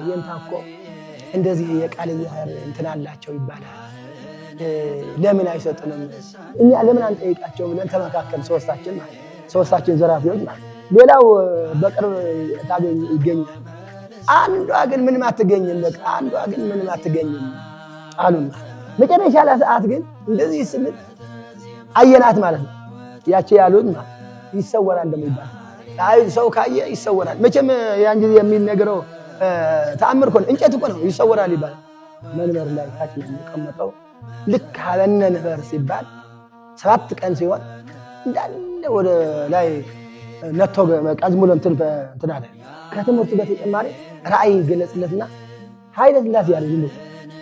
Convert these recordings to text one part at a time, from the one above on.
የንታኮ እንደዚህ የቃል እግዚአብሔር እንትን አላቸው ይባላል ለምን አይሰጡንም እኛ ለምን አንጠይቃቸው ብለን ተመካከል ሶስታችን ዘራፊዎች ማለት ሌላው በቅርብ ታገኝ ይገኛል አንዷ ግን ምንም አትገኝም በቃ አንዷ ግን ምንም አትገኝም አሉና መጨረሻ ሰዓት ግን እንደዚህ ስንል አየናት ማለት ነው ያቺ ያሉት ማለት ይሰወራል እንደሚባል አይ ሰው ካየ ይሰወራል መቼም ያን ጊዜ የሚነገረው ተአምር እኮ እንጨት እኮ ነው ይሰወራል ይባላል መንበር ላይ ታች የሚቀመጠው ልክ አለነ ነበር ሲባል 7 ቀን ሲሆን እንዳለ ወደ ላይ ነጥቶ ቀዝሙሎ እንትን አለ ከትምህርቱ በተጨማሪ ራእይ ገለጽለትና ኃይለ ሥላሴ ያለ ሁሉ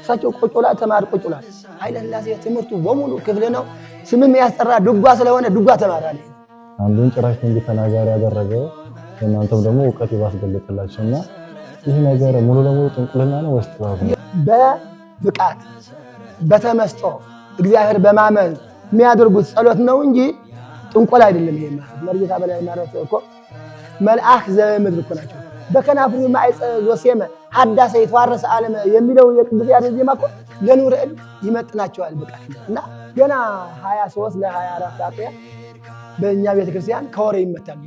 እሳቸው ቆጮላ ተማር ቆጮላ ኃይለ ሥላሴ ትምህርቱ በሙሉ ክፍል ነው ስምም ያስጠራ ድጓ ስለሆነ ድጓ ተማራለ አንዱን ጭራሽ እንግዲህ ተናጋሪ ያደረገው እናንተም ደግሞ ዕውቀት ይባስገልጥላችሁና ይህ ነገር ሙሉ ለሙሉ ጥንቁልና ነው ወይስ በብቃት በተመስጦ እግዚአብሔር በማመን የሚያደርጉት ጸሎት ነው እንጂ ጥንቆላ አይደለም ይሄ ማለት መርጌታ በላይ ማለት እኮ መልአክ ዘምድር እኮ ናቸው በከናፍሩ ማይጸ ዞሴመ ሐዳሰ ይተዋረሰ ዓለም የሚለው የቅዱስ ያሬድ ዜማ እኮ ለኑር ዕድ ይመጥናቸዋል ብቃት እና ገና 23 ለ24 አጥያ በእኛ ቤተክርስቲያን ከወሬ ይመታል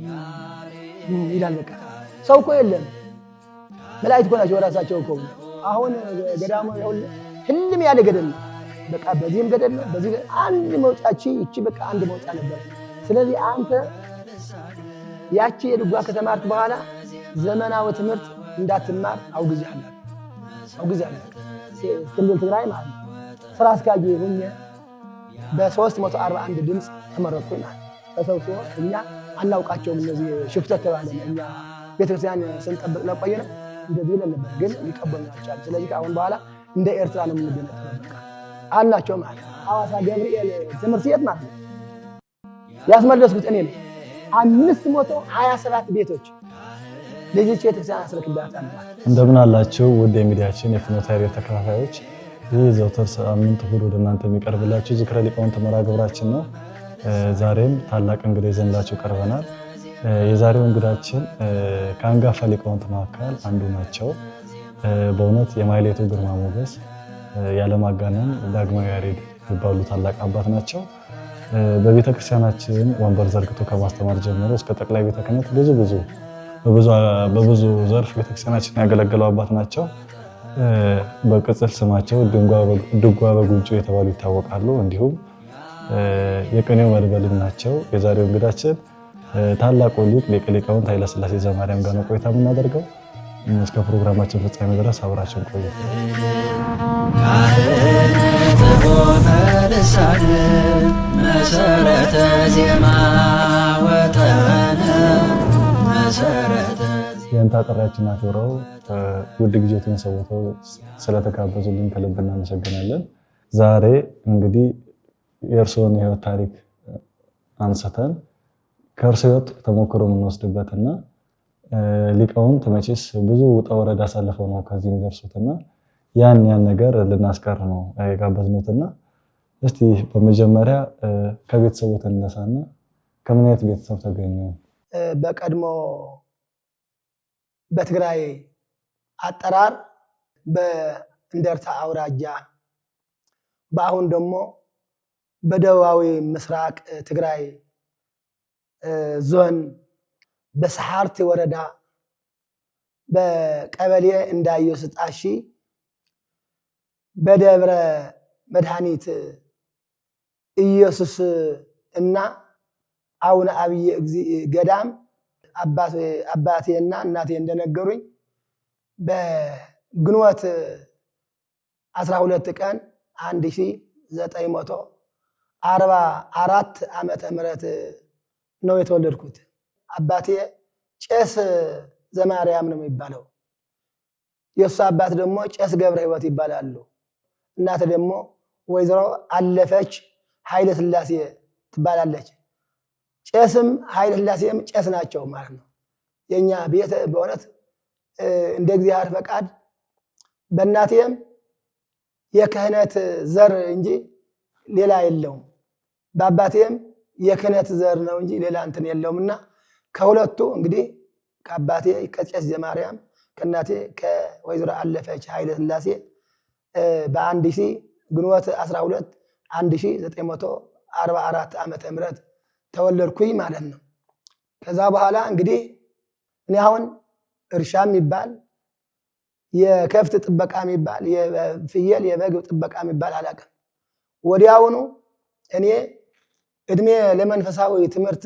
ይላል በቃ ሰው እኮ የለም መላእክት እኮ ናቸው ራሳቸው እኮ አሁን ገዳሙ ሁሉም ያለ ገደል ነው በቃ በዚህም ገደል ነው በዚህ አንድ መውጫቺ እቺ በቃ አንድ መውጫ ነበር ስለዚህ አንተ ያቺ የድጓ ከተማርክ በኋላ ዘመናዊ ትምህርት እንዳትማር አውግዛለሁ ክልል ትግራይ ማለት ስራ አስኪያጅ ሆኜ በ341 ድምጽ ተመረጥኩኝ ማለት ተሰብስቦ እኛ አናውቃቸውም እነዚህ ሽፍተት ተባለ እኛ ቤተክርስቲያን ስንጠብቅ ለቆየነ እንደዚህ ነበር ግን ሊቀበሉን አልቻሉም ስለዚህ አሁን በኋላ እንደ ኤርትራ ነው የምንገነጠለው በቃ አላቸው ማለት ሐዋሳ ገብርኤል ትምህርት ቤት ማለት ያስመለስኩት እኔ ነኝ 527 ቤቶች ለዚህ ቤተክርስቲያን አስረክባታለሁ እንደምን አላችሁ ውድ የሚዲያችን የፍኖተ ርዕይ ተከታታዮች ይህ ዘወትር ሳምንት እሑድ ወደ እናንተ የሚቀርብላችሁ ዝክረ ሊቃውንት መርሐ ግብራችን ነው ዛሬም ታላቅ እንግዳ ይዘንላችሁ ቀርበናል የዛሬው እንግዳችን ከአንጋፋ ሊቃውንት መካከል አንዱ ናቸው በእውነት የማህሌቱ ግርማ ሞገስ ያለማጋነን ዳግማዊ ያሬድ ይባሉ ታላቅ አባት ናቸው በቤተክርስቲያናችን ወንበር ዘርግቶ ከማስተማር ጀምሮ እስከ ጠቅላይ ቤተ ክህነት በብዙ ዘርፍ ቤተክርስቲያናችን ያገለገሉ አባት ናቸው በቅጽል ስማቸው ድጓ በጉንጩ የተባሉ ይታወቃሉ እንዲሁም የቅኔው መድበል ናቸው የዛሬው እንግዳችን ታላቁ ሊቀ ሊቃውንት ኃይለ ሥላሴ ዘማርያም ጋር ነው ቆይታ የምናደርገው እስከ ፕሮግራማችን ፍጻሜ ድረስ አብራችሁን ቆዩ መሰረተ ዜማ ወጠነ መሰረተ የእንታ ጥሪያችን አክብረው ውድ ጊዜዎትን ሰውተው ስለተጋበዙልን ከልብ እናመሰግናለን ዛሬ እንግዲህ የእርስዎን የህይወት ታሪክ አንስተን ከእርሶ ህይወት ተሞክሮ የምንወስድበትና ሊቃውንት መቼስ ብዙ ውጣ ወረድ አሳልፈው ነው ከዚህ የሚደርሱትና ያን ነገር ልናስቀር ነው የጋበዝነውትና እስቲ በመጀመሪያ ከቤተሰቦት እንነሳና ከምን አይነት ቤተሰብ ተገኙ በቀድሞ በትግራይ አጠራር በእንደርታ አውራጃ በአሁን ደግሞ በደቡባዊ ምስራቅ ትግራይ ዞን በሰሐርቲ ወረዳ በቀበሌ እንዳየስጣሺ በደብረ መድኃኒት ኢየሱስ እና አቡነ አብየ ገዳም አባቴና እናቴ እንደነገሩኝ በግንቦት 12 ቀን 1944 ዓመተ ምህረት ነው የተወለድኩት አባቴ ቄስ ዘማርያም ነው የሚባለው የሱ አባት ደግሞ ቄስ ገብረ ሕይወት ይባላሉ እናቴ ደግሞ ወይዘሮ አለፈች ኃይለ ሥላሴ ትባላለች ቄስም ኃይለ ሥላሴም ቄስ ናቸው ማለት ነው የኛ ቤት በእውነት እንደ እግዚአብሔር ፈቃድ በእናቴም የክህነት ዘር እንጂ ሌላ የለውም በአባቴም የክህነት ዘር ነው እንጂ ሌላ እንትን የለውምና ከሁለቱ እንግዲህ ከአባቴ ከቄስ ዘማርያም ከእናቴ ወይዘሮ አለፈች ኃይለ ሥላሴ ግንቦት 12 1944 ዓመተ ምህረት ተወለድኩኝ ማለት ነው። ከዛ በኋላ እንግዲህ እኔ አሁን እርሻ የሚባል የከብት ጥበቃ የሚባል የፍየል የበግ ጥበቃ የሚባል አላውቅም። ወዲያውኑ እኔ እድሜ ለመንፈሳዊ ትምህርት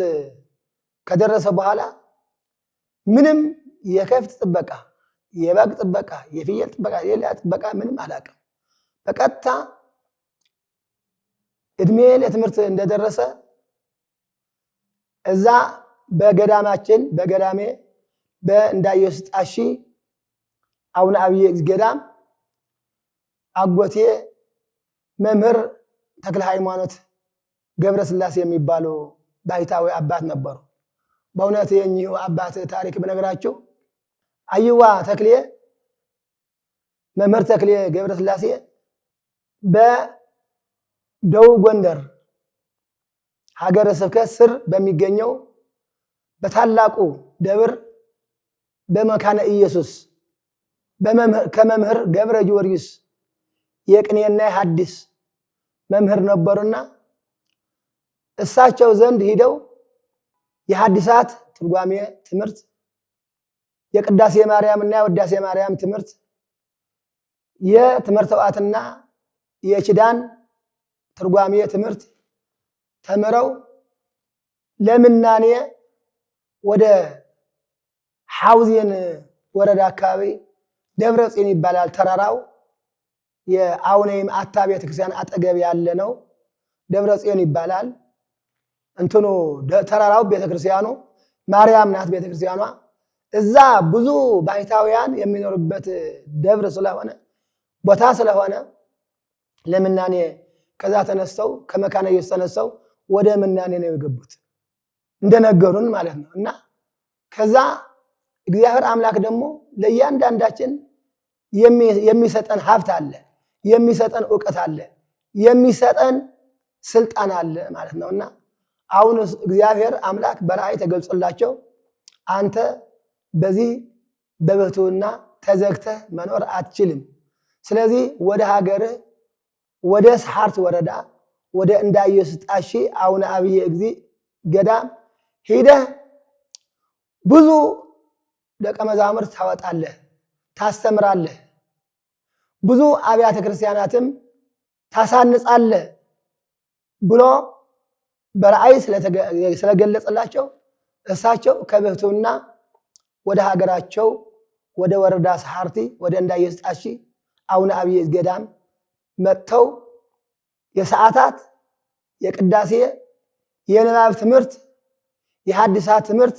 ከደረሰ በኋላ ምንም የከብት ጥበቃ፣ የበግ ጥበቃ፣ የፍየል ጥበቃ፣ የሌላ ጥበቃ ምንም አላውቅም። በቀጥታ እድሜ ለትምህርት እንደደረሰ እዛ በገዳማችን በገዳሜ በእንዳየስጣሺ አቡነ አብየ ገዳም አጎቴ መምህር ተክለ ሃይማኖት ገብረ ሥላሴ የሚባሉ ባይታዊ አባት ነበሩ። በእውነት የኚሁ አባት ታሪክ ብነግራችሁ አይዋ ተክሌ መምህር ተክሌ ገብረ ሥላሴ በደቡብ ጎንደር ሀገረ ስብከት ስር በሚገኘው በታላቁ ደብር በመካነ ኢየሱስ ከመምህር ገብረ ጊዮርጊስ የቅኔና የሐዲስ መምህር ነበሩና እሳቸው ዘንድ ሂደው የሐዲሳት ትርጓሜ ትምህርት፣ የቅዳሴ ማርያምና የውዳሴ ማርያም ትምህርት፣ የትምህርተ ዋዕትና የኪዳን ትርጓሜ ትምህርት ተምረው ለምናኔ ወደ ሐውዜን ወረዳ አካባቢ ደብረ ጽዮን ይባላል ተራራው። የአቡነ ይምዓታ ቤተክርስቲያን አጠገብ ያለ ነው። ደብረ ጽዮን ይባላል። እንትኑ ተራራው ቤተክርስቲያኑ ማርያም ናት ቤተክርስቲያኗ። እዛ ብዙ ባይታውያን የሚኖርበት ደብር ስለሆነ ቦታ ስለሆነ ለምናኔ ከዛ ተነስተው ከመካነ ኢየሱስ ተነስተው ወደ ምናኔ ነው የገቡት እንደነገሩን ማለት ነው። እና ከዛ እግዚአብሔር አምላክ ደግሞ ለእያንዳንዳችን የሚሰጠን ሀብት አለ፣ የሚሰጠን ዕውቀት አለ፣ የሚሰጠን ስልጣን አለ ማለት ነውና አሁን እግዚአብሔር አምላክ በራእይ ተገልጾላቸው አንተ በዚህ በብሕትውና ተዘግተህ መኖር አትችልም። ስለዚህ ወደ ሀገርህ ወደ ሰሓርት ወረዳ ወደ እንዳየስጣሺ አቡነ አብየ እግዚእ ገዳም ሄደህ ብዙ ደቀ መዛሙርት ታወጣለህ፣ ታስተምራለህ፣ ብዙ አብያተ ክርስቲያናትም ታሳንጻለህ ብሎ በራእይ ስለገለጸላቸው እሳቸው ከብሕትውና ወደ ሀገራቸው ወደ ወረዳ ሰሓርቲ ወደ እንዳየስጣሺ አቡነ አብየ ገዳም መጥተው የሰዓታት፣ የቅዳሴ፣ የንባብ ትምህርት፣ የሐዲሳት ትምህርት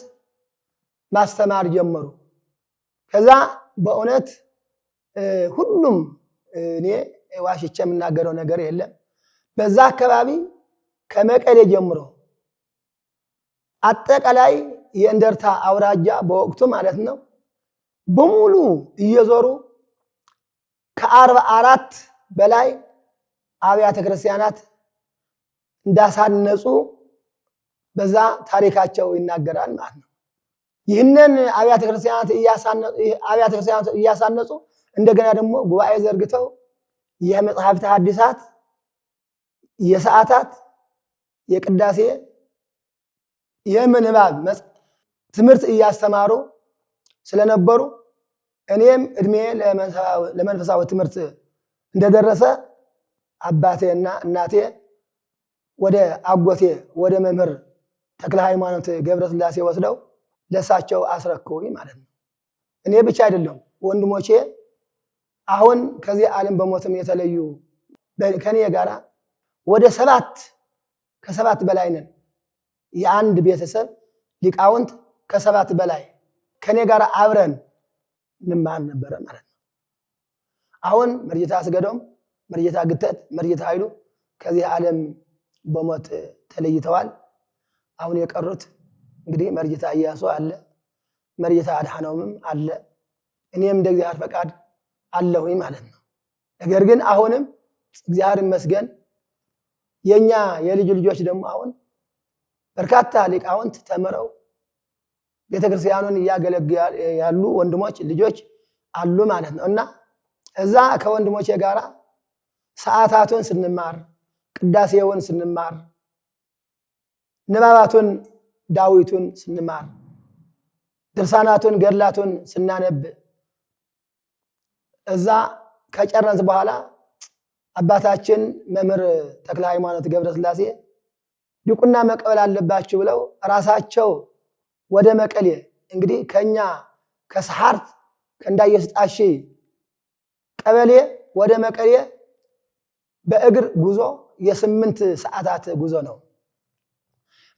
ማስተማር ጀመሩ። ከዛ በእውነት ሁሉም እኔ ዋሽቼ የምናገረው ነገር የለም። በዛ አካባቢ ከመቀሌ ጀምሮ አጠቃላይ የእንደርታ አውራጃ በወቅቱ ማለት ነው በሙሉ እየዞሩ ከ44 በላይ አብያተ ክርስቲያናት እንዳሳነጹ በዛ ታሪካቸው ይናገራል ማለት ነው። ይህንን አብያተ ክርስቲያናት እያሳነጹ እንደገና ደግሞ ጉባኤ ዘርግተው የመጽሐፍተ ሐዲሳት፣ የሰዓታት፣ የቅዳሴ፣ የምንባብ ትምህርት እያስተማሩ ስለነበሩ እኔም እድሜ ለመንፈሳዊ ትምህርት እንደደረሰ አባቴና እናቴ ወደ አጎቴ ወደ መምህር ተክለ ሃይማኖት ገብረ ሥላሴ ወስደው ለሳቸው አስረክቡኝ ማለት ነው። እኔ ብቻ አይደለም ወንድሞቼ አሁን ከዚህ ዓለም በሞትም የተለዩ ከኔ ጋራ ወደ 7 በላይ ነን። የአንድ ቤተሰብ ሊቃውንት ከ7 በላይ ከኔ ጋር አብረን እንማር ነበረ ማለት ነው። አሁን መርጌታ አስገዶም፣ መርጌታ ግተት፣ መርጌታ ኃይሉ ከዚህ ዓለም በሞት ተለይተዋል። አሁን የቀሩት እንግዲህ መርጌታ ኢያሱ አለ፣ መርጌታ አድኃኖምም አለ፣ እኔም እንደ እግዚአብሔር ፈቃድ አለሁኝ ማለት ነው። ነገር ግን አሁንም እግዚአብሔር ይመስገን የኛ የልጅ ልጆች ደግሞ አሁን በርካታ ሊቃውንት ተምረው ቤተክርስቲያኑን እያገለገሉ ያሉ ወንድሞች ልጆች አሉ ማለት ነው። እና እዛ ከወንድሞቼ ጋራ ሰዓታቱን ስንማር ቅዳሴውን ስንማር ንባባቱን ዳዊቱን ስንማር ድርሳናቱን ገድላቱን ስናነብ እዛ ከጨረስ በኋላ አባታችን መምህር ተክለ ሃይማኖት ገብረስላሴ ዲቁና መቀበል አለባችሁ ብለው ራሳቸው ወደ መቀሌ እንግዲህ ከኛ ከሰሐርት ከእንዳየስጣሺ ቀበሌ ወደ መቀሌ በእግር ጉዞ የ8 ሰዓታት ጉዞ ነው።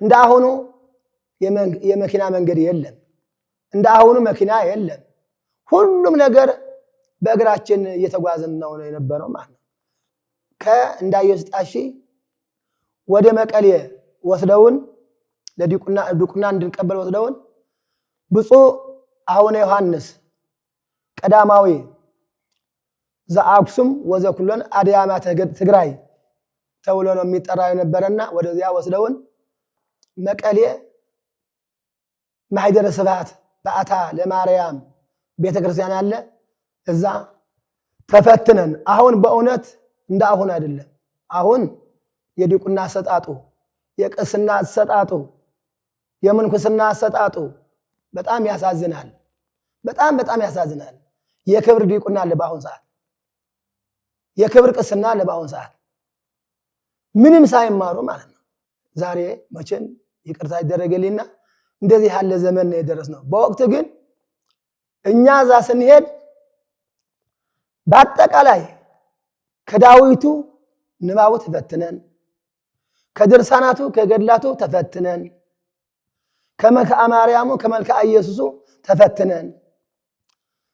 እንዳሁኑ የመኪና መንገድ የለም። እንዳሁኑ መኪና የለም። ሁሉም ነገር በእግራችን እየተጓዝን ነው የነበረው ማለት ነው። ከእንዳየስጣሺ ወደ መቀሌ ወስደውን ለዲቁና እንድንቀበል ወስደውን ብፁዕ አቡነ ዮሐንስ ቀዳማዊ ዘአክሱም ወዘኩሎን አድያማተ ትግራይ ተብሎ ነው የሚጠራው የነበረና ወደዚያ ወስደውን መቀሌ ማኅደረ ስብሐት በአታ ለማርያም ቤተክርስቲያን አለ። እዛ ተፈትነን አሁን በእውነት እንደ አሁን አይደለም። አሁን የዲቁና አሰጣጡ የቅስና አሰጣጡ የምንኩስና አሰጣጡ በጣም ያሳዝናል። በጣም ያሳዝናል። የክብር ዲቁና አለ በአሁን ሰዓት፣ የክብር ቅስና አለ በአሁን ሰዓት ምንም ሳይማሩ ማለት ነው። ዛሬ መቼም ይቅርታ ይደረግልኝና እንደዚህ ያለ ዘመን ነው የደረስነው። በወቅቱ ግን እኛ እዛ ስንሄድ በአጠቃላይ ከዳዊቱ ንባቡ ተፈትነን ከድርሳናቱ ከገድላቱ ተፈትነን ከመልክዓ ማርያሙ ከመልክዓ ኢየሱሱ ተፈትነን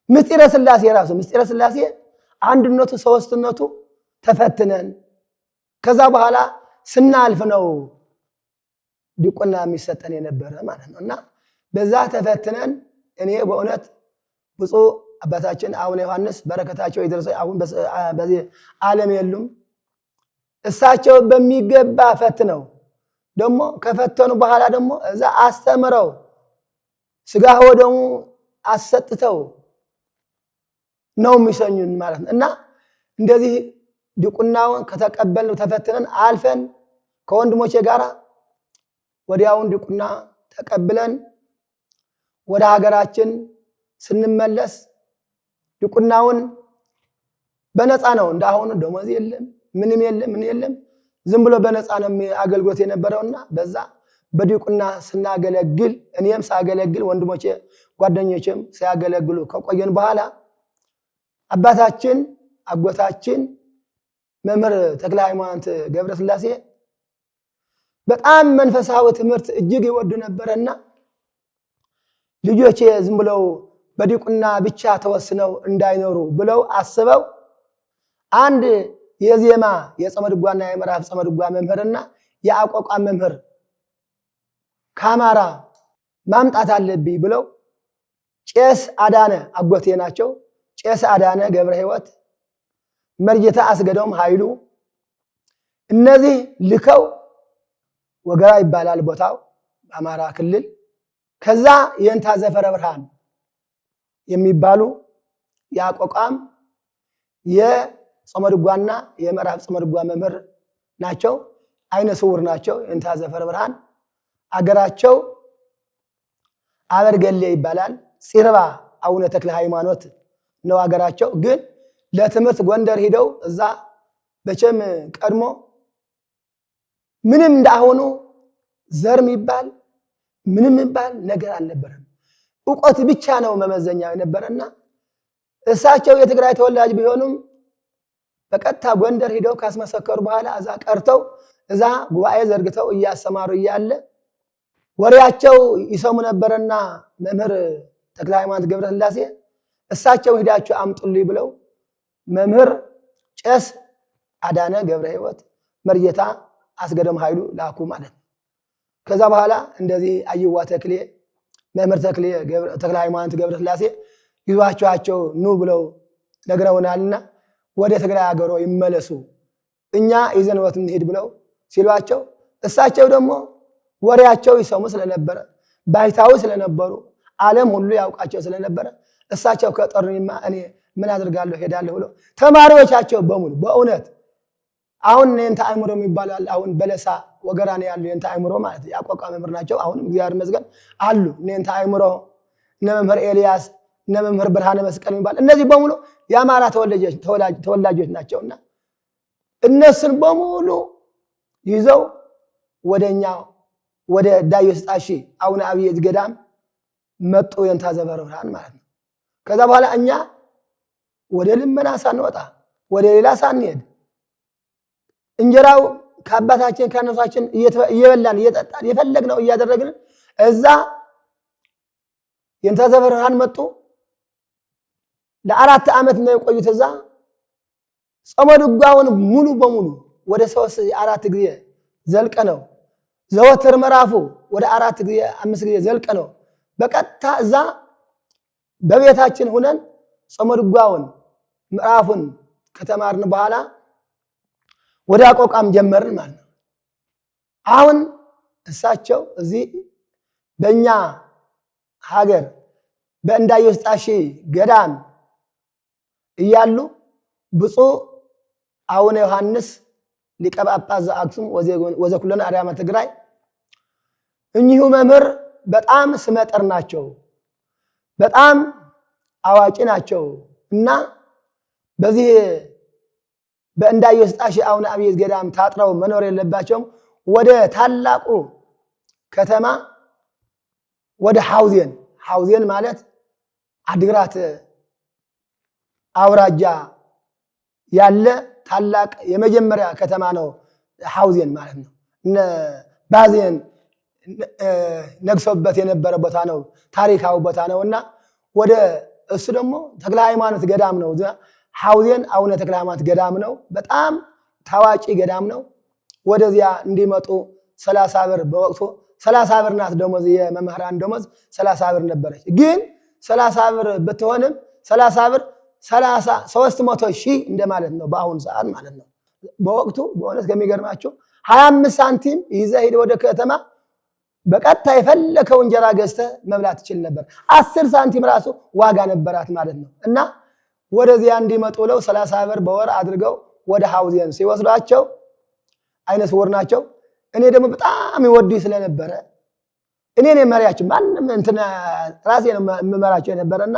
ምስጢረ ሥላሴ ራሱ ምስጢረ ሥላሴ አንድነቱ ሶስትነቱ ተፈትነን ከዛ በኋላ ስናልፍ ነው ዲቁና የሚሰጠን የነበረ ማለት ነው። እና በዛ ተፈትነን እኔ በእውነት ብፁዕ አባታችን አቡነ ዮሐንስ በረከታቸው ይደርሰው አሁን በዚህ ዓለም የሉም። እሳቸው በሚገባ ፈትነው ደግሞ ከፈተኑ በኋላ ደግሞ እዛ አስተምረው ስጋ ወደሙ አሰጥተው ነው የሚሰኙን ማለት ነው። እና እንደዚህ ዲቁናውን ከተቀበልን ተፈትነን አልፈን ከወንድሞቼ ጋራ ወዲያውን ዲቁና ተቀብለን ወደ ሀገራችን ስንመለስ ዲቁናውን በነፃ ነው። እንዳሁኑ ደሞዝ የለም ምንም የለም ምን የለም ዝም ብሎ በነፃ ነው አገልግሎት የነበረውና በዛ በዲቁና ስናገለግል እኔም ሳገለግል ወንድሞቼ ጓደኞቼም ሲያገለግሉ ከቆየን በኋላ አባታችን አጎታችን መምህር ተክለ ሃይማኖት ገብረስላሴ በጣም መንፈሳዊ ትምህርት እጅግ ይወዱ ነበርና ልጆቼ ዝም ብለው በዲቁና ብቻ ተወስነው እንዳይኖሩ ብለው አስበው አንድ የዜማ የጾመ ድጓና የምዕራፍ ጾመ ድጓ መምህርና የአቋቋም መምህር ከአማራ ማምጣት አለብኝ ብለው ቄስ አዳነ አጎቴ ናቸው። ቄስ አዳነ ገብረ ሕይወት መርጌታ አስገዶም ኃይሉ እነዚህ ልከው ወገራ ይባላል ቦታው በአማራ ክልል። ከዛ የእንታ ዘፈረ ብርሃን የሚባሉ የአቋቋም የጾመ ድጓና የምዕራፍ ጾመ ድጓ መምህር ናቸው። አይነ ስውር ናቸው። የእንታ ዘፈረ ብርሃን አገራቸው አበርገሌ ይባላል። ጽርባ አቡነ ተክለ ሃይማኖት ነው አገራቸው። ግን ለትምህርት ጎንደር ሄደው እዛ በቸም ቀድሞ ምንም እንዳሁኑ ዘር የሚባል ምንም የሚባል ነገር አልነበረም። ዕውቀት ብቻ ነው መመዘኛው የነበረና እሳቸው የትግራይ ተወላጅ ቢሆኑም በቀጥታ ጎንደር ሄደው ካስመሰከሩ በኋላ እዛ ቀርተው እዛ ጉባኤ ዘርግተው እያስተማሩ እያለ ወሬያቸው ይሰሙ ነበርና መምህር ተክለ ሃይማኖት ገብረስላሴ እሳቸው ሄዳችሁ አምጡልኝ ብለው መምህር ቄስ አዳነ ገብረ ሕይወት መርጌታ አስገዶም ኃይሉ ላኩ ማለት ነው። ከዛ በኋላ እንደዚህ አይዋ ተክሌ መምህር ተክለ ሃይማኖት ገብረስላሴ ይዟቸው ኑ ብለው ነግረውናልና ወደ ትግራይ ሀገሮ ይመለሱ እኛ ይዘንወት እንሄድ ብለው ሲሏቸው እሳቸው ደግሞ ወሬያቸው ይሰሙ ስለነበረ ባይታው ስለነበሩ ዓለም ሁሉ ያውቃቸው ስለነበረ እሳቸው ከጠሩኝማ እኔ ምን አድርጋለሁ ሄዳለሁ ብሎ ተማሪዎቻቸው በሙሉ በእውነት አሁን የእንተ አእምሮ የሚባላል አሁን በለሳ ወገራ ነው ያሉ የእንተ አእምሮ ማለት ያቋቋ መምህር ናቸው። አሁንም እግዚአብሔር ይመስገን አሉ የእንተ አእምሮ እነ መምህር ኤልያስ እነ መምህር ብርሃነ መስቀል የሚባል እነዚህ በሙሉ የአማራ ተወላጆች ናቸውና እነሱን በሙሉ ይዘው ወደኛ ወደ ዳዮስ ጣሺ አቡነ አብየ ገዳም መጡ የእንታ ዘበረ ብርሃን ማለት ነው። ከዛ በኋላ እኛ ወደ ልመና ሳንወጣ ወደ ሌላ ሳንሄድ እንጀራው ከአባታችን ከነሳችን እየበላን እየጠጣን የፈለግነው እያደረግን እዛ የእንታ ዘበረ ብርሃን መጡ። ለ4 ዓመት ነው የቆዩት እዛ ጾመ ድጓውን ሙሉ በሙሉ ወደ 3-4 ጊዜ ዘልቀ ነው ዘወትር ምዕራፉ ወደ 4 ጊዜ 5 ጊዜ ዘልቀ ነው በቀጥታ እዛ በቤታችን ሆነን ጾመ ድጓውን ምዕራፉን ከተማርን በኋላ ወደ አቆቃም ጀመርን ማለት ነው። አሁን እሳቸው እዚህ በእኛ ሀገር በእንዳዮስ ጣሺ ገዳም እያሉ ብፁዕ አቡነ ዮሐንስ ሊቀ ጳጳስ ዘአክሱም ወዘኩለነ አርያመ ትግራይ እኚሁ መምህር በጣም ስመጥር ናቸው፣ በጣም አዋቂ ናቸው እና በዚህ በእንዳዮስ ጣሺ አቡነ አብየ ገዳም ታጥረው መኖር የለባቸውም። ወደ ታላቁ ከተማ ወደ ሐውዜን ማለት አድግራት አውራጃ ያለ ታላቅ የመጀመሪያ ከተማ ነው ሐውዜን ማለት ነው። እነ ባዜን ነግሶበት የነበረ ቦታ ነው፣ ታሪካዊ ቦታ ነውና ወደ እሱ ደግሞ ተክለ ሃይማኖት ገዳም ነው። ሐውዜን አቡነ ተክለ ሃይማኖት ገዳም ነው፣ በጣም ታዋቂ ገዳም ነው። ወደዚያ እንዲመጡ 30 ብር በወቅቱ 30 ብር ናት ደሞዝ፣ የመምህራን ደሞዝ 30 ብር ነበረች። ግን 30 ብር ብትሆንም 30 ብር 300,000 እንደማለት ነው በአሁኑ ሰዓት ማለት ነው። በወቅቱ በእውነት ከሚገርማችሁ 25 ሳንቲም ይዘህ ሄደ ወደ ከተማ በቀጥታ የፈለከው እንጀራ ገዝተህ መብላት ትችል ነበር። 10 ሳንቲም ራሱ ዋጋ ነበራት ማለት ነው። እና ወደዚያ እንዲመጡ ብለው 30 ብር በወር አድርገው ወደ ሐውዜን ሲወስዷቸው አይነ ስውር ናቸው። እኔ ደግሞ በጣም ይወዱ ስለነበረ እኔ ነኝ መሪያቸው፣ ማንም እንትና ራሴ ነው የምመራቸው የነበረና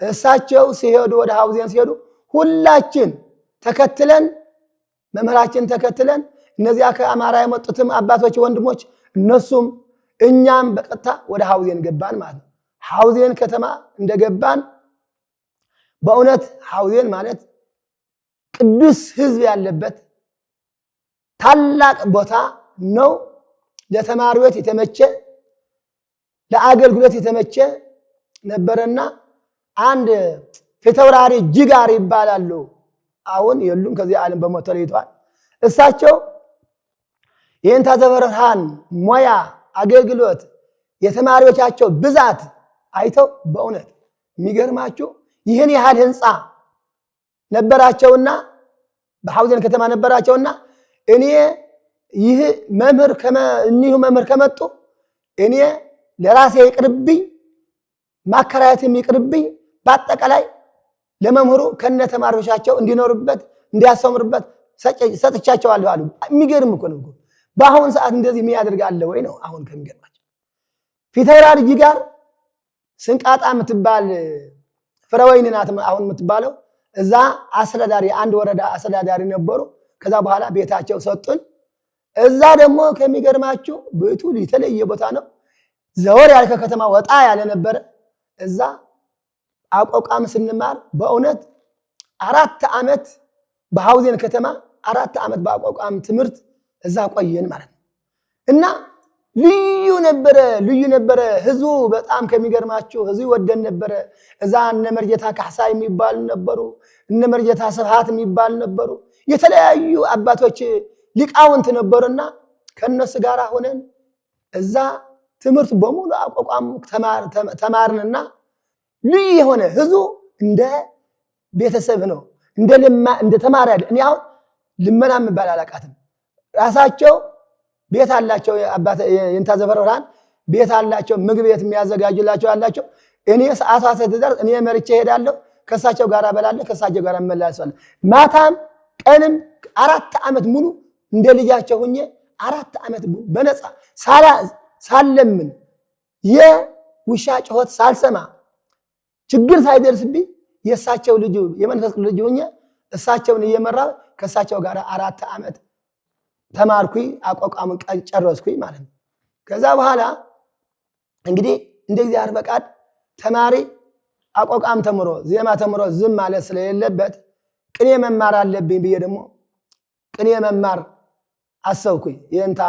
እሳቸው ሲሄዱ ወደ ሐውዜን ሲሄዱ ሁላችን ተከትለን መምህራችን ተከትለን እነዚያ ከአማራ የመጡትም አባቶች ወንድሞች እነሱም እኛም በቀጥታ ወደ ሐውዜን ገባን ማለት ነው። ሐውዜን ከተማ እንደገባን በእውነት ሐውዜን ማለት ቅዱስ ሕዝብ ያለበት ታላቅ ቦታ ነው። ለተማሪዎች የተመቸ ለአገልግሎት የተመቸ ነበረና አንድ ፊታውራሪ ጅጋር ይባላሉ። አሁን የሉም፣ ከዚህ ዓለም በሞት ተለይተዋል። እሳቸው የእንታ ዘበረ ብርሃን ሞያ አገልግሎት የተማሪዎቻቸው ብዛት አይተው በእውነት የሚገርማችሁ ይህን ያህል ህንፃ ነበራቸውና በሐውዜን ከተማ ነበራቸውና እኔ ይህ መምህር ከመጡ እኔ ለራሴ ይቅርብኝ ማከራየት የሚቅርብኝ በአጠቃላይ ለመምህሩ ከነ ተማሪዎቻቸው እንዲኖርበት እንዲያስተምሩበት ሰጥቻቸዋለሁ አሉ። የሚገርም እኮ ነው። በአሁን ሰዓት እንደዚህ የሚያደርግ አለ ወይ ነው አሁን ከሚገርማቸው። ፊታውራሪ ጅጋር ስንቃጣ የምትባል ፍረወይን ናት አሁን የምትባለው እዛ አስተዳዳሪ አንድ ወረዳ አስተዳዳሪ ነበሩ። ከዛ በኋላ ቤታቸው ሰጡን። እዛ ደግሞ ከሚገርማችሁ ቤቱ የተለየ ቦታ ነው። ዘወር ያለ ከከተማ ወጣ ያለ ነበረ። እዛ አቆቃም ስንማር በእውነት 4 ዓመት በሐውዜን ከተማ 4 ዓመት በአቆቃም ትምህርት እዛ ቆየን ማለት ነው። እና ልዩ ነበረ። ህዝቡ በጣም ከሚገርማችሁ ህዝቡ ወደን ነበረ። እዛ እነ መርጀታ ካሕሳ የሚባሉ ነበሩ፣ እነ መርጀታ ስብሃት የሚባሉ ነበሩ። የተለያዩ አባቶች ሊቃውንት ነበሩና ከነሱ ጋር ሆነን እዛ ትምህርት በሙሉ አቆቃም ተማርንና ልዩ የሆነ ህዝቡ እንደ ቤተሰብ ነው፣ እንደ ተማሪ አይደል። እኔ አሁን ልመና የሚባል አላውቃትም። ራሳቸው ቤት አላቸው። የእንታ ዘበረ ብርሃን ቤት አላቸው፣ ምግብ ቤት የሚያዘጋጁላቸው አላቸው። እኔ ሰዓቷ ስትደርስ እኔ መርቼ እሄዳለሁ፣ ከሳቸው ጋር እበላለሁ፣ ከሳቸው ጋር እመላለሳለሁ። ማታም ቀንም 4 ዓመት ሙሉ እንደ ልጃቸው ሆኜ 4 ዓመት ሙሉ በነፃ ሳለምን የውሻ ጩኸት ሳልሰማ ችግር ሳይደርስብኝ የእሳቸው ልጅ የመንፈስ ቅዱስ ልጅ ሆኜ እሳቸውን እየመራሁ ከእሳቸው ጋር 4 ዓመት ተማርኩኝ፣ አቋቋምን ጨረስኩኝ ማለት ነው። ከዛ በኋላ እንግዲህ እንደ እግዚአብሔር ፈቃድ ተማሪ አቋቋም ተምሮ ዜማ ተምሮ ዝም ማለት ስለሌለበት ቅኔ መማር አለብኝ ብዬ ደግሞ ቅኔ መማር አሰብኩኝ። የእንታ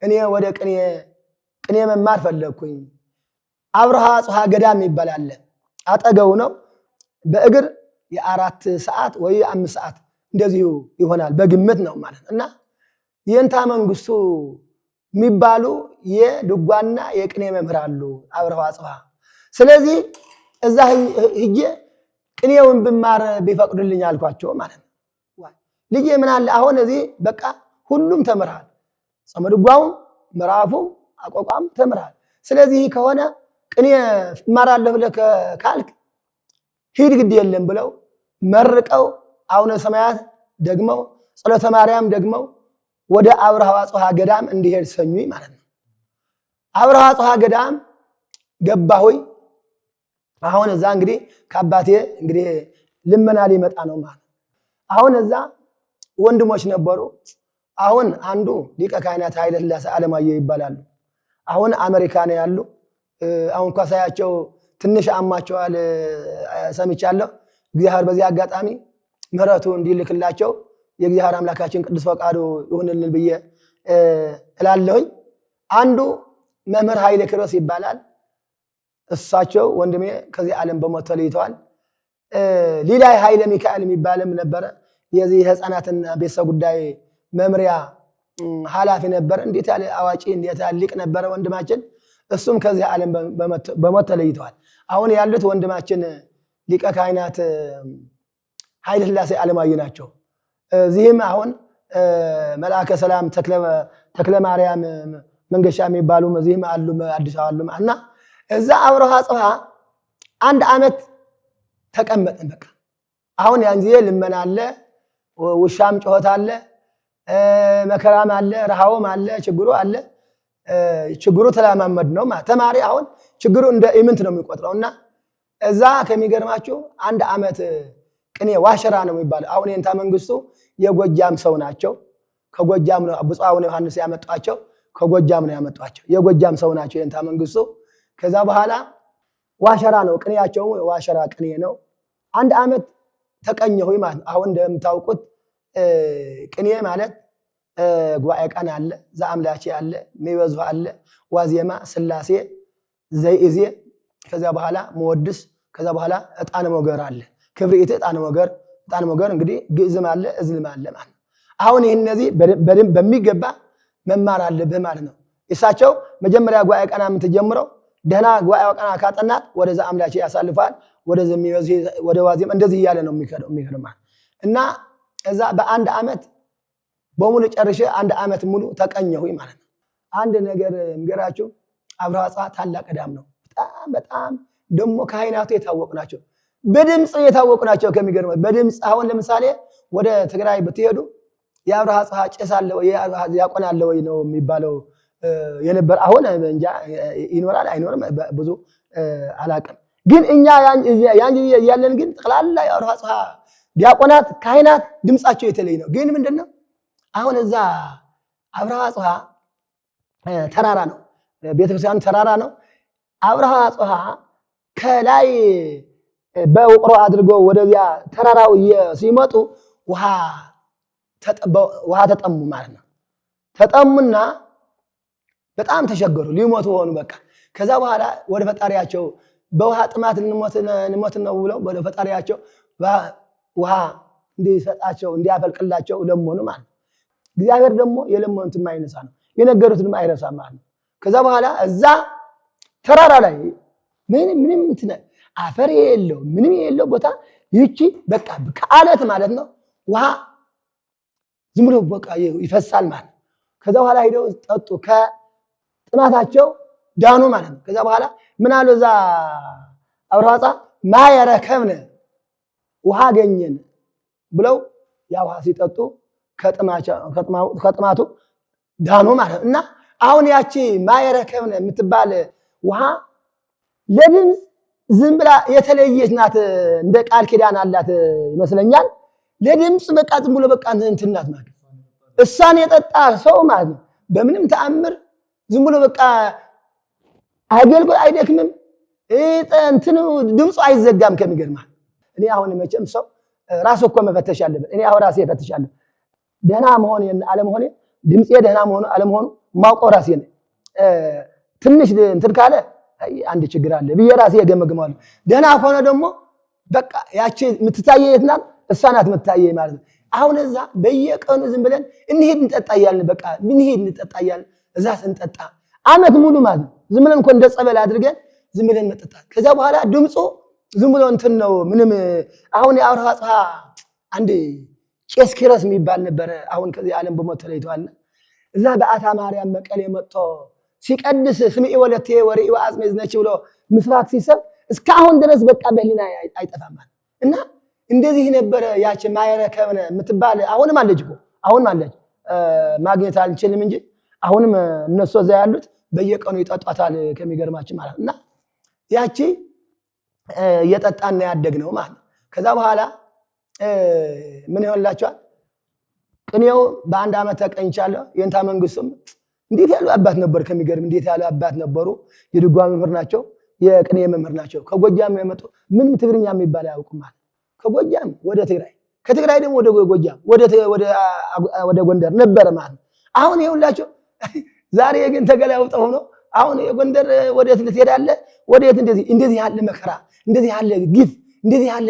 እኔ ወደ ቅኔ መማር ፈለግኩኝ። አብርሃ አጽብሃ ገዳም ይባላል፣ አጠገው ነው። በእግር የ4 ሰዓት ወይ 5 ሰዓት እንደዚሁ ይሆናል በግምት ነው ማለት እና የእንታ መንግስቱ የሚባሉ የድጓና የቅኔ መምህር አሉ አብርሃ አጽብሃ። ስለዚህ እዛ ሂጄ ቅኔውን ብማር ቢፈቅዱልኝ አልኳቸው ማለት ነው። ልጄ ምን አለ አሁን እዚህ በቃ ሁሉም ተምርሃል፣ ጾመ ድጓውም ምዕራፉም አቋቋም ተምርሃል። ስለዚህ ከሆነ ቅኔ እማራለሁ ብለህ ካልክ ሂድ ግድ የለም ብለው መርቀው አቡነ ሰማያት ደግመው ጸሎተ ማርያም ደግመው ወደ አብርሃ አጽብሃ ገዳም እንዲሄድ ሰኙኝ ማለት ነው። አብርሃ አጽብሃ ገዳም ገባሁኝ። አሁን እዛ እንግዲህ ከአባቴ እንግዲህ ልመና ሊመጣ ነው ማለት። አሁን እዛ ወንድሞች ነበሩ። አሁን አንዱ ሊቀ ካህናት ኃይለ ሥላሴ አለማየሁ ይባላሉ። አሁን አሜሪካ ነው ያሉ። አሁን ሳያቸው ትንሽ አማቸዋል ሰምቻለሁ። እግዚአብሔር በዚህ አጋጣሚ ምሕረቱ እንዲልክላቸው የእግዚአብሔር አምላካችን ቅዱስ ፈቃዱ ይሁንልን ብዬ እላለሁኝ። አንዱ መምህር ኃይለ ክርስቶስ ይባላል። እሳቸው ወንድሜ ከዚህ ዓለም በሞት ተለይተዋል። ሊላይ ኃይለ ሚካኤል የሚባልም ነበረ። የዚህ የሕፃናትና ቤተሰብ ጉዳይ መምሪያ ኃላፊ ነበረ። እንዴት ያለ አዋቂ እንዴት ያለ ሊቅ ነበረ ወንድማችን። እሱም ከዚህ ዓለም በሞት ተለይተዋል። አሁን ያሉት ወንድማችን ሊቀ ካህናት ኃይለ ሥላሴ አለማየሁ ናቸው። እዚህም አሁን መልአከ ሰላም ተክለ ማርያም መንገሻ የሚባሉ እዚህም አሉ፣ አዲስ አበባ አሉ እና እዛ አብርሃ አጽብሃ 1 ዓመት ተቀመጥን። በቃ አሁን ያን ጊዜ ልመና አለ፣ ውሻም ጮኸት አለ፣ መከራም አለ፣ ረሃውም አለ፣ ችግሩ አለ። ችግሩ ተለማመድ ነው ማለት ተማሪ አሁን ችግሩ እንደ ኢምንት ነው የሚቆጥረውና እዛ ከሚገርማችሁ 1 ዓመት ቅኔ ዋሸራ ነው የሚባለው። አሁን የእንታ መንግስቱ የጎጃም ሰው ናቸው። ከጎጃም ነው ብፁዕ አቡነ ዮሐንስ ያመጧቸው፣ ከጎጃም ነው ያመጧቸው። የጎጃም ሰው ናቸው የእንታ መንግስቱ። ከዛ በኋላ ዋሸራ ነው ቅኔያቸው፣ ዋሸራ ቅኔ ነው። 1 ዓመት ተቀኘሁኝ ማለት ነው። አሁን እንደምታውቁት ቅኔ ማለት ጉባኤ ቀን አለ፣ ዘአምላኬ አለ፣ ሚበዙ አለ፣ ዋዜማ ስላሴ ዘይእዜ፣ ከዛ በኋላ መወድስ፣ ከዛ በኋላ ዕጣነ ሞገር አለ። ክብርኢት ዕጣነ ሞገር እንግዲህ ግዕዝም አለ እዝልም አለ ማለት ነው። አሁን ይህን እነዚህ በሚገባ መማር አለብህ ማለት ነው። እሳቸው መጀመሪያ ጉባኤ ቀና የምትጀምረው ደህና ጉባኤ ቀና ካጠናት ወደ ዘአምላኬ ያሳልፋል፣ ወደ ዋዜማ እንደዚህ እያለ ነው የሚከደው ማለት እና እዛ በ1 ዓመት በሙሉ ጨርሼ 1 ዓመት ሙሉ ተቀኘሁኝ ማለት ነው። አንድ ነገር እንገራችሁ፣ አብርሃ አጽብሃ ታላቅ ገዳም ነው። በጣም ደግሞ ካህናቱ የታወቁ ናቸው። በድምጽ የታወቁ ናቸው። ከሚገርመው በድምጽ አሁን ለምሳሌ ወደ ትግራይ ብትሄዱ የአብርሃ አጽብሃ ጭስ አለ ወይ ያቆን አለ ወይ ነው የሚባለው የነበር። አሁን እንጃ ይኖራል አይኖርም ብዙ አላቅም። ግን እኛ ያን ያለን ግን ጠቅላላ የአብርሃ አጽብሃ ዲያቆናት ካህናት ድምጻቸው የተለየ ነው። ግን ምንድነው አሁን እዛ አብርሃ አጽብሃ ተራራ ነው፣ ቤተክርስቲያኑ ተራራ ነው። አብርሃ አጽብሃ ከላይ በውቅሮ አድርጎ ወደዚያ ተራራው ሲመጡ ውሃ ተጠሙ ማለት ነው። ተጠሙና በጣም ተሸገሩ፣ ሊሞቱ ሆኑ በቃ። ከዛ በኋላ ወደ ፈጣሪያቸው በውሃ ጥማት እንሞት ነው ብለው ወደ ፈጣሪያቸው ውሃ እንዲሰጣቸው እንዲያፈልቅላቸው ለመኑ ማለት ነው። እግዚአብሔር ደግሞ የለመኑትን የማይነሳ ነው፣ የነገሩትን አይረሳም ማለት ነው። ከዛ በኋላ እዛ ተራራ ላይ ምንም አፈር የለው ምንም የለው ቦታ ይቺ በቃ ከአለት ማለት ነው ውሃ ዝም ብሎ በቃ ይፈሳል ማለት ነው። ከዛ በኋላ ሄደው ጠጡ፣ ከጥማታቸው ዳኑ ማለት ነው። ከዛ በኋላ ምን አሉ እዛ አውራጻ ማየረከብነ ውሃ አገኘን ብለው ያ ውሃ ሲጠጡ ከጥማቱ ዳኑ ማለት እና አሁን ያቺ ማየረከብነ የምትባል ውሃ ለድምፅ ዝም ብላ የተለየች ናት። እንደ ቃል ኪዳን አላት ይመስለኛል። ለድምፅ በቃ ዝም ብሎ በቃ እንትን ናት ማለት እሷን የጠጣ ሰው ማለት ነው በምንም ተአምር ዝም ብሎ በቃ አገልግሎት አይደክምም። እንትኑ ድምፁ አይዘጋም። ከሚገርምህ እኔ አሁን መቼም ሰው ራሱ እኮ መፈተሽ አለበት። እኔ አሁን ራሴ እፈትሻለሁ። ደህና መሆን አለመሆን ድምፄ ደህና መሆኑ አለመሆኑ ማውቀው ራሴ ነኝ። ትንሽ እንትን ካለ አንድ ችግር አለ ብዬ ራሴ እገመግማለሁ። ደህና ከሆነ ደግሞ በቃ ያቺ የምትታየኝ የት ናት? እሷ ናት የምትታየኝ ማለት ነው። አሁን እዛ በየቀኑ ዝም ብለን እንሂድ እንጠጣ እያልን በቃ እንሂድ እንጠጣ እያልን እዛ ስንጠጣ ዓመት ሙሉ ማለት ነው። ዝም ብለን እኮ እንደ ጸበል አድርገን ዝም ብለን መጠጣት። ከዛ በኋላ ድምፁ ዝም ብሎ እንትን ነው ምንም። አሁን የአውራጻ አንድ ቄስ ኪሮስ የሚባል ነበረ። አሁን ከዚህ ዓለም በሞት ተለይቷል። እዛ በአታ ማርያም መቀሌ መጥቶ ሲቀድስ ስምዒ ወለቴ ወርኢ ወአጽሜ ዝነች ብሎ ምስባክ ሲሰብ እስካሁን ድረስ በቃ በህሊና አይጠፋም እና እንደዚህ ነበረ። ያቺ ማየረከብነ የምትባል አሁንም አለች እኮ አሁንም አለች። ማግኘት አልችልም እንጂ አሁንም እነሱ እዛ ያሉት በየቀኑ ይጠጧታል። ከሚገርማችን ማለት እና ያቺ እየጠጣን ያደግነው ማለት ነው። ከዛ በኋላ ምን ይሆንላቸዋል? ቅኔው በአንድ ዓመት ተቀኝቻለሁ። የእንታ መንግስቱም እንዴት ያሉ አባት ነበር! ከሚገርም እንዴት ያሉ አባት ነበሩ! የድጓ መምህር ናቸው፣ የቅኔ መምህር ናቸው። ከጎጃም የመጡ ምንም ትግርኛ የሚባል አያውቁም ማለት ከጎጃም ወደ ትግራይ፣ ከትግራይ ደግሞ ወደ ጎጃም ወደ ጎንደር ነበረ ማለት ነው። አሁን ይኸውላቸው ዛሬ ግን ተገላውጠው ሆኖ አሁን የጎንደር ወዴት ልትሄዳለህ? ወዴት? እንደዚህ ያለ መከራ፣ እንደዚህ ያለ ግፍ፣ እንደዚህ ያለ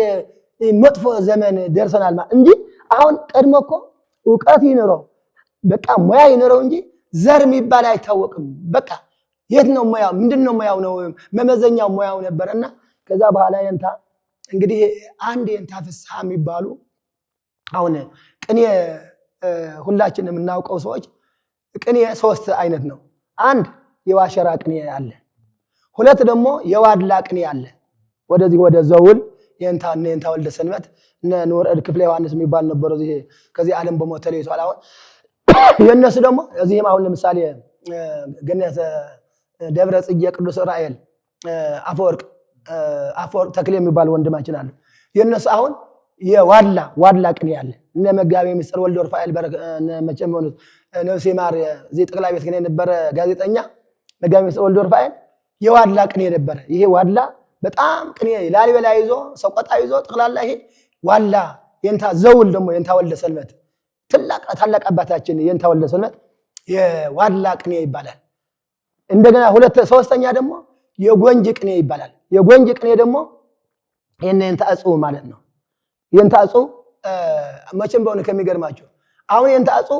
መጥፎ ዘመን ደርሰናል ማለት እንጂ አሁን ቀድሞ እኮ ዕውቀት ይኖረው በቃ ሙያ ይኖረው እንጂ ዘር የሚባል አይታወቅም። በቃ የት ነው ሙያው? ምንድነው ሙያው? ነው መመዘኛው ሙያው ነበርና ከዛ በኋላ የንታ እንግዲህ አንድ የንታ ፍስሐ የሚባሉ አሁን ቅኔ ሁላችንም የምናውቀው ሰዎች ቅኔ ሶስት አይነት ነው። አንድ የዋሸራ ቅኔ አለ፣ ሁለት ደግሞ የዋድላ ቅኔ አለ። ወደዚህ ወደ ዘውል የንታ ወልደ ሰንበት እነ ኑረድ ክፍለ ዮሐንስ የሚባል ነበሩ። ከዚህ ዓለም በሞት ተለይቷል። አሁን የነሱ ደግሞ እዚህም አሁን ለምሳሌ ገነተ ደብረ ጽጌ ቅዱስ ራኤል አፈወርቅ ተክሌ የሚባል ወንድማችን አለ። የነሱ አሁን የዋድላ ቅኔ አለ። እነ መጋቤ ምስጢር ወልደ ሩፋኤል መቼም ሆኑት ነፍሴ ማር እዚህ ጠቅላይ ቤት ግን የነበረ ጋዜጠኛ መጋቤ ምስጢር ወልደ ሩፋኤል የዋድላ ቅኔ ነበረ። ይሄ ዋድላ በጣም ቅኔ ላሊበላ ይዞ ሰቆጣ ይዞ ጠቅላላ ይሄ ዋድላ የንታ ዘውል ደግሞ የንታ ወልደ ሰንበት ታላቅ አባታችን የንታ ወልደ ሰንበት የዋድላ ቅኔ ይባላል። እንደገና ሶስተኛ ደግሞ የጎንጅ ቅኔ ይባላል። የጎንጅ ቅኔ ደግሞ የንታ አጽው ማለት ነው። የንታ አጽው መቼም በሆነ ከሚገርማቸው አሁን የንታ አጽው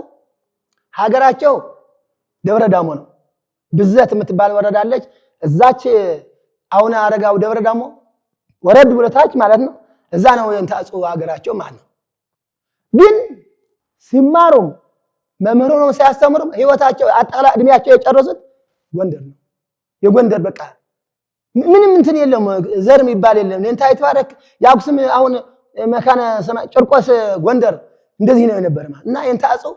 ሀገራቸው ደብረ ዳሞ ነው። ብዘት የምትባል ወረዳ አለች። እዛች አሁን አረጋው ደብረ ዳሞ ወረድ ብለታች ማለት ነው። እዛ ነው የንታ አጽው ሀገራቸው ማለት ነው። ግን ሲማሩም መምህሩ ነው ሲያስተምሩም ህይወታቸው አጠቃላ እድሜያቸው የጨረሱት ጎንደር ነው። የጎንደር በቃ ምንም እንትን የለም፣ ዘር የሚባል የለም። የንታ ይትባረክ ያኩስም አሁን መካነ ሰማይ ጭርቆስ ጎንደር እንደዚህ ነው የነበረ ማለት እና የንታ አጽው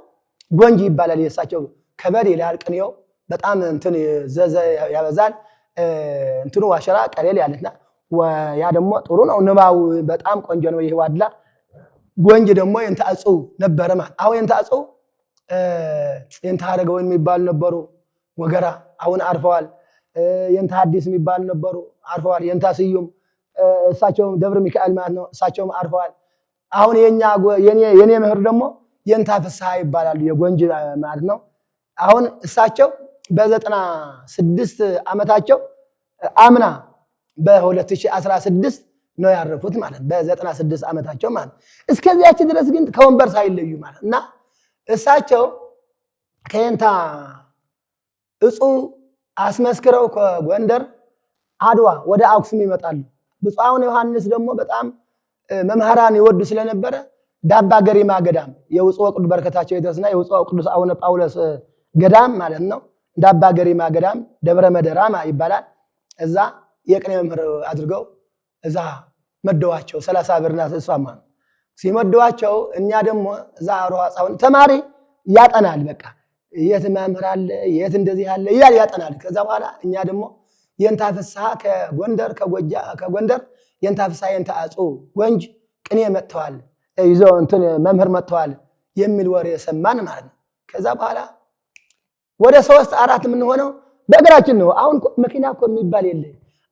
ጎንጂ ይባላል። የሳቸው ከበድ ይላል ቅኔው በጣም እንትን ዘዘ ያበዛል። እንትኑ ዋሸራ ቀለል ያለና ያ ደግሞ ጥሩ ነው። ንባው በጣም ቆንጆ ነው። ይሄ ዋድላ ጎንጂ ደግሞ የንታ አጽው ነበረ ማለት አሁን የንታ አጽው የንታ አረጋውን የሚባሉ ነበሩ ወገራ አሁን አርፈዋል። የንታ ሐዲስ የሚባሉ ነበሩ አርፈዋል። የንታ ስዩም እሳቸውም ደብረ ሚካኤል ማለት ነው እሳቸውም አርፈዋል። አሁን የኔ መምህር ደግሞ የንታ ፍስሐ ይባላሉ የጎንጂ ማለት ነው። አሁን እሳቸው በ96 ዓመታቸው አምና በ2016 ነው ያረፉት ማለት በ96 ዓመታቸው ማለት እስከዚያች ድረስ ግን ከወንበር ሳይለዩ ማለት እና እሳቸው ከየንታ እጹብ አስመስክረው ከጎንደር አድዋ ወደ አክሱም ይመጣሉ። ብፁዕ አቡነ ዮሐንስ ደግሞ በጣም መምህራን ይወዱ ስለነበረ ዳባ ገሪማ ገዳም የውጽወ ቅዱስ በረከታቸው ይድረስና የውጽወ ቅዱስ አቡነ ጳውሎስ ገዳም ማለት ነው። ዳባ ገሪማ ገዳም ደብረ መደራማ ይባላል። እዛ የቅኔ መምህር አድርገው እዛ መደዋቸው 30 ብርና እሷማ ሲመደዋቸው እኛ ደግሞ እዛ አሮሃ ጻውን ተማሪ ያጠናል በቃ የት መምህር አለ የት እንደዚህ አለ ይላል ያጠናል ከዛ በኋላ እኛ ደግሞ የንታ ፍስሐ ከጎንደር የንታ ፍስሐ የንታ አጹ ወንጅ ቅኔ መጥተዋል ይዞ እንትን መምህር መጥተዋል የሚል ወሬ ሰማን ማለት ነው ከዛ በኋላ ወደ 3-4 ምን ሆነው በእግራችን ነው አሁን መኪና እኮ የሚባል የለ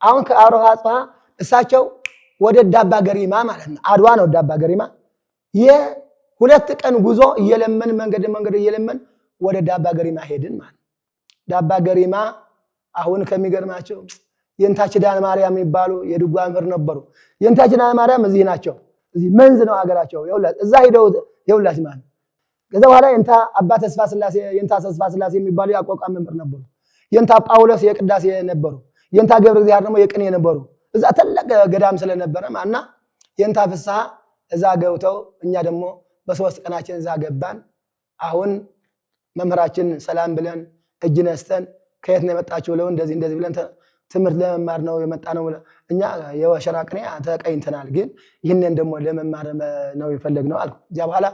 አሁን ከአሮሃ ጻ እሳቸው ወደ ዳባ ገሪማ ማለት ነው አድዋ ነው ዳባ ገሪማ የሁለት ቀን ጉዞ እየለመን መንገድ እየለመን ወደ ዳባ ገሪማ ሄድን ማለት ዳባ ገሪማ አሁን ከሚገርማቸው የንታች ዳን ማርያም ይባሉ የድጓ መምህር ነበሩ የንታች ዳን ማርያም እዚህ ናቸው እዚህ መንዝ ነው ሀገራቸው ይውላል እዛ ሄደው ይውላል ማለት ከዛ በኋላ የንታ አባ ተስፋ ስላሴ የሚባሉ ያቋቋም መምህር ነበሩ የንታ ጳውሎስ የቅዳሴ ነበሩ የንታ ገብረ እግዚአብሔር ደግሞ የቅኔ ነበሩ እዛ ተለቀ ገዳም ስለነበረ ማና የንታ ፍስሐ እዛ ገብተው እኛ ደግሞ በ3 ቀናችን እዛ ገባን አሁን መምህራችን ሰላም ብለን እጅ ነስተን ከየት ነው የመጣችሁ ብለው እንደዚህ ብለን ትምህርት ለመማር ነው የመጣ ነው እኛ የወሸራ ቅኔ ተቀይንተናል ግን ይሄንን ደግሞ ለመማር ነው የፈለግነው አልኩ እዚያ በኋላ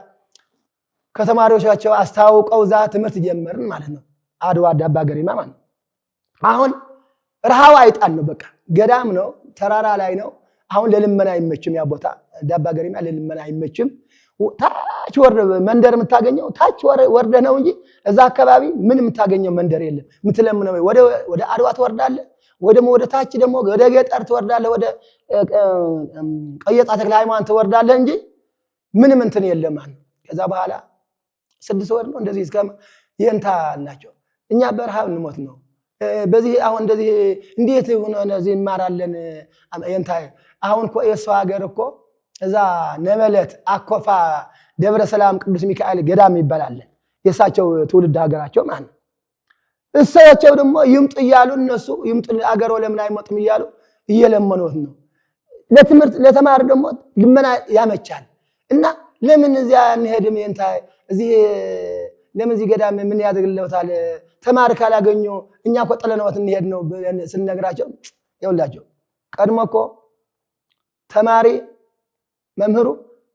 ከተማሪዎቻቸው አስተዋውቀው እዛ ትምህርት ጀመርን ማለት ነው አድዋ ዳባ ገሪማ ማለት አሁን ረሃው አይጣል ነው በቃ ገዳም ነው ተራራ ላይ ነው አሁን ለልመና አይመችም ያ ቦታ ዳባ ገሪማ ለልመና አይመችም ታች ወርደ መንደር የምታገኘው ታች ወርደ ነው እንጂ እዛ አካባቢ ምን የምታገኘው መንደር የለም ምትለምነው ወደ አድዋ ትወርዳለህ ወደ ታች ደግሞ ወደ ገጠር ትወርዳለህ ወደ ቀየጣ ተክለ ሃይማኖት ትወርዳለህ እንጂ ምንም እንትን የለም ማለት ከዛ በኋላ 6 ወር ነው እንደዚህ እስከ የንታ አላቸው እኛ በረሃብ እንሞት ነው በዚህ አሁን እንደዚህ እንዴት ሆነ እንደዚህ እንማራለን የንታ አሁን እኮ የሰው ሀገር እኮ እዛ ነበለት አኮፋ ደብረ ሰላም ቅዱስ ሚካኤል ገዳም ይባላል የሳቸው ትውልድ ሀገራቸው ማለት እሳቸው ደግሞ ይምጡ ይያሉ እነሱ ይምጡ አገር ለምን አይመጡም ይያሉ እየለመኑት ነው ለትምህርት ለተማር ደግሞ ልመና ያመቻል እና ለምን እዚያ እንሄድም የንታ እዚህ ለምን እዚህ ገዳም ምን ያደርግልዎታል ተማር ካላገኙ እኛ እኮ ጥለነውት እንሄድ ነው ስንነግራቸው ይውላቸው ቀድሞ እኮ ተማሪ መምህሩ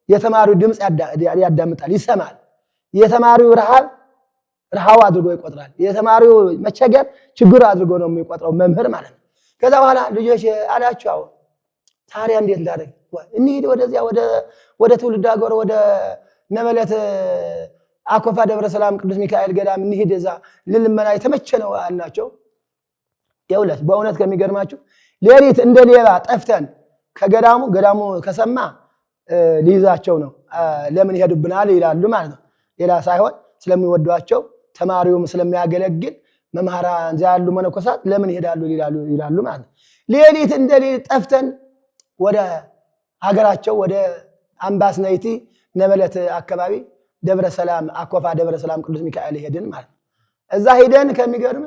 የተማሪው ድምጽ ያዳምጣል ይሰማል የተማሪው ረሃው አድርጎ ይቆጥራል የተማሪው መቸገር ችግር አድርጎ ነው የሚቆጥረው መምህር ማለት ነው ከዛ በኋላ ልጆች አላቸው ታሪያ እንዴት እንዳደረግ እንሂድ ወደዚያ ወደ ትውልድ ሀገር ወደ ነበለት አኮፋ ደብረ ሰላም ቅዱስ ሚካኤል ገዳም እንሂድ እዛ ልልመና የተመቸነው አላቸው ይውላል በእውነት ከሚገርማችሁ ሌሊት እንደ ሌባ ጠፍተን ከገዳሙ ከሰማ ሊይዛቸው ነው ለምን ይሄዱብናል ይላሉ ማለት ነው ሌላ ሳይሆን ስለሚወዷቸው ተማሪውም ስለሚያገለግል መምህራን ያሉ መነኮሳት ለምን ይሄዳሉ ይላሉ ማለት ነው ሌሊት እንደ ሌሊት ጠፍተን ወደ ሀገራቸው ወደ አምባስናይቲ ነበለት አካባቢ ደብረ ሰላም አኮፋ ደብረ ሰላም ቅዱስ ሚካኤል ሄድን ማለት እዛ ሄደን ከሚገርም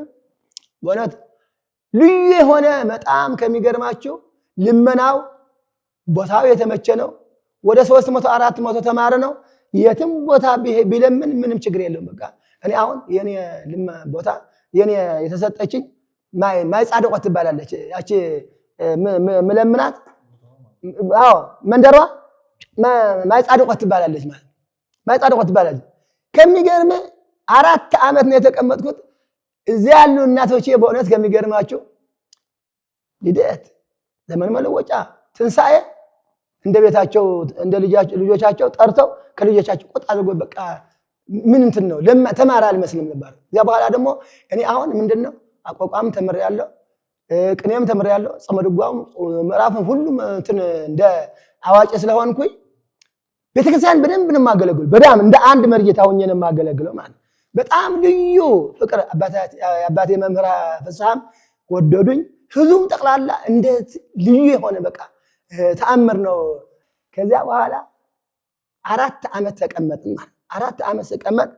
በእውነት ልዩ የሆነ በጣም ከሚገርማችሁ ልመናው ቦታው የተመቸ ነው ወደ 300-400 ተማረ ነው የትም ቦታ ቢለምን ምንም ችግር የለውም በቃ እኔ አሁን የኔ ቦታ የኔ የተሰጠችኝ ማይ ጻድቆት ትባላለች ያቺ መለምናት መንደሯ ማይ ጻድቆት ትባላለች ማለት ማይ ጻድቆት ትባላለች ከሚገርም 4 ዓመት ነው የተቀመጥኩት እዚያ ያሉ እናቶቼ በእውነት ከሚገርማቸው ልደት ዘመን መለወጫ ትንሳኤ እንደ ቤታቸው እንደ ልጆቻቸው ጠርተው ከልጆቻቸው ቁጣ አድርጎ በቃ ምን እንትን ነው ተማራ አልመስልም ነበር ያ በኋላ ደግሞ እኔ አሁን ምንድነው አቋቋም ተመሪያለሁ ቅኔም ተመሪያለሁ ጾመድጓም ምዕራፍም ሁሉም እንትን እንደ አዋቂ ስለሆንኩኝ ቤተክርስቲያን በደንብ ነው ማገለግለው በዳም እንደ አንድ መርጌታ ሆኜ ነው ማገለግለው ማለት በጣም ልዩ ፍቅር አባቴ መምህራ ፍስሐም ወደዱኝ ህዝቡም ጠቅላላ እንደ ልዩ የሆነ በቃ ተአምር ነው ከዚያ በኋላ 4 ዓመት ተቀመጥን ማለት 4 ዓመት ተቀመጥ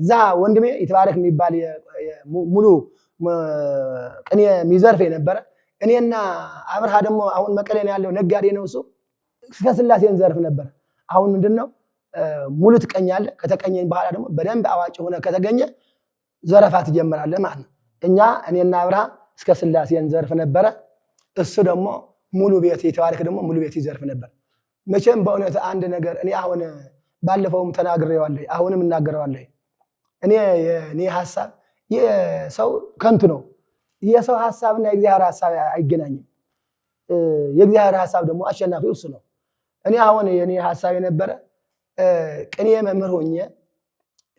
ዛ ወንድሜ ይተባረክ የሚባል ሙሉ ቅኔ የሚዘርፍ የነበረ እኔና አብርሃ ደግሞ አሁን መቀሌ ነው ያለው ነጋዴ ነው እሱ እስከ ስላሴን ዘርፍ ነበር አሁን ምንድነው ሙሉ ትቀኛለ ከተቀኘኝ በኋላ ደግሞ በደንብ አዋጭ ሆነ ከተገኘ ዘረፋት ይጀምራል ማለት ነው እኔና አብርሃ እስከ ስላሴን ዘርፍ ነበረ እሱ ደግሞ ሙሉ ቤት የተባረከ ደግሞ ሙሉ ቤት ይዘርፍ ነበር። መቼም በእውነት አንድ ነገር እኔ አሁን ባለፈውም ተናግሬዋለሁ፣ አሁንም እናገረዋለሁ። እኔ ሐሳብ የሰው ከንቱ ነው። የሰው ሐሳብና የእግዚአብሔር ሐሳብ አይገናኝም። የእግዚአብሔር ሐሳብ ደግሞ አሸናፊው እሱ ነው። እኔ አሁን የኔ ሐሳብ የነበረ ቅኔ መምህር ሆኜ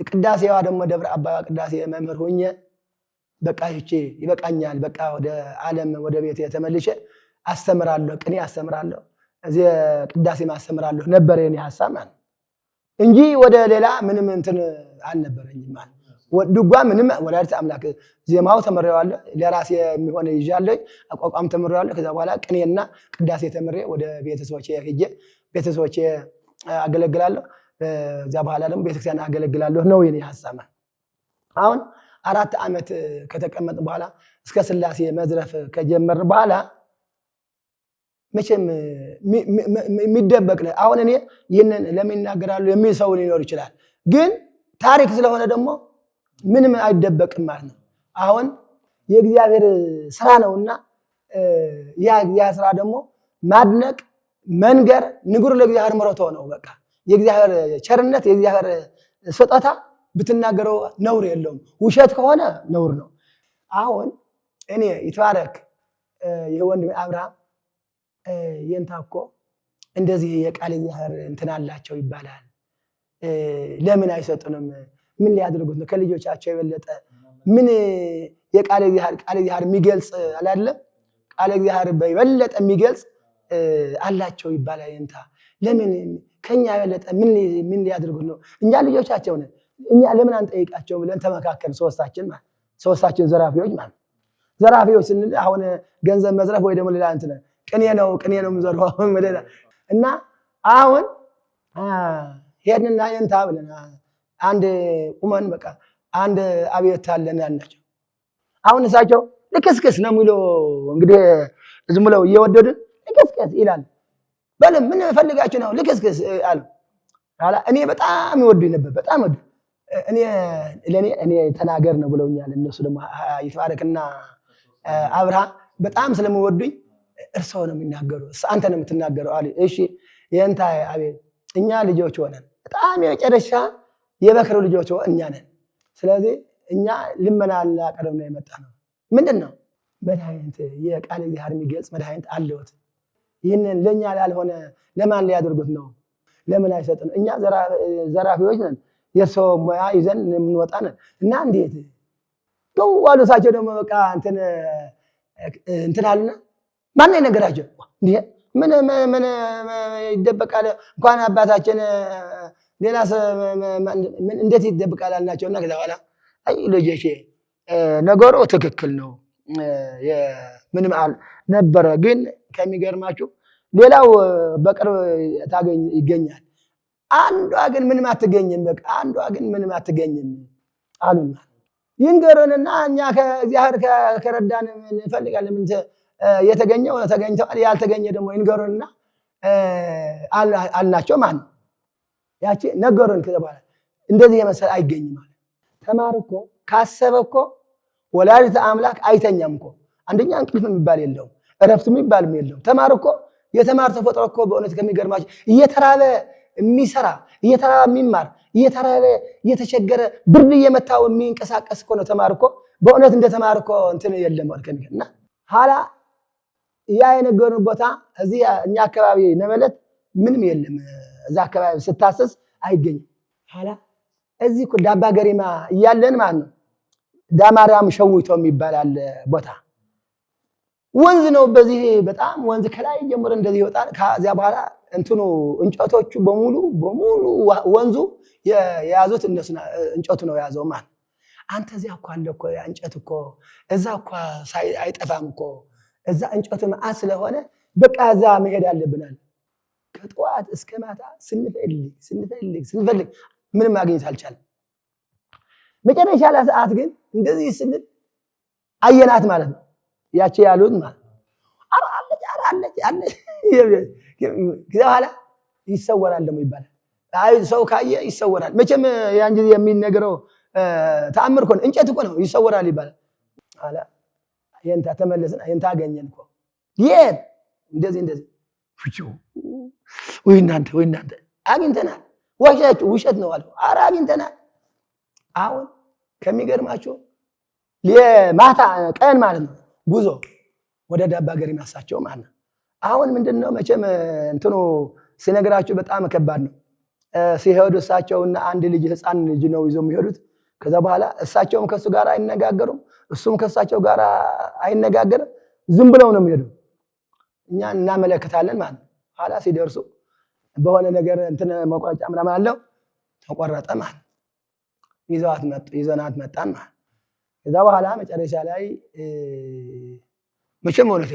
ቅዳሴዋ ደግሞ ደብረ አባባ ቅዳሴ መምህር ሆኜ በቃ ይበቃኛል፣ በቃ ወደ ዓለም ወደ ቤት ተመልሼ አስተምራለሁ፣ ቅኔ አስተምራለሁ፣ እዚህ ቅዳሴ ማስተምራለሁ ነበር የኔ ሐሳብ ማለት እንጂ ወደ ሌላ ምንም እንትን አልነበረኝም ማለት። ድጓ ምንም ወላዲተ አምላክ ዜማው ተመሬዋለሁ፣ ለራሴ የሚሆነ ይዣለሁ፣ አቋቋም ተመሬዋለሁ። ከዛ በኋላ ቅኔና ቅዳሴ ተመሬ ወደ ቤተሰቦቼ ሄጄ ቤተሰቦቼ አገለግላለሁ። ከዛ በኋላ ደግሞ ቤተክርስቲያን አገለግላለሁ ነው የኔ ሐሳብ። አሁን 4 ዓመት ከተቀመጥን በኋላ እስከ ሥላሴ መዝረፍ ከጀመርን በኋላ መቼም የሚደበቅ ነው። አሁን እኔ ይህንን ለምን እናገራለሁ የሚል ሰው ሊኖር ይችላል፣ ግን ታሪክ ስለሆነ ደግሞ ምንም አይደበቅም ማለት ነው። አሁን የእግዚአብሔር ስራ ነውና ያ ስራ ደግሞ ማድነቅ መንገር ንጉር ለእግዚአብሔር ምሕረቱ ነው። በቃ የእግዚአብሔር ቸርነት የእግዚአብሔር ስጦታ ብትናገረው ነውር የለውም። ውሸት ከሆነ ነውር ነው። አሁን እኔ ይትባረክ የወንድሜ አብርሃም የንታኮ እንደዚህ የቃል እግዚአብሔር እንትን አላቸው ይባላል። ለምን አይሰጡንም? ምን ሊያደርጉት ነው? ከልጆቻቸው የበለጠ ምን የቃል እግዚአብሔር የሚገልጽ አይደለም? ቃል እግዚአብሔር በበለጠ የሚገልጽ አላቸው ይባላል። የንታ ለምን ከኛ የበለጠ ምን ሊያደርጉት ነው? እኛ ልጆቻቸው ነን። እኛ ለምን አንጠይቃቸው ብለን ተመካከል። ሶስታችን ዘራፊዎች ማለት ዘራፊዎች ስንል አሁን ገንዘብ መዝረፍ ወይ ደግሞ ሌላ እንትን ቅኔ ነው የምዘርፈው እና አሁን ሄድንና የንታ ብለን አንድ ቁመን በቃ አንድ አብዮት አለን ያልናቸው። አሁን እሳቸው ልክስክስ ነው የሚለው እንግዲህ ዝም ብለው እየወደዱን ልክስክስ ይላል። በለም ምን ፈልጋችሁ ነው ልክስክስ አሉ። እኔ በጣም ይወዱኝ ነበር፣ በጣም ወዱ እኔ ተናገር ነው ብለውኛል። እነሱ ደግሞ ይትባረክና አብርሃም በጣም ስለምወዱኝ እርሶ ነው የሚናገሩ፣ አንተ ነው የምትናገረው አሉ። እሺ የንታ አቤት፣ እኛ ልጆች ሆነን በጣም የመጨረሻ የበክር ልጆች እኛ ነን። ስለዚህ እኛ ልመና ላቀርብ ነው የመጣ ነው። ምንድን ነው መድኃኒት፣ የቃል እግዚአብሔር የሚገልጽ መድኃኒት አለዎት? ይህንን ለእኛ ላልሆነ ለማን ሊያደርጉት ነው? ለምን አይሰጡን? እኛ ዘራፊዎች ነን፣ የእርሶ ሙያ ይዘን የምንወጣ ነን እና እንዴት ነው አሉ። እሳቸው ደግሞ በቃ እንትን አሉና ማን የነገራቸው? ምን ይደበቃል? እንኳን አባታችን ሌላ እንዴት ይደበቃል አልናቸውና ከዛ በኋላ አይ ልጆቼ ነገሩ ትክክል ነው ምንም ነበረ፣ ግን ከሚገርማችሁ ሌላው በቅርብ ይገኛል፣ አንዷ ግን ምንም አትገኝም። በቃ አንዷ ግን ምንም አትገኝም አሉና ይንገሩንና እኛ ከእግዚአብሔር ከረዳን እንፈልጋለን። የተገኘው ተገኝተዋል፣ ያልተገኘ ደግሞ ይንገሩንና አልናቸው ማለት ነው። ያቺ ነገሩን ከተባለ እንደዚህ የመሰለ አይገኝም ማለት ተማር እኮ ካሰበ እኮ ወላዲተ አምላክ አይተኛም እኮ። አንደኛ እንቅልፍ የሚባል የለውም፣ እረፍት የሚባልም የለውም። ተማር እኮ የተማር ተፈጥሮ እኮ በእውነት ከሚገርማችሁ እየተራበ የሚሰራ እየተራበ የሚማር እየተራበ እየተቸገረ ብርድ እየመታው የሚንቀሳቀስ እኮ ነው ተማር እኮ። በእውነት እንደ ተማር እኮ እንትን የለም ማለት ከሚገርና ኋላ ያ የነገሩን ቦታ እዚህ እኛ አካባቢ ነበለት ምንም የለም። እዛ አካባቢ ስታሰስ አይገኝም። ኋላ እዚህ እኮ ዳባ ገሪማ እያለን ማለት ነው ዳማርያም ሸዊቶ የሚባል አለ ቦታ፣ ወንዝ ነው። በዚህ በጣም ወንዝ ከላይ ጀምሮ እንደዚህ ይወጣል። ከዚያ በኋላ እንትኑ እንጨቶቹ በሙሉ ወንዙ የያዙት እነሱ እንጨቱ ነው የያዘው ማለት። አንተ እዚያ እኮ አለ እኮ እንጨት እኮ እዛ እኮ አይጠፋም እኮ እዛ እንጨቱ መዓት ስለሆነ በቃ እዛ መሄድ አለብናል። ከጠዋት እስከ ማታ ስንፈልግ ምንም ማግኘት አልቻለም። መጨረሻ ላይ ሰዓት ግን እንደዚህ ስንል አየናት ማለት ነው። ያቺ ያሉት ማለት አለች ከዛ በኋላ ይሰወራል ደግሞ ይባላል። አይ ሰው ካየ ይሰወራል። መቼም ያን ጊዜ የሚነገረው ተአምር እኮ ነው፣ እንጨት እኮ ነው ይሰወራል ይባላል። አላ የንታ ተመለስን፣ የንታ አገኘን እኮ የት እንደዚህ ወይ እናንተ አግኝተናል ውሸት ነው አለው። ኧረ አግኝተናል። አሁን ከሚገርማችሁ ለማታ ቀን ማለት ነው ጉዞ ወደ ዳባ ገሪማ እሳቸው ማለት ነው። አሁን ምንድነው መቼም እንትኑ ሲነግራችሁ በጣም ከባድ ነው። ሲሄዱ እሳቸውና አንድ ልጅ ህፃን ልጅ ነው ይዘው የሚሄዱት። ከዛ በኋላ እሳቸውም ከሱ ጋር አይነጋገሩም፣ እሱም ከእሳቸው ጋር አይነጋገርም። ዝም ብለው ነው የሚሄዱ። እኛ እናመለክታለን ማለት ነው። ኋላ ሲደርሱ በሆነ ነገር እንትን መቆረጫ ምናምን አለው ተቆረጠ ማለት ነው። ይዘናት መጣን ማለት ነው። ከዛ በኋላ መጨረሻ ላይ መቼም ሆነቴ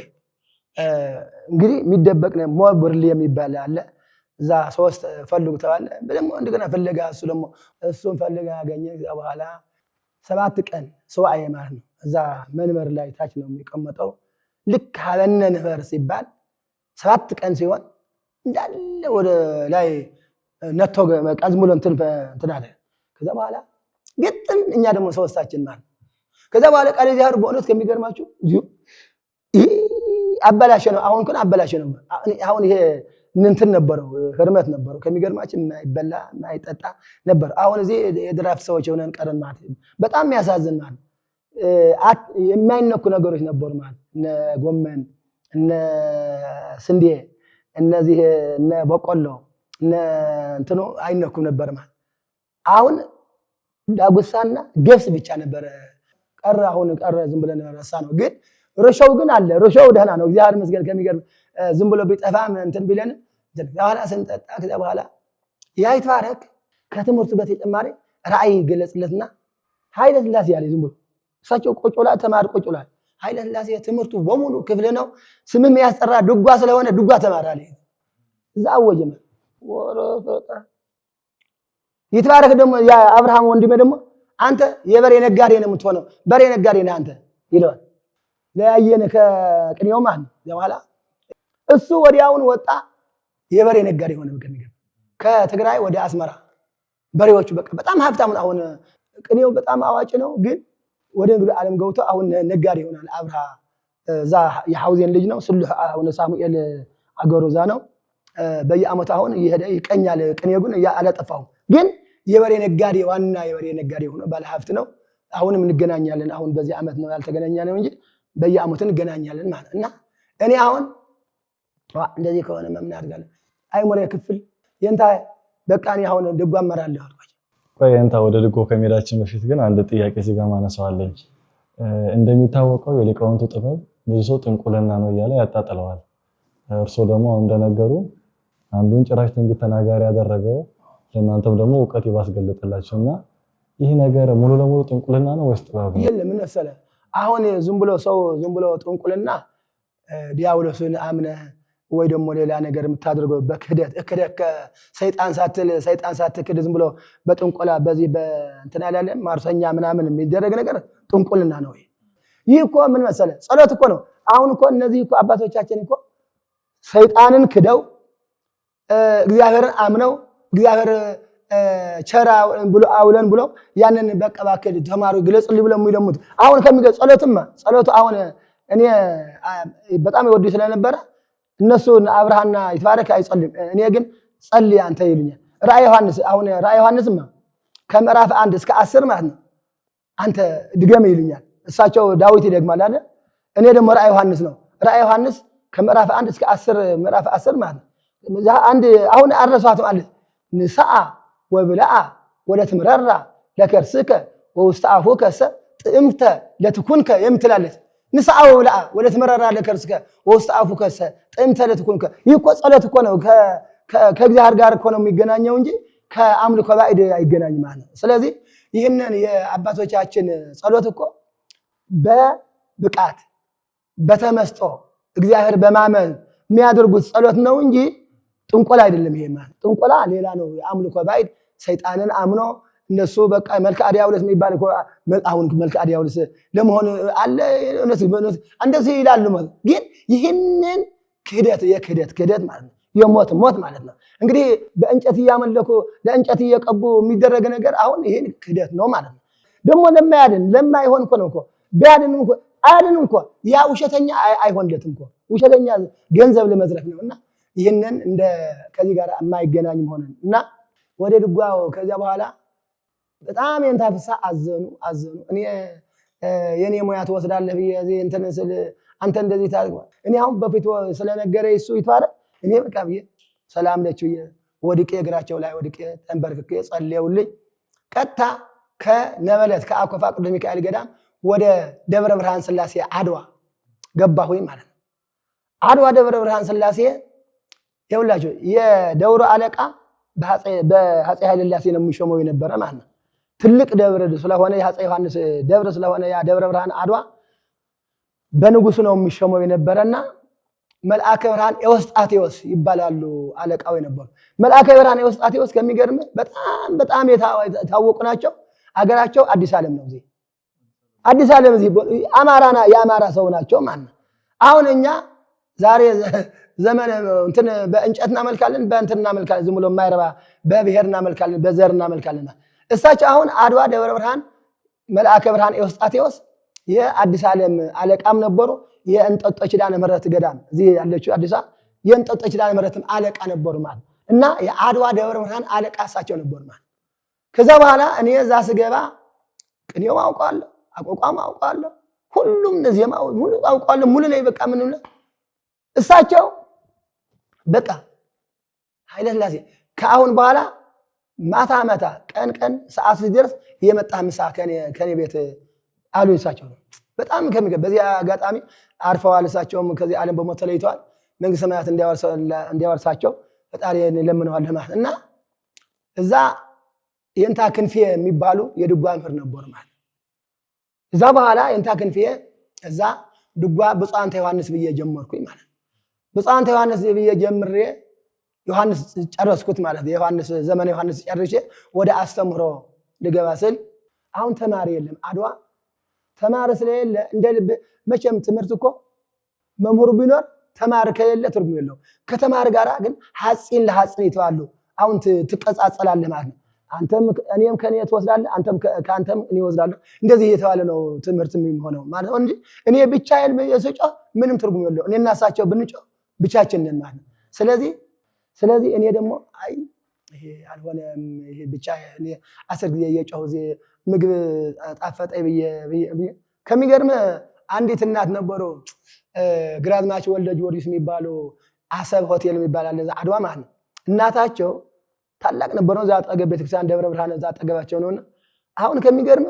እንግዲህ የሚደበቅ ነው ሞብርሊ የሚባል አለ። እዛ ሶስት ፈልጉ ተባለ። ደግሞ እንደገና ፍለጋ እሱን ፈልጋ ያገኘ። ከዛ በኋላ 7 ቀን ሱባኤ ማለት ነው። እዛ መንበር ላይ ታች ነው የሚቀመጠው። ልክ ሀበነ ንበር ሲባል 7 ቀን ሲሆን እንዳለ ወደ ላይ ነቶ ቀዝም ብሎ እንትን አለ። ከዛ በኋላ ግጥም እኛ ደግሞ ሶስታችን ማለት ከዛ በኋላ ቃል ዚያር በእውነት ከሚገርማችሁ አበላሸ ነው። አሁን ግን አበላሸ ነው። አሁን ይሄ እንትን ነበረው ህርመት ነበረው። ከሚገርማችሁ የማይበላ የማይጠጣ ነበር። አሁን እዚህ የድራፍት ሰዎች ሆነን ቀረን ማለት በጣም የሚያሳዝን ማለት የማይነኩ ነገሮች ነበሩ ማለት እነ ጎመን እነ ስንዴ እነዚህ እነ በቆሎ እነ እንትኑ አይነኩም ነበር ማለት። አሁን ዳጉሳና ገብስ ብቻ ነበር ቀረ። አሁን ቀረ ዝም ብለን ረሳ ነው። ግን ርሾው ግን አለ። ርሾው ደህና ነው እግዚአብሔር ይመስገን። ከሚገርም ዝም ብሎ ቢጠፋም እንትን ቢለን በኋላ ስንጠጣ ከዛ በኋላ ያ ይትባረክ ከትምህርቱ በተጨማሪ ራእይ ገለጽለትና ኃይለ ሥላሴ ያለ ዝም ብሎ እሳቸው ቆጮላ ተማር ቆጮላ ኃይለ ሥላሴ ትምህርቱ በሙሉ ክፍል ነው። ስምም ያስጠራ ድጓ ስለሆነ ድጓ ተማራለ። እዛ አወጀመ ወረፈጣ ይትባረክ ደግሞ ያ አብርሃም ወንድሜ ደግሞ አንተ የበሬ ነጋዴ ነው የምትሆነው፣ በሬ ነጋዴ ነህ አንተ ይለዋል። ለያየነ ከቅኔው ማለት ነው። በኋላ እሱ ወዲያውን ወጣ የበሬ ነጋዴ ሆነ። ከሚገርም ከትግራይ ወደ አስመራ በሬዎቹ በቃ በጣም ሀብታም ነው። አሁን ቅኔው በጣም አዋጭ ነው። ግን ወደ እንግዲህ ዓለም ገብቶ አሁን ነጋዴ ይሆናል። አብርሃ ዛ የሐውዜን ልጅ ነው። ስሉህ አሁን ሳሙኤል አገሩ ዛ ነው። በየአመቱ አሁን ይሄደ ይቀኛል። ቅኔው ግን አላጠፋውም። ግን የበሬ ነጋዴ ዋና የበሬ ነጋዴ ሆኖ ባለ ሀብት ነው። አሁንም እንገናኛለን። አሁን በዚህ አመት ነው ያልተገናኘነው እንጂ በየአመቱ እንገናኛለን ማለት እና እኔ አሁን እንደዚህ ከሆነ ምን አድርጋለሁ? አይሞሬ ክፍል የንታ በቃ እኔ አሁን ድጓ አመራለሁ አልኳቸው። ቆይ የንታ ወደ ድጓ ከመሄዳችን በፊት ግን አንድ ጥያቄ እዚህ ጋር ማነሳዋለኝ። እንደሚታወቀው የሊቃውንቱ ጥበብ ብዙ ሰው ጥንቁልና ነው እያለ ያጣጥለዋል። እርሶ ደግሞ እንደነገሩ አንዱን ጭራሽ ትንቢት ተናጋሪ ያደረገው ለእናንተም ደግሞ እውቀት ይባስገልጥላችሁና ይህ ነገር ሙሉ ለሙሉ ጥንቁልና ነው ወይስ ጥበብ ነው? የለም ምን መሰለህ አሁን ዝም ብሎ ጥንቁልና ዲያብሎስን አምነህ ወይ ደግሞ ሌላ ነገር የምታደርገው በክህደት ሰይጣን ሳትክድ ዝም ብሎ በጥንቆላ በዚህ በእንትና ያለ ማርሰኛ ምናምን የሚደረግ ነገር ጥንቁልና ነው። ይህ እኮ ምን መሰለህ ጸሎት እኮ ነው። አሁን እኮ እነዚህ እኮ አባቶቻችን እኮ ሰይጣንን ክደው እግዚአብሔርን አምነው እግዚአብሔር ቸራ ብሎ አውለን ብሎ ያንን በቃ ባከል ተማሩ ግለጽልኝ ብለው የሚለሙት አሁን ከሚገ ጸሎቱ አሁን እኔ በጣም ይወዱ ስለነበረ እነሱ አብርሃና ይትባረክ አይጸልም። እኔ ግን ጸልይ አንተ ይሉኛል። ራእይ ዮሐንስማ ከምዕራፍ 1 እስከ 10 ማለት ነው አንተ ድገም ይሉኛል። እሳቸው ዳዊት ይደግማል አይደል? እኔ ደግሞ ራእይ ዮሐንስ ነው። ራእይ ዮሐንስ ከምዕራፍ 1 እስከ 10 ምዕራፍ 10 ማለት ነው። አንድ አሁን አረሷት ማለት ንሳአ ወብላአ ወለትምረራ ለከርስከ ወውስተ አፉከ ጥዕምተ ለትኩንከ የምትላለች ንሳአ ወብላአ ወለትምረራ ለከርስከ ወውስተ አፉከ ጥዕምተ ለትኩንከ። ይህ እኮ ጸሎት እኮ ነው። ከእግዚአብሔር ጋር እኮ ነው የሚገናኘው እንጂ ከአምልኮ ባዕድ አይገናኝም ማለት ነው። ስለዚህ ይህንን የአባቶቻችን ጸሎት እኮ በብቃት በተመስጦ እግዚአብሔር በማመን የሚያደርጉት ጸሎት ነው እንጂ ጥንቆላ አይደለም። ይሄ ማለት ጥንቆላ ሌላ ነው። የአምልኮ ባዕድ ሰይጣንን አምኖ እነሱ በቃ መልክዓ ዲያብሎስ የሚባል እኮ አሁን መልክዓ ዲያብሎስ ለመሆን አለ እንደዚህ ይላሉ ማለት ግን ይህንን ክህደት ማለት ነው። የሞት ማለት ነው። እንግዲህ በእንጨት እያመለኩ ለእንጨት እየቀቡ የሚደረግ ነገር አሁን ይሄን ክህደት ነው ማለት ነው። ደግሞ ለማይሆን እኮ ነው እኮ ቢያድን አያድን እንኳ ያ ውሸተኛ አይሆንለትም እንኳ ውሸተኛ ገንዘብ ለመዝረፍ ነውና ይሄንን እንደ ከዚህ ጋር የማይገናኝ መሆኑን እና ወደ ድጓው ከዚያ በኋላ በጣም የንታፍሳ አዘኑ እኔ የኔ ሙያ ትወስዳለህ ብዬ እዚህ እንትን ስል አንተ እንደዚህ ታርገው እኔ አሁን በፊት ስለነገረኝ እሱ ይቷረ እኔ በቃ ብዬ ሰላም ነች ብዬ ወድቄ እግራቸው ላይ ወድቄ ተንበርክኬ ጸልየውልኝ ቀጥታ ከነበለት ከአኮፋ ቅዱስ ሚካኤል ገዳም ወደ ደብረ ብርሃን ስላሴ አድዋ ገባሁኝ ማለት ነው። አድዋ ደብረ ብርሃን ስላሴ ይኸውላችሁ የደብሩ አለቃ በአፄ ኃይለ ሥላሴ ነው የሚሾመው የነበረ ማለት ነው። ትልቅ ደብረ ስለሆነ የአፄ ዮሐንስ ደብረ ስለሆነ ያ ደብረ ብርሃን አድዋ በንጉሱ ነው የሚሾመው የነበረና መልአከ ብርሃን ኤዎስጣቴዎስ ይባላሉ አለቃው የነበሩ። መልአከ ብርሃን ኤዎስጣቴዎስ ከሚገርም በጣም የታወቁ ናቸው። አገራቸው አዲስ ዓለም ነው። እዚህ አዲስ ዓለም እዚህ አማራና የአማራ ሰው ናቸው ማለት ነው። አሁን እኛ ዛሬ ዘመን እንትን በእንጨት እናመልካለን፣ በእንትን እናመልካለን፣ ዝም ብሎ የማይረባ በብሔር እናመልካለን፣ በዘር እናመልካለን። እሳቸው አሁን አድዋ ደብረ ብርሃን መልአከ ብርሃን ኤዎስጣቴዎስ የአዲስ ዓለም አለቃም ነበሩ። የእንጦጦ ኪዳነ ምህረት ገዳም እዚህ ያለችው አዲስ አበባ የእንጦጦ ኪዳነ ምህረትም አለቃ ነበሩ ማለት እና የአድዋ ደብረ ብርሃን አለቃ እሳቸው ነበሩ ማለት። ከዛ በኋላ እኔ እዛ ስገባ ቅኔው አውቃለሁ፣ አቋቋም አውቃለሁ፣ ሁሉም ዜማው ሙሉ አውቃለሁ። ሙሉ ላይ በቃ ምን ነው እሳቸው በቃ ኃይለ ሥላሴ ከአሁን በኋላ ማታ ቀን ሰዓት ሲደርስ የመጣ ምሳ ከኔ ቤት አሉ እሳቸው ነው። በጣም በዚህ አጋጣሚ አርፈዋል። እሳቸውም ከዚህ ዓለም በሞት ተለይተዋል። መንግስተ ሰማያት እንዲያወርሳቸው ፈጣሪ ለምነዋል ማለት እና እዛ የንታ ክንፌ የሚባሉ የድጓ መምህር ነበሩ ማለት። እዛ በኋላ የንታ ክንፌ እዛ ድጓ ብፁዓንተ ዮሐንስ ብዬ ጀመርኩኝ ማለት። ብፁዓንተ ዮሐንስ ብዬ ጀምሬ ዮሐንስ ጨረስኩት ማለት። የዮሐንስ ዘመነ ዮሐንስ ጨርሼ ወደ አስተምህሮ ልገባ ስል አሁን ተማሪ የለም አድዋ ተማሪ ስለሌለ እንደ ልብ መቼም ትምህርት እኮ መምህሩ ቢኖር ተማሪ ከሌለ ትርጉም የለውም። ከተማሪ ጋር ግን ሐፂን ለሐፂን ይተዋሉ። አሁን ትቀጻጸላለህ ማለት ነው። አንተም እኔም ከኔ ትወስዳለህ፣ አንተም ከአንተም እኔ ወስዳለሁ። እንደዚህ እየተባለ ነው ትምህርት የሚሆነው ማለት ነው እንጂ እኔ ብቻዬን ስጮህ ምንም ትርጉም የለውም። እኔና እሳቸው ብንጮህ ብቻችንን ማለት ነው። ስለዚህ እኔ ደግሞ አይ ይሄ አልሆነም፣ ይሄ ብቻ እኔ 10 ጊዜ እየጮሁ ምግብ ጣፈጠኝ ብዬ ከሚገርም አንዲት እናት ነበሩ ግራዝማች ወልደ ጊዮርጊስ የሚባሉ አሰብ ሆቴል የሚባል አለ አድዋ ማለት ነው። እናታቸው ታላቅ ነበሩ። እዛ አጠገብ ቤተክርስቲያን ደብረ ብርሃን እዛ አጠገባቸው ነውና አሁን ከሚገርም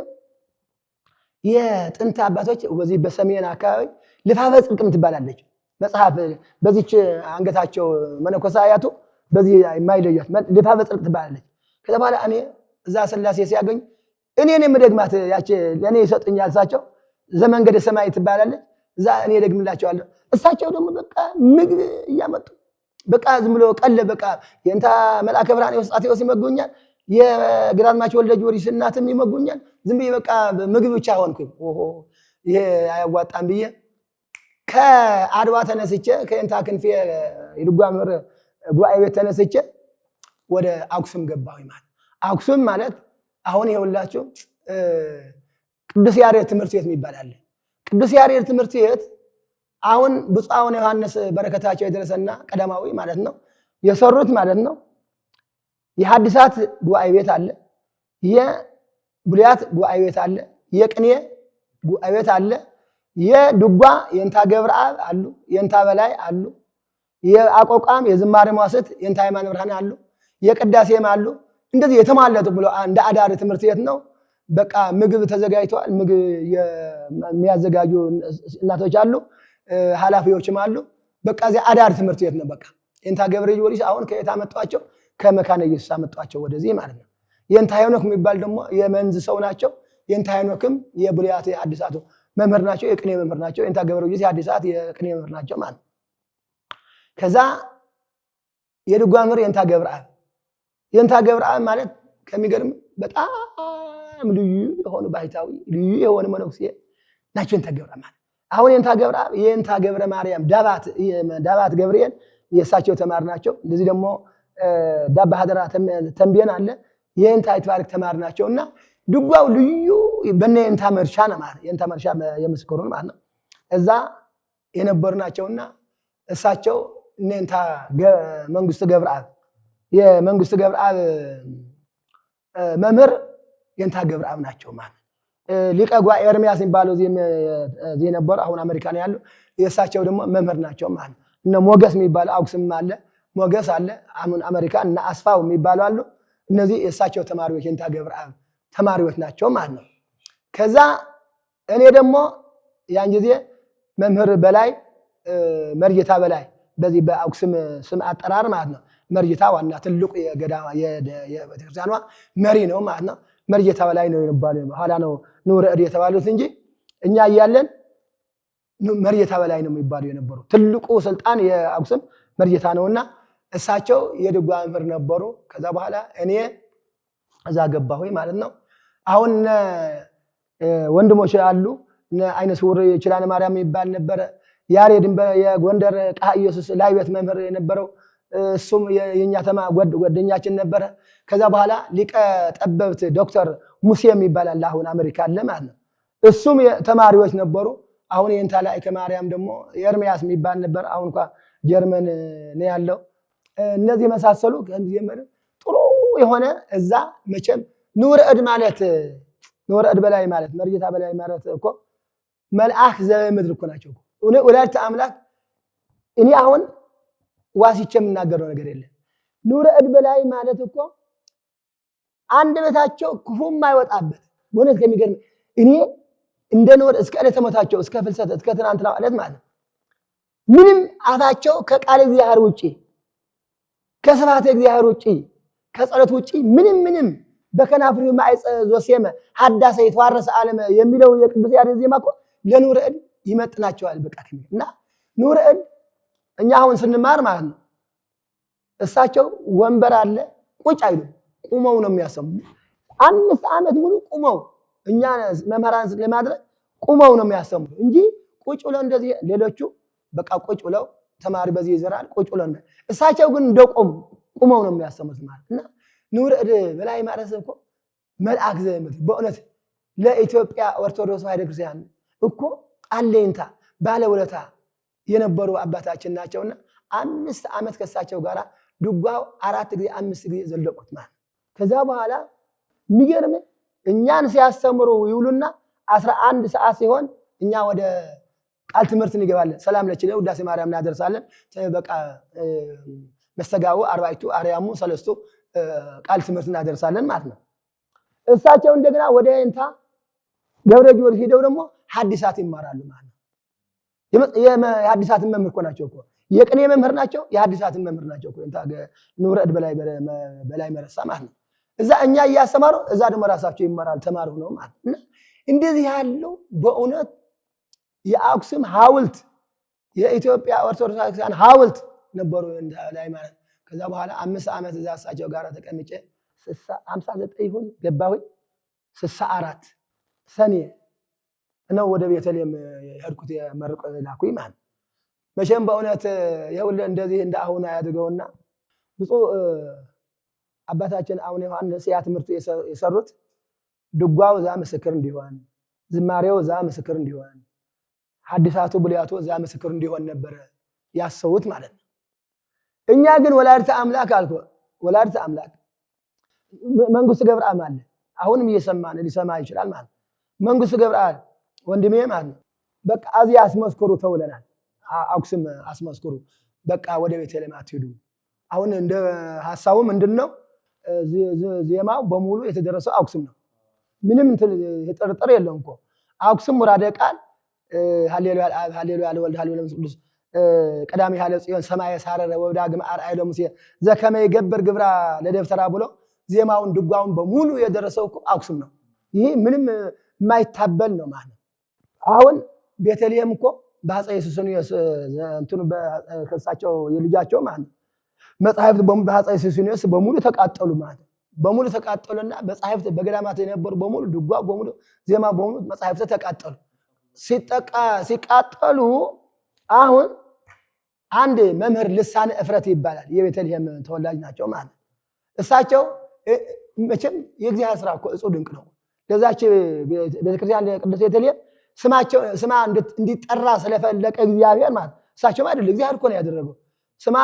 የጥንት አባቶች በዚህ በሰሜን አካባቢ ልፋፈ ጽድቅ የምትባላለች መጽሐፍ በዚች አንገታቸው መነኮሳያቱ በዚህ የማይለያት ልፋፈ ጽድቅ ትባላለች። ከዛ በኋላ እኔ እዛ ስላሴ ሲያገኝ እኔን የምደግማት ያቺ ለኔ ይሰጡኛል። እሳቸው ዘመንገደ ሰማይ ትባላለች። እዛ እኔ ደግምላቸዋለሁ። እሳቸው ደግሞ በቃ ምግብ እያመጡ በቃ ዝም ብሎ ቀለ በቃ የንታ መልአከ ብርሃን ኤዎስጣቴዎስ ይመጉኛል፣ የግራዝማች ወልደ ጊዮርጊስ እናትም ይመጉኛል። ዝም ብዬ በቃ ምግብ ብቻ ሆንኩኝ። ኦሆ ይሄ አያዋጣም ብዬ ከአድዋ ተነስቼ ከየንታ ክንፌ የድጓ መምህር ጉባኤ ቤት ተነስቼ ወደ አክሱም ገባሁኝ ማለት። አክሱም ማለት አሁን ይኸውላችሁ ቅዱስ ያሬድ ትምህርት ቤት የሚባል አለ። ቅዱስ ያሬድ ትምህርት ቤት አሁን ብፁዕ አቡነ ዮሐንስ በረከታቸው የደረሰና ቀዳማዊ ማለት ነው የሰሩት ማለት ነው። የሐዲሳት ጉባኤ ቤት አለ፣ የብሉያት ጉባኤ ቤት አለ፣ የቅኔ ጉባኤ ቤት አለ፣ የድጓ የእንታ ገብረአብ አሉ፣ የእንታ በላይ አሉ፣ የአቆቃም የዝማሬ መዋሥዕት የእንታ ሃይማኖተ ብርሃን አሉ፣ የቅዳሴም አሉ። እንደዚህ የተማለጡ ብሎ እንደ አዳሪ ትምህርት ቤት ነው። በቃ ምግብ ተዘጋጅቷል። ምግብ የሚያዘጋጁ እናቶች አሉ፣ ኃላፊዎችም አሉ። በቃ እዚህ አዳሪ ትምህርት ቤት ነው። በቃ የእንታ ገብረ ጊዮርጊስ አሁን ከየት አመጧቸው? ከመካነ ኢየሱስ አመጧቸው ወደዚህ ማለት ነው። የእንታ ሄኖክ የሚባል ደግሞ የመንዝ ሰው ናቸው። የእንታ ሄኖክም የብሉያት የሐዲሳቱ መምህር ናቸው፣ የቅኔ መምህር ናቸው። የእንታ ገብረ ጊዮርጊስ የሐዲሳት የቅኔ መምህር ናቸው ማለት ነው። ከዛ የድጓ መምህር የእንታ ገብረአብ የእንታ ገብረአብ ማለት ከሚገርም በጣም ልዩ የሆኑ ባሕታዊ ልዩ የሆኑ መነኩሴ ናቸው። የእንታ ገብረአብ ማለት አሁን የእንታ ገብረአብ የእንታ ገብረ ማርያም ዳባት ገብርኤል የእሳቸው ተማሪ ናቸው። እንደዚህ ደግሞ ዳባ ሀደራ ተንቤን አለ የእንታ ይትባረክ ተማሪ ናቸውና ድጓው ልዩ በእነ የእንታ መርሻ ነው ማለት የእንታ መርሻ የምስክሩን ማለት ነው። እዛ የነበሩ ናቸውና እሳቸው እነ የእንታ መንግስቱ ገብረአብ የመንግስቱ ገብረአብ መምህር የእንታ ገብረአብ ናቸው ማለት ሊቀ ጉባኤ ኤርሚያስ የሚባለው እዚህ ነበሩ፣ አሁን አሜሪካ ነው ያለው። የእሳቸው ደግሞ መምህር ናቸው ማለት ነው። እነ ሞገስ የሚባለው አውክስም አለ፣ ሞገስ አለ አሁን አሜሪካ፣ እና አስፋው የሚባሉ አሉ። እነዚህ የእሳቸው ተማሪዎች የእንታ ገብረአብ ተማሪዎች ናቸው ማለት ነው። ከዛ እኔ ደግሞ ያን ጊዜ መምህር በላይ መርጌታ በላይ በዚህ በአውክስም ስም አጠራር ማለት ነው። መርጌታ ዋና ትልቁ የቤተክርስቲያኗ መሪ ነው ማለት ነው። መርጌታ በላይ ነው የሚባለው። ኋላ ነው ኑረ እድ የተባሉት እንጂ እኛ እያለን መርጌታ በላይ ነው የሚባለው የነበሩ። ትልቁ ስልጣን የአውክስም መርጌታ ነውና እሳቸው የድጓ መምህር ነበሩ። ከዛ በኋላ እኔ እዛ ገባሁኝ ማለት ነው። አሁን ወንድሞች አሉ። አይነ ስውር ችላነ ማርያም የሚባል ነበረ። ያሬድን የጎንደር ቃ ኢየሱስ ላይ ቤት መምህር የነበረው እሱም የኛ ጓደኛችን ነበረ። ከዛ በኋላ ሊቀ ጠበብት ዶክተር ሙሴ የሚባል አለ አሁን አሜሪካ አለ ማለት ነው። እሱም ተማሪዎች ነበሩ። አሁን የእንታ ላይ ከማርያም ደግሞ ኤርሚያስ የሚባል ነበር። አሁን እንኳን ጀርመን ነው ያለው። እነዚህ መሳሰሉ ከእንጀምር ጥሩ የሆነ እዛ መቼም ኑረ እድ ማለት ኑረ እድ በላይ ማለት መርጌታ በላይ ማለት እኮ መልአክ ዘምድር እኮ ናቸው እኮ ወላዲተ አምላክ። እኔ አሁን ዋሲቼ የምናገረው ነገር የለም። ኑረ እድ በላይ ማለት እኮ አንደበታቸው ክፉም አይወጣበት በእውነት ከሚገርም እኔ እንደ ኑረ እስከ ዕለተ ሞታቸው እስከ ፍልሰት እስከ ትናንትና ዕለት ማለት ምንም አፋቸው ከቃል እግዚአብሔር ውጪ ከስብሐተ እግዚአብሔር ውጪ ከጸሎት ውጪ ምንም በከናፍሩ ማይጸ ዞሴመ ሐዳሰ የተዋረሰ ዓለም የሚለው የቅዱስ ያሬድ ዜማ እኮ ለኑረ እድ ይመጥናቸዋል። በቃ እና ኑረ እድ እኛ አሁን ስንማር ማለት ነው እሳቸው ወንበር አለ ቁጭ አይሉ ቁመው ነው የሚያሰሙ። 5 ዓመት ሙሉ ቁመው እኛ መምህራን ለማድረግ ቁመው ነው የሚያሰሙ እንጂ ቁጭ ብለው እንደዚህ ሌሎቹ በቃ ቁጭ ብለው ተማሪ በዚህ ይዘራል ቁጭ ብለው ነው። እሳቸው ግን እንደቆሙ ቁመው ነው የሚያሰሙት ማለት እና ኑረ እድ በላይ ማለት እኮ መልአክ ዘምድር በእውነት ለኢትዮጵያ ኦርቶዶክስ ተዋሕዶ ክርስቲያን እኮ አለኝታ ባለውለታ የነበሩ አባታችን ናቸውና 5 ዓመት ከእሳቸው ጋር ድጓው 4 ጊዜ 5 ጊዜ ዘለቁት ማለት። ከዛ በኋላ የሚገርም እኛን ሲያስተምሩ ይውሉና 11 ሰዓት ሲሆን እኛ ወደ ቃል ትምህርት እንገባለን። ሰላም ለችለ ውዳሴ ማርያም እናደርሳለን። በቃ መስተጋቡ 40ቱ አርያሙ ሰለስቱ ቃል ትምህርት እናደርሳለን ማለት ነው። እሳቸው እንደገና ወደ እንታ ገብረ ጊዮርጊስ ሄደው ደግሞ ሐዲሳት ይማራሉ ማለት ነው። የሐዲሳትን መምህር እኮ ናቸው እኮ የቅኔ መምህር ናቸው፣ የሐዲሳትን መምህር ናቸው እኮ እንታ ኑረ እድ በላይ መረሳ ማለት ነው። እዛ እኛ እያስተማሩ እዛ ደግሞ ራሳቸው ይማራል ተማሩ ነው ማለት እና እንደዚህ ያለው በእውነት የአክሱም ሐውልት የኢትዮጵያ ኦርቶዶክስ ክርስቲያን ሐውልት ነበሩ ላይ ማለት። ከዛ በኋላ 5 ዓመት እዛ እሳቸው ጋር ተቀምጬ 59 ይሁን ገባሁኝ 64 ሰኔ ነው ወደ ቤተልሔም ሄድኩት የመርቆ ላኩኝ ማለት። መቼም በእውነት የሁሉ እንደዚህ እንደ አሁን ያድርገውና ብፁዕ አባታችን አቡነ ዮሐንስ ያ ትምህርት የሰሩት ድጓው እዛ ምስክር እንዲሆን፣ ዝማሬው እዛ ምስክር እንዲሆን፣ ሐዲሳቱ ብሉያቱ እዛ ምስክር እንዲሆን ነበር ያሰቡት ማለት ነው። እኛ ግን ወላዲተ አምላክ አልኩ ወላዲተ አምላክ መንግስቱ ገብረአብ አለ አሁንም እየሰማን ሊሰማ ይችላል ማለት መንግስቱ ገብረአብ ወንድሜ ማለት ነው። በቃ እዚህ አስመስክሩ ተውለናል። አክሱም አስመስክሩ በቃ ወደ ቤተልሔም አትሄዱ። አሁን እንደ ሐሳቡ ምንድነው ዜማው በሙሉ የተደረሰው አክሱም ነው። ምንም ጥርጥር የለውም እኮ አክሱም ሙራደ ቃል ሃሌሉያ አብ ሃሌሉያ ለወልድ ሃሌሉያ ለመንፈስ ቅዱስ ቀዳሚ ሃሌ ጽዮን ሰማየ ሳረረ ወዳግም አርአይ ለሙሴ ዘከመ ይገብር ግብራ ለደብተራ ብሎ ዜማውን ድጓውን በሙሉ የደረሰው እኮ አክሱም ነው። ይሄ ምንም የማይታበል ነው ማለት ነው። አሁን ቤተልሔም እኮ በአፄ ሱስንዮስ እንትኑ በከሳቸው የልጃቸው ማለት ነው መጻሕፍት በሙሉ በአፄ ሱስንዮስ በሙሉ ተቃጠሉ ማለት ነው። በሙሉ ተቃጠሉና መጻሕፍት በገዳማት የነበሩ በሙሉ ድጓው በሙሉ ዜማ በሙሉ መጻሕፍት ተቃጠሉ። ሲቃጠሉ አሁን አንድ መምህር ልሳነ እፍረት ይባላል የቤተልሔም ተወላጅ ናቸው ማለት እሳቸው መቼም የእግዚአብሔር ስራ እኮ እጹብ ድንቅ ነው። ለዛች ቤተክርስቲያን ቅዱስ ቤተልሔም ስማ እንዲጠራ ስለፈለቀ እግዚአብሔር ማለት እሳቸውም አይደል እግዚአብሔር እኮ ነው ያደረገው። ስማ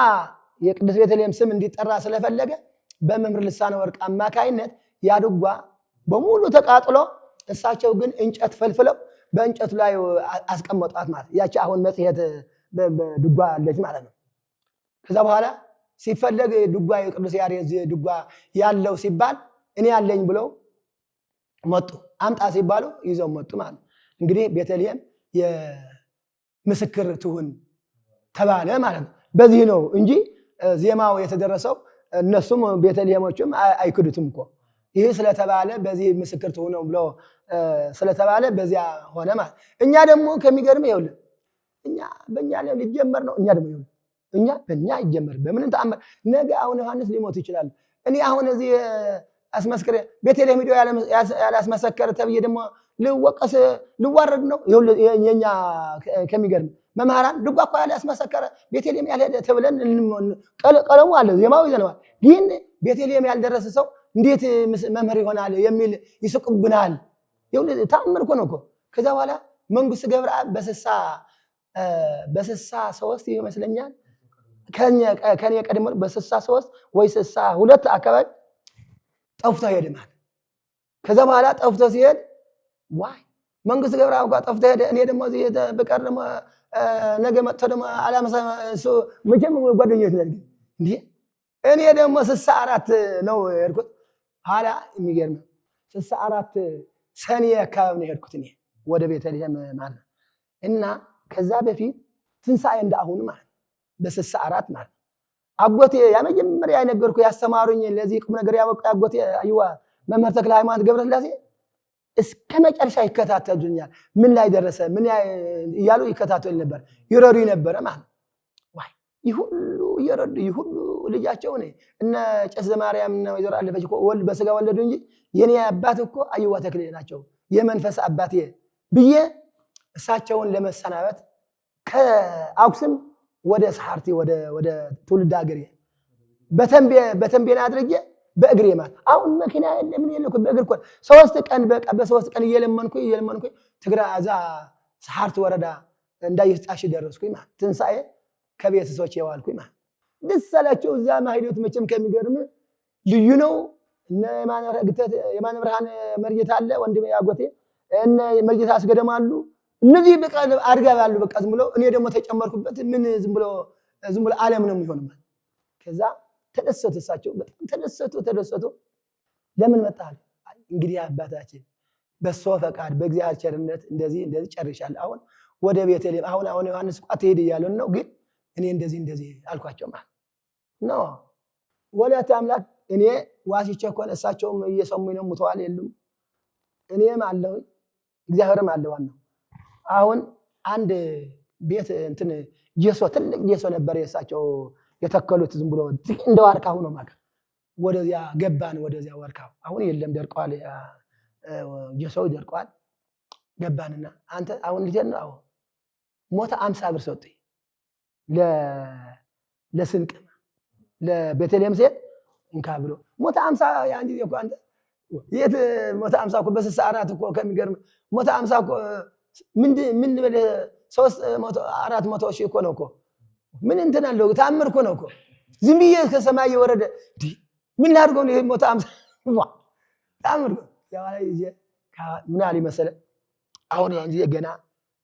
የቅዱስ ቤተልሔም ስም እንዲጠራ ስለፈለገ በመምህር ልሳነ ወርቅ አማካይነት ያድጓ በሙሉ ተቃጥሎ እሳቸው ግን እንጨት ፈልፍለው በእንጨቱ ላይ አስቀመጧት ማለት ያቺ አሁን መጽሔት ድጓ አለች ማለት ነው። ከዛ በኋላ ሲፈለግ ድጓ የቅዱስ ያሬድ ድጓ ያለው ሲባል እኔ ያለኝ ብለው መጡ። አምጣ ሲባሉ ይዘው መጡ ማለት ነው። እንግዲህ ቤተልሔም የምስክር ትሁን ተባለ ማለት ነው። በዚህ ነው እንጂ ዜማው የተደረሰው እነሱም ቤተልሔሞችም አይክዱትም እኮ ይሄ ስለተባለ በዚህ ምስክር ትሁን ብሎ ስለተባለ በዚያ ሆነ ማለት። እኛ ደግሞ ከሚገርም ይኸውልህ እኛ በእኛ ላይ ሊጀመር ነው። እኛ ደግሞ ይኸውልህ እኛ በእኛ ይጀመር በምን ተአምር ነገ አሁን ዮሐንስ ሊሞት ይችላል። እኔ አሁን እዚህ አስመስክር ቤተልሔም ሄዶ ያላስመሰከረ ተብዬ ደግሞ ልወቀስ ልዋረድ ነው። ይኸውልህ የኛ ከሚገርም መምህራን ድጓ እኮ ያላስመሰከረ ቤተልሔም ያልሄደ ተብለን ቀለሙ አለ ዜማው ይዘነዋል። ግን ቤተልሔም ያልደረሰ ሰው እንዴት መምህር ይሆናል የሚል ይስቁብናል። ይኸውልህ ተአምር እኮ ነው እኮ። ከዛ በኋላ መንግስት ገብረአብ በ63 ይመስለኛል ከኔ ቀድሞ በ63 ወይ 62 አካባቢ ጠፍቶ ሄደ ማለት። ከዛ በኋላ ጠፍቶ ሲሄድ ዋይ መንግስት ገብረአብ ጋር ጠፍቶ ሄደ። እኔ ደግሞ እዚህ በቀር ደግሞ ነገ መጥቶ ደግሞ አላመሳ እሱ መቼም ጓደኞች ነን እንዴ እኔ ደግሞ 64 ነው የሄድኩት። ኋላ የሚገርም 64 ሰኔ አካባቢ ነው የሄድኩት እኔ ወደ ቤተልሔም ማለት ነው። እና ከዛ በፊት ትንሣኤ እንደአሁኑ ማለት በ64 ማለት አጎቴ ያመጀመሪያ የነገርኩ ያስተማሩኝ ለዚህ ቁም ነገር ያበቃ አጎቴ አይዋ መምህር ተክለ ሃይማኖት ገብረስላሴ እስከ መጨረሻ ይከታተሉኛል። ምን ላይ ደረሰ ምን እያሉ ይከታተሉ ነበር ይረዱኝ ነበር ማለት ዋይ ይሁሉ ይረዱ ይሁሉ ልጃቸው ነው። እነ ጨስ ዘማርያም እና ወይዘሮ አለፈች እኮ ወልድ በስጋ ወለዱ እንጂ የኔ አባት እኮ አይዋ ተክሌ ናቸው የመንፈስ አባቴ ብዬ እሳቸውን ለመሰናበት ከአክሱም ወደ ሰሐርቲ ወደ ትውልድ ሀገሬ በተንቤን አድርጌ በእግሬ ማለት አሁን መኪና ለምን የለኩ በእግር እኮ 3 ቀን በቃ በ3 ቀን እየለመንኩ ትግራይ አዛ ሰሐርቲ ወረዳ እንዳይስጣሽ ደረስኩኝ ማለት ትንሣኤ ከቤተሰቦቼ የዋልኩኝ ማለት ደስ አላቸው። እዛ ማህሌት መቼም ከሚገርም ልዩ ነው። እነ የማነ ብርሃን መርጌታ አለ ወንድሜ ያጎቴ እነ መርጌታ አስገደማሉ እነዚህ በቃ አድጋባሉ በቃ ዝም ብሎ እኔ ደግሞ ተጨመርኩበት ምን ዝም ብሎ ዓለም ነው የሚሆነው። ከዛ ተደሰቱ እሳቸው በጣም ተደሰቱ። ለምን መጣህ? እንግዲህ አባታችን በሶ ፈቃድ በእግዚአብሔር ቸርነት እንደዚህ ጨርሻለሁ። አሁን ወደ ቤተልሔም አሁን ዮሐንስ ቋት ሄድ እያለን ነው ግን እኔ እንደዚህ አልኳቸው ማለት ነው። ወለተ አምላክ እኔ ዋሲቼ እኮ እሳቸውም እየሰሙኝ ነው ሙተዋል የሉም እኔም አለሁ እግዚአብሔርም አለው ነው። አሁን አንድ ቤት እንትን ጄሶ ትልቅ ጄሶ ነበር የእሳቸው የተከሉት ዝም ብሎ እንደ ዋርካ ሆኖ ማለት ወደዚያ ገባን ወደዚያ ዋርካው አሁን የለም ደርቋል ጄሶው ደርቋል። ገባንና አንተ አሁን ልጅ ነው ሞተ 50 ብር ሰጠኝ ለስንቅ ለቤተልሔም ሴት እንካ ብሎ ሞተ 50 ያን ጊዜ እኮ አንተ የት ሞተ 50 እኮ በ64 እኮ ከሚገርም ሞተ 50 እኮ ምን በለ 400 ሺህ እኮ ነው እኮ ምን እንትን አለው ተአምር እኮ ነው እኮ ዝም ብዬ ከሰማይ የወረደ ምን ላድርገው ነው ሞተ 50 ተአምር ያዋላ ይዤ ምን አለ መሰለህ አሁን ያን ጊዜ ገና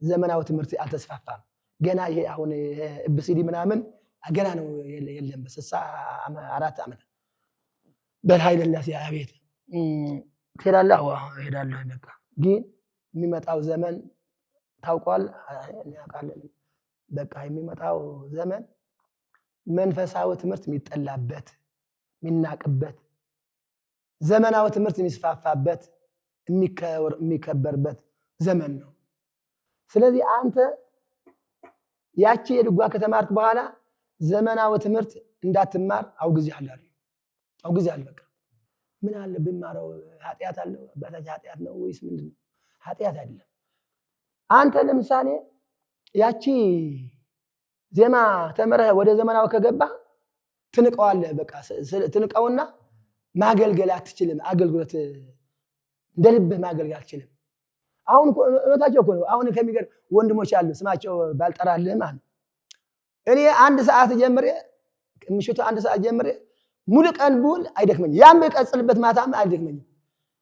ዘመናዊ ትምህርት አልተስፋፋም። ገና ይሄ አሁን ኤቢሲዲ ምናምን ገና ነው የለም በ64 ዓመት በኃይለላሴ አቤት ትላለህ እሄዳለሁ በቃ ግን የሚመጣው ዘመን ታውቋል ያውቃለን። በቃ የሚመጣው ዘመን መንፈሳዊ ትምህርት የሚጠላበት የሚናቅበት ዘመናዊ ትምህርት የሚስፋፋበት የሚከበርበት ዘመን ነው። ስለዚህ አንተ ያቺ የድጓ ከተማርክ በኋላ ዘመናዊ ትምህርት እንዳትማር አውግዝሃለሁ በቃ ምን አለ ብማረው ኃጢአት አለው አባታችን ኃጢአት ነው ወይስ ምንድነው? ኃጢአት አይደለም። አንተ ለምሳሌ ያቺ ዜማ ተመረህ ወደ ዘመናዊ ከገባ ትንቀዋለህ በቃ ትንቀውና ማገልገል አትችልም። አገልግሎት እንደ ልብህ ማገልገል አልችልም። አሁን እውነታቸው እኮ ነው። አሁን ከሚገርም ወንድሞች አሉ ስማቸው ባልጠራልህ ማለት እኔ 1 ሰዓት ጀምሬ ምሽቱ 1 ሰዓት ጀምሬ ሙሉ ቀን ብውል አይደክመኝም። ያም በቀጽልበት ማታም አይደክመኝም።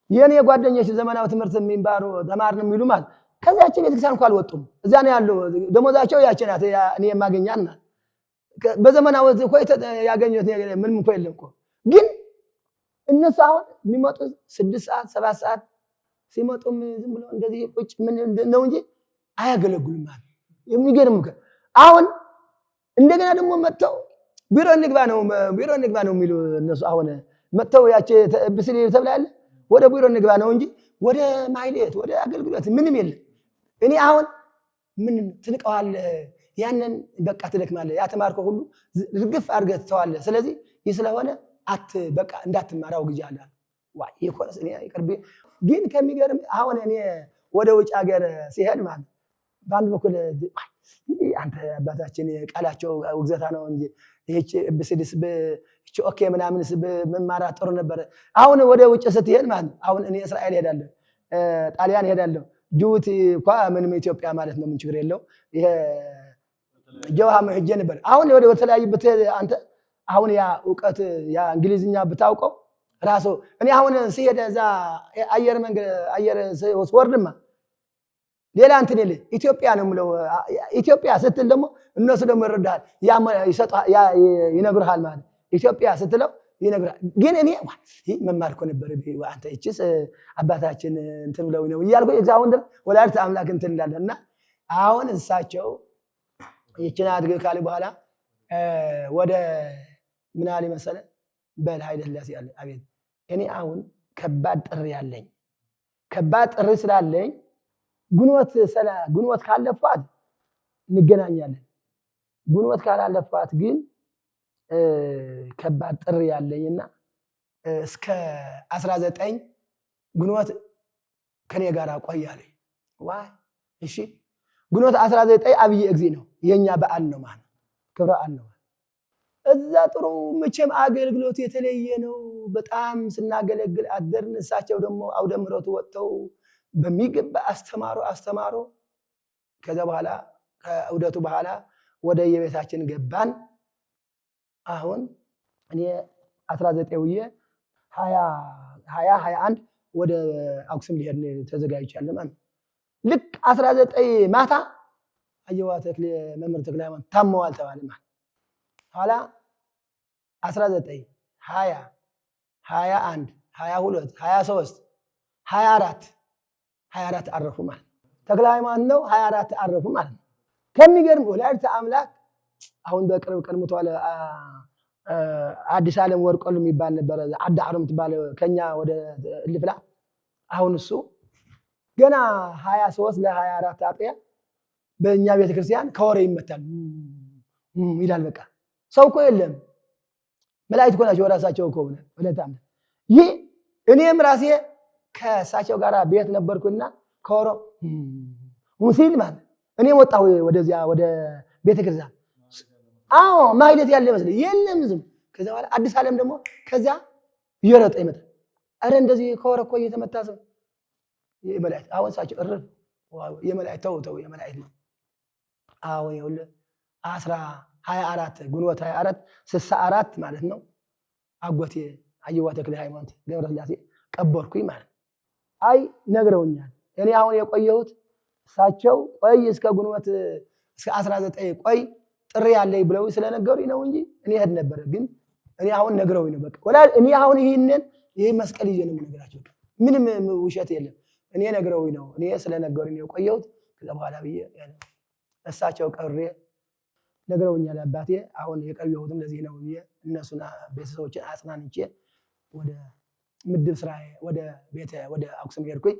የኔ ጓደኞች ዘመናዊ ትምህርት የሚማሩ ተማርን የሚሉ ማለት ከዛችን ቤተክርስቲያን እንኳን አልወጡም። እዛ ነው ያለው ደሞዛቸው ያችን ናት እኔ የማገኛት ናት። በዘመናዊ እኮ ያገኙት ምንም እኮ የለም እኮ። ግን እነሱ አሁን የሚመጡት 6 ሰዓት 7 ሰዓት ሲመጡም ዝም ብለው እንደዚህ ቁጭ ምን ነው እንጂ አያገለግሉም ማለት የሚገርም። አሁን እንደገና ደግሞ መጥተው ቢሮ እንግባ ነው የሚሉ እነሱ አሁን መጥተው ያቺ ብስል ተብላለ ወደ ቢሮ እንግባ ነው እንጂ ወደ ማይሌት ወደ አገልግሎት ምንም የለም። እኔ አሁን ምን ትንቀዋለህ? ያንን በቃ ትደክማለህ። ያተማርከው ሁሉ ርግፍ አድርገህ ትተዋለህ። ስለዚህ ይህ ስለሆነ በቃ እንዳትማራው ግጃለህ። ዋይ ይኮርስ እኔ ይቅርብ። ግን ከሚገርም አሁን እኔ ወደ ውጭ ሀገር ሲሄድ ማለት በአንድ በኩል አንተ አባታችን ቃላቸው ውግዘታ ነው እንጂ ይህች ብስድስ ኦኬ ምናምንስ መማራት ጥሩ ነበረ። አሁን ወደ ውጭ ስትሄድ ማለት አሁን እኔ እስራኤል ሄዳለሁ፣ ጣሊያን ሄዳለሁ፣ ጅቡቲ እንኳ ምንም ኢትዮጵያ ማለት ነው ምን ችግር የለው። ይሄ ጀዋሃም ሄጄ ነበር። አሁን ወደ ተለያዩ ብትሄድ አንተ አሁን ያ ዕውቀት ያ እንግሊዝኛ ብታውቀው ራሱ እኔ አሁን ሲሄድ እዛ አየር መንገድ አየር ወርድማ ሌላ እንትን የለ ኢትዮጵያ ነው የምለው። ኢትዮጵያ ስትል ደግሞ እነሱ ደግሞ ይረዳሃል፣ ይነግሩሃል ማለት ኢትዮጵያ ስትለው ይነግራል። ግን እኔ መማር እኮ ነበር አንተ እቺስ አባታችን እንትን ብለው ነው እያልኩ እግዚአብሔር እንደ ወላዲተ አምላክ እንትን እንዳለን እና አሁን እሳቸው ይችና አድርገ ካለ በኋላ ወደ ምን አለ መሰለ በል አይደላስ ያለ አቤት እኔ አሁን ከባድ ጥሪ ያለኝ ከባድ ጥሪ ስላለኝ ጉንወት ካለፋት እንገናኛለን። ጉንወት ካላለፋት ግን ከባድ ጥሪ ያለኝና እስከ 19 ጉንወት ከኔ ጋር ቆያለኝ። ዋይ እሺ ጉንወት 19 አብይ እግዚ ነው የኛ በዓል ነው ማለት ክብረ በዓል ነው። እዛ ጥሩ መቼም አገልግሎት የተለየ ነው። በጣም ስናገለግል አደርን። እሳቸው ደግሞ አውደ ምሕረቱ ወጥተው በሚገባ አስተማሩ። ከዛ በኋላ ከዑደቱ በኋላ ወደ የቤታችን ገባን። አሁን እኔ 19 ውዬ 21 ወደ አክሱም ሊሄድ ተዘጋጅቻለሁ ማለት ልክ 19 ማታ አየዋ ተክለ መምህር ተክለ ሃይማኖት ታመዋል ተባለ ማለት ኋላ 19 20 21 22 23 24 አረፉ ማለት ተክለ ሃይማኖት ነው 24 አረፉ ማለት ነው። ከሚገርም ወላዲተ አምላክ አሁን በቅርብ ቀን ሞቷል። አዲስ ዓለም ወርቆል የሚባል ነበር አዳዕሮም ትባለ ከኛ ወደ ልፍላ አሁን እሱ ገና 23 ለ24 አጥያ በእኛ ቤተክርስቲያን ከወሬ ይመታል ይላል። በቃ ሰው እኮ የለም መላእክት እኮ ናቸው ወራሳቸው እኮ ወላዲተ አምላክ። ይህ እኔም ራሴ ከእሳቸው ጋር ቤት ነበርኩና ከወሮ ሙሲል ማለት እኔ ወጣሁ ወደዚያ ወደ ቤተክርስቲያን። አዎ ማይለት ያለ መስለ የለም ዝም። ከዛ በኋላ አዲስ ዓለም ደግሞ ከዛ እየሮጠ ይመጣል። አረ እንደዚህ ከወረ እኮ እየተመታ ሰው የመላእክት አሁን እሳቸው እረፍ የመላእክት ተው የመላእክት ነው። አዎ ይኸውልህ 24 ጉንወት 24 64 ማለት ነው። አጎቴ አየዋ ተክለ ሃይማኖት ገብረስላሴ ቀበርኩኝ ማለት አይ ነግረውኛል። እኔ አሁን የቆየሁት እሳቸው ቆይ እስከ ጉንወት እስከ 19 ቆይ ጥሪ ያለኝ ብለው ስለነገሩኝ ነው እንጂ እኔ ሄድ ነበር። ግን እኔ አሁን ነግረውኝ ነው በቃ ወላሂ እኔ አሁን ይሄ መስቀል ይዤ ነው የምነግራቸው። ምንም ውሸት የለም። እኔ ነግረውኝ ነው እኔ ስለነገሩኝ ነው የቆየሁት። ከዛ በኋላ ብዬ እሳቸው ቀሬ ነግረውኛል አባቴ አሁን የቆየሁትም ለዚህ ነው ብዬ እነሱና ቤተሰቦችን አጽናንቼ ወደ ምድብ ስራዬ ወደ ቤተ ወደ አክሱም ሄድኩኝ።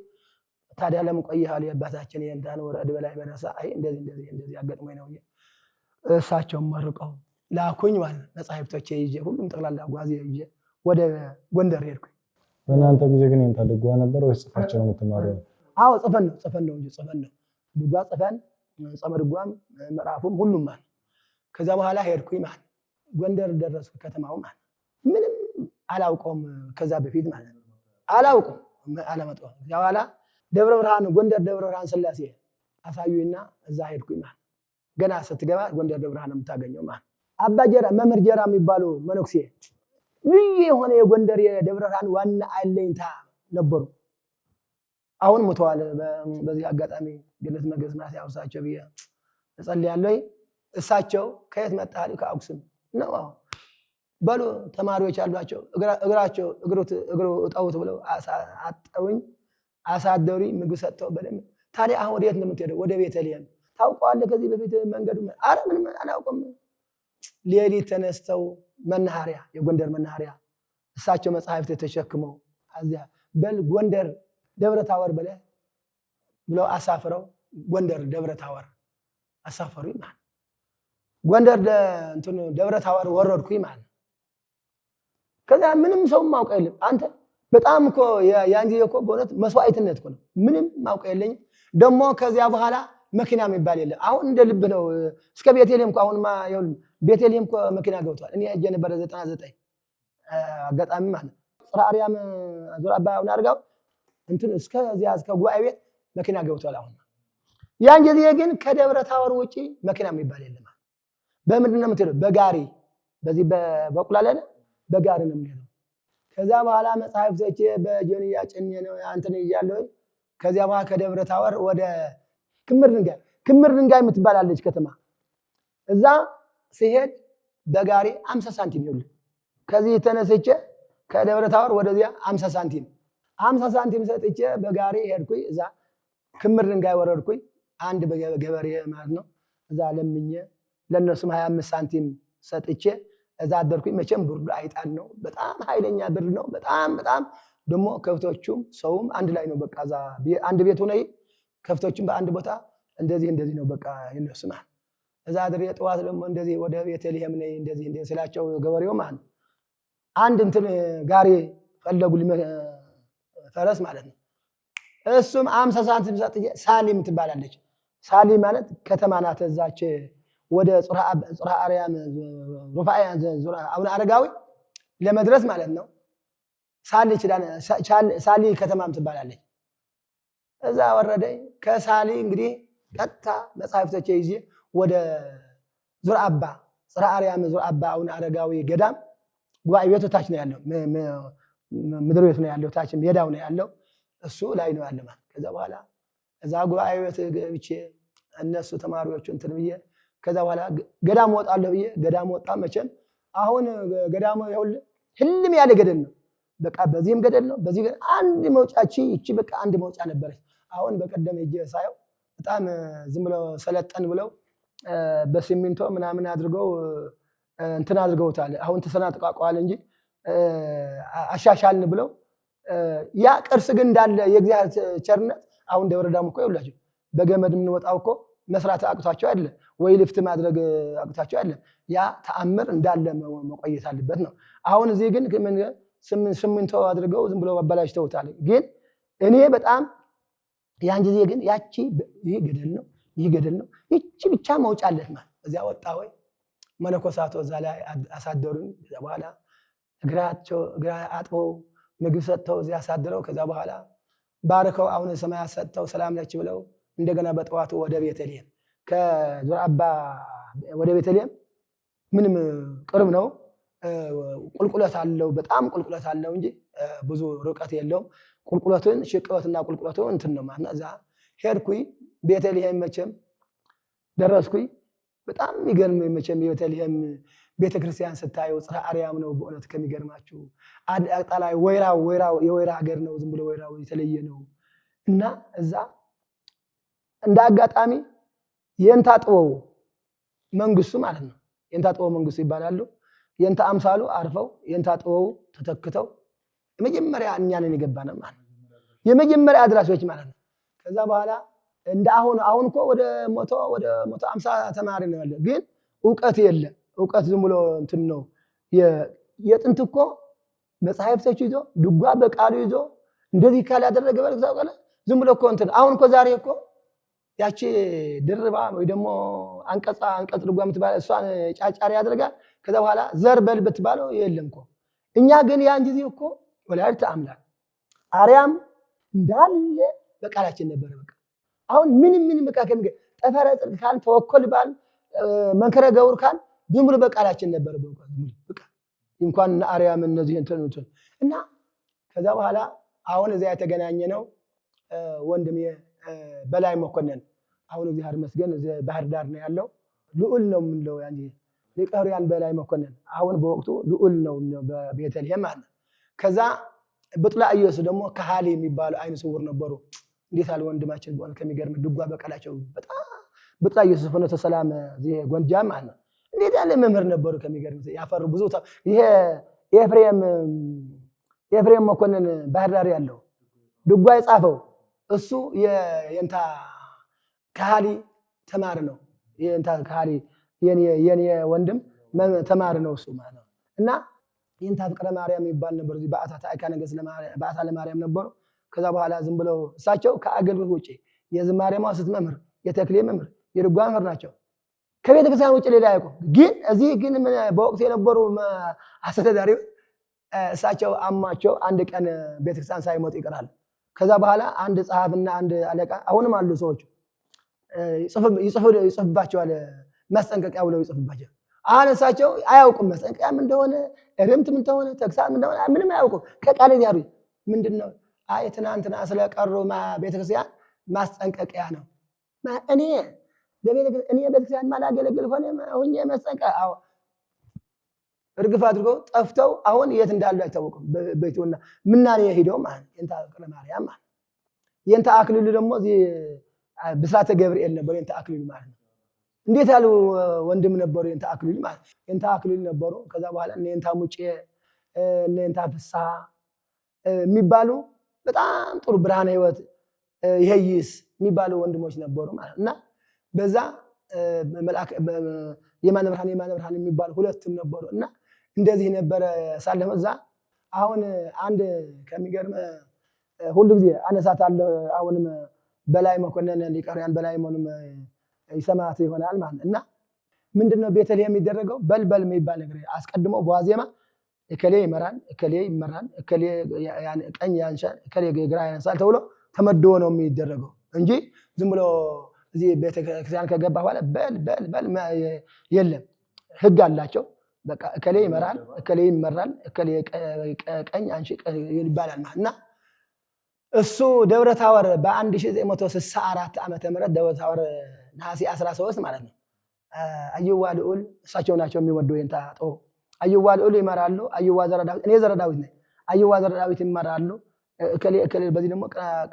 ታዲያ ለምን ቆየሃል የአባታችን የእንታን ወረድ በላይ በረሳ አይ እንደዚህ አጋጥሞኝ ነው ብዬ እሳቸው መርቀው ላኩኝ ማለት መጻሕፍቶቼ ይዤ ሁሉም ጠቅላላ ጓዜ ይዤ ወደ ጎንደር ሄድኩኝ። በእናንተ ጊዜ ግን እንታ ድጓ ነበር ወይስ ጽፋቸው ነው የምትማረው? አዎ ጽፈን ነው እንጂ ጽፈን ነው ድጓ ጽፈን ጸመ ድጓም ምዕራፉም ሁሉም ማለት። ከዛ በኋላ ሄድኩኝ ማለት ጎንደር ደረስኩ። ከተማው ማለት ምንም አላውቀውም ከዛ በፊት ማለት አላውቀውም አለመጥቶ ከዚያ በኋላ ደብረ ብርሃን ጎንደር ደብረ ብርሃን ስላሴ አሳዩኝና እዛ ሄድኩኝ ማለት ገና ስትገባ ጎንደር ደብረ ብርሃን የምታገኘው ማለት አባ ጀራ መምህር ጀራ የሚባሉ መነኩሴ ልዩ የሆነ የጎንደር የደብረ ብርሃን ዋና አለኝታ ነበሩ። አሁን ሞተዋል። በዚህ አጋጣሚ ገነት መገዝማት ያውሳቸው ብዬ እጸልያለሁ። እሳቸው ከየት መጣሉ? ከአክሱም ነው። በሉ ተማሪዎች አሏቸው። እግሩ እጠውት ብለው አጠውኝ አሳደሩኝ። ምግብ ሰጥተው በደንብ ታዲያ አሁን ወዴት ነው የምትሄደው? ወደ ቤተልሔም። ታውቀዋለህ? ከዚህ በፊት መንገዱ አረ ምንም አላውቅም። ሌሊት ተነስተው መናኸሪያ የጎንደር መናኸሪያ እሳቸው መጽሐፍት ተሸክመው አዚያ በል ጎንደር ደብረ ታወር ብለው አሳፍረው ጎንደር ደብረ ታወር አሳፈሩኝ ማለት ጎንደር ደብረ ታወር ወረድኩኝ ማለት ከዛ ምንም ሰው ማውቀ የለም። አንተ በጣም እኮ ያን ጊዜ እኮ በእውነት መስዋዕትነት እኮ ነው። ምንም ማውቀ የለኝ። ደግሞ ከዚያ በኋላ መኪና የሚባል የለም። አሁን እንደ ልብ ነው እስከ ቤተልሔም እኮ አሁንማ ይኸውልህ ቤተልሔም እኮ መኪና ገብቷል። እኔ እጄ ነበር 99 አጋጣሚ ማለት ጽርሐ አርያም ዙር አባውን አድርጋው እስከዚያ እስከ ጉባኤ ቤት መኪና ገብቷል። አሁን ያን ጊዜ ግን ከደብረ ታወር ውጪ መኪና የሚባል የለም። በምንድን ነው የምትሄደው? በጋሪ በዚህ በቁላለ በጋሪ ነው የምንሄደው። ከዛ በኋላ መጽሐፍቶቼ በጆንያ ጭኜ ነው አንተን ይያለሁ። ከዚያ በኋላ ከደብረ ታወር ወደ ክምር ድንጋይ የምትባላለች ከተማ እዛ ሲሄድ በጋሪ 50 ሳንቲም ይኸውልህ ከዚህ ተነስቼ ከደብረ ታወር ወደዚያ 50 ሳንቲም 50 ሳንቲም ሰጥቼ በጋሪ ሄድኩኝ። እዛ ክምር ድንጋይ ወረድኩኝ። አንድ ገበሬ ማለት ነው እዛ ለምኜ ለነሱም 25 ሳንቲም ሰጥቼ እዛ አደርኩኝ። መቼም ብርዱ አይጣል ነው፣ በጣም ኃይለኛ ብርድ ነው። በጣም ደግሞ ከብቶቹም ሰውም አንድ ላይ ነው። በቃ እዛ አንድ ቤት ሆነ ከብቶቹም በአንድ ቦታ እንደዚህ ነው። በቃ የነሱ ማለት እዛ አድሬ ጠዋት ደግሞ እንደዚህ ወደ ቤተልሔም ነኝ እንደዚህ ስላቸው ገበሬው ማለት አንድ ጋሪ ፈለጉ ፈረስ ማለት ነው። እሱም 50 ሳንቲም ሰጥቼ ሳሊም ትባላለች። ሳሊ ማለት ከተማ ናት። እዛች ወደ ጽርሐ አርያም ሩፋኤ አቡነ አረጋዊ ለመድረስ ማለት ነው። ሳሊ ከተማም ትባላለች። እዛ ወረደኝ። ከሳሊ እንግዲህ ቀጥታ መጽሐፍቶቼ ይዤ ወደ ጽርሐ አርያም ዙር አባ አቡነ አረጋዊ ገዳም ጉባኤ ቤቱ ታች ነው ያለው። ምድር ቤቱ ነው ያለው፣ ታች ሜዳው ነው ያለው። እሱ ላይ ነው ያለው ማለት ከዛ በኋላ እዛ ጉባኤ ቤት ገብቼ እነሱ ተማሪዎቹ ብዬ ከዛ በኋላ ገዳም ወጣለሁ ብዬ ገዳም ወጣ። መቼም አሁን ገዳሙ ይኸውልህ ህልም ያለ ገደል ነው። በቃ በዚህም ገደል ነው፣ በዚህ ገደል አንድ መውጫቺ ይቺ በቃ አንድ መውጫ ነበረች። አሁን በቀደም ሄጄ ሳየው በጣም ዝም ብለው ሰለጠን ብለው በሲሚንቶ ምናምን አድርገው አድርገውታል። አሁን ተሰናጥቋቋል እንጂ አሻሻልን ብለው ያ ቅርስ ግን እንዳለ የእግዚአብሔር ቸርነት። አሁን ደብረ ዳሞ እኮ ይኸውላችሁ በገመድ የምንወጣው እኮ መስራት አቅቷቸው አይደለ ወይ ልፍት ማድረግ አቅቷቸው አይደለ። ያ ተአምር እንዳለ መቆየት አለበት ነው። አሁን እዚህ ግን ሲሚንቶ አድርገው ዝም ብለው አበላሽተውታል። ግን እኔ በጣም ያን ጊዜ ግን ያቺ ይህ ገደል ነው ይቺ ብቻ መውጫለት ማለት እዚያ ወጣ ወይ መነኮሳቱ እዛ ላይ አሳደሩኝ። ከዛ በኋላ እግራ አጥበው ምግብ ሰጥተው እዚያ አሳድረው ከዛ በኋላ ባርከው አሁን ሰማያት ሰጥተው ሰላም ነች ብለው እንደገና በጠዋቱ ወደ ቤተልሔም ከዙር አባ ወደ ቤተልሔም ምንም ቅርብ ነው። ቁልቁለት አለው፣ በጣም ቁልቁለት አለው እንጂ ብዙ ርቀት የለውም። ቁልቁለቱን ሽቅበትና ቁልቁለቱን ነው ማለት ነው። እዛ ሄድኩኝ ቤተልሔም መቼም ደረስኩኝ። በጣም የሚገርም መቼም የቤተልሔም ቤተክርስቲያን ስታየው ጽርሐ አርያም ነው በእውነት ከሚገርማችሁ። አጣላይ የወይራ ሀገር ነው፣ ዝም ብሎ ወይራው የተለየ ነው። እና እዛ እንደ አጋጣሚ የእንታ ጥበቡ መንግስቱ ማለት ነው። የእንታ ጥበቡ መንግስቱ ይባላሉ። የእንታ አምሳሉ አርፈው የእንታ ጥበቡ ተተክተው የመጀመሪያ እኛ ነን የገባነው ማለት ነው። የመጀመሪያ አድራሾች ማለት ነው። ከዛ በኋላ እንደ አሁን እኮ ወደ 150 ተማሪ ነው ያለው። ግን ዕውቀት የለም። ዕውቀት ዝም ብሎ ነው። የጥንት እኮ መጽሐፍቶች ይዞ ድጓ በቃሉ ይዞ እንደዚህ ካለ ያደረገ በልክታውቀለ ዝም ብሎ እኮ አሁን እኮ ዛሬ እኮ ያቺ ድርባ ወይ ደግሞ አንቀጽ ድጓ የምትባል እሷን ጫጫሪ ያደርጋል። ከዛ በኋላ ዘር በል ብትባለው የለም እኮ። እኛ ግን ያን ጊዜ እኮ ወላዲተ አምላክ አርያም እንዳለ በቃላችን ነበረ። በቃ አሁን ምንም በቃ ጠፈረ ጽድቅ ካል ተወኮል ባል መንከረ ገውር ካል ዝም ብሎ በቃላችን ነበረ። በቃ እንኳን አርያም እነዚህ እንትን እና ከዛ በኋላ አሁን እዚያ የተገናኘ ነው ወንድሜ በላይ መኮንን አሁን እግዚአብሔር ይመስገን እዚህ ባህር ዳር ነው ያለው። ልዑል ነው የምንለው ያንጂ ሊቀርያን በላይ መኮንን አሁን በወቅቱ ልዑል ነው በቤተልሔም ማለት ነው። ከዛ ብጥላ ኢየሱስ ደግሞ ከሃሊ የሚባሉ አይነ ስውር ነበሩ። እንዴት አለ ወንድማችን በሆነ ከሚገርም ድጓ በቃላቸው በጣም ብጥላ ኢየሱስ ፍኖተ ሰላም እዚህ ጎንጃም ማለት ነው። እንዴት ያለ መምህር ነበሩ ከሚገርም ያፈሩ ብዙ ይሄ ኤፍሬም መኮንን ባህር ዳር ያለው ድጓ የጻፈው እሱ የእንታ ከሃሊ ተማር ነው። የእንታ ከሃሊ የኔ ወንድም ተማር ነው እሱ ማለት ነው። እና የእንታ ፍቅረ ማርያም ይባል ነበር። እዚህ በአታ ታይካ ነገስ በአታ ለማርያም ነበሩ። ከዛ በኋላ ዝም ብለው እሳቸው ከአገልግሎት ውጪ የዝማሬ ማውሰት መምህር፣ የተክሌ መምህር፣ የድጓ መምህር ናቸው። ከቤተ ክርስቲያን ውጪ ሌላ ያውቁ። ግን እዚህ ግን በወቅቱ የነበሩ አስተዳዳሪው እሳቸው አማቸው አንድ ቀን ቤተክርስቲያን ሳይመጡ ይቀራል። ከዛ በኋላ አንድ ጸሐፍና አንድ አለቃ አሁንም አሉ ሰዎች ይጽፍባቸዋል። ማስጠንቀቂያ ብለው ይጽፍባቸው። አሁን እሳቸው አያውቁም ማስጠንቀቂያም እንደሆነ እርምት ምን እንደሆነ ተግሳጽ እንደሆነ ምንም አያውቁም። ከቃል ያሩ ምንድነው? አይ ትናንትና ስለቀሩ ቤተክርስቲያን ማስጠንቀቂያ ነው። እኔ ቤተክርስቲያን ማላገለግል ሆኜ ማስጠንቀቂያ እርግፍ አድርገው ጠፍተው አሁን የት እንዳሉ አይታወቁም። በቤቱና ምናኔ ሄደው ማለት የእንታ ፍቅረ ማርያም ማለት የእንታ አክሊሉ ደግሞ እዚህ ብስራተ ገብርኤል ነበር የእንታ አክሊሉ ማለት ነው። እንዴት ያሉ ወንድም ነበሩ የእንታ አክሊሉ ማለት የእንታ አክሊሉ ነበሩ። ከዛ በኋላ የእንታ ሙጬ የእንታ ፍስሐ የሚባሉ በጣም ጥሩ ብርሃነ ሕይወት ይሄይስ የሚባሉ ወንድሞች ነበሩ ማለት እና በዛ መልአክ የማነ ብርሃን የሚባሉ ሁለቱም ነበሩ እና እንደዚህ ነበረ ሳለፈ እዛ አሁን አንድ ከሚገርም ሁሉ ጊዜ አነሳታለሁ። አሁንም በላይ መኮንን ሊቀርያን በላይ መሆኑም ይሰማት ይሆናል ማለት እና ምንድነው ቤተልሔም የሚደረገው በልበል የሚባል ነገር አስቀድሞ በዋዜማ እከሌ ይመራል፣ እከሌ ይመራል፣ እከሌ ቀኝ ያንሻል፣ እከሌ ግራ ያንሳል ተብሎ ተመድቦ ነው የሚደረገው እንጂ ዝም ብሎ እዚህ ቤተክርስቲያን ከገባ በኋላ በል የለም። ህግ አላቸው። በቃ እከሌ ይመራል፣ እከሌ ይመራል፣ እከሌ ቀኝ አንሺ ይባላል ማለት እና እሱ ደብረ ታወር በ1964 ዓመተ ምህረት ደብረ ታወር ነሐሴ 13 ማለት ነው። አየዋ ልዑል እሳቸው ናቸው የሚወደው የእንታ ጦ አየዋ ልዑል ይመራሉ። አየዋ ዘረዳዊት እኔ ዘረዳዊት ነኝ። አየዋ ዘረዳዊት ይመራሉ። እከሌ በዚህ ደግሞ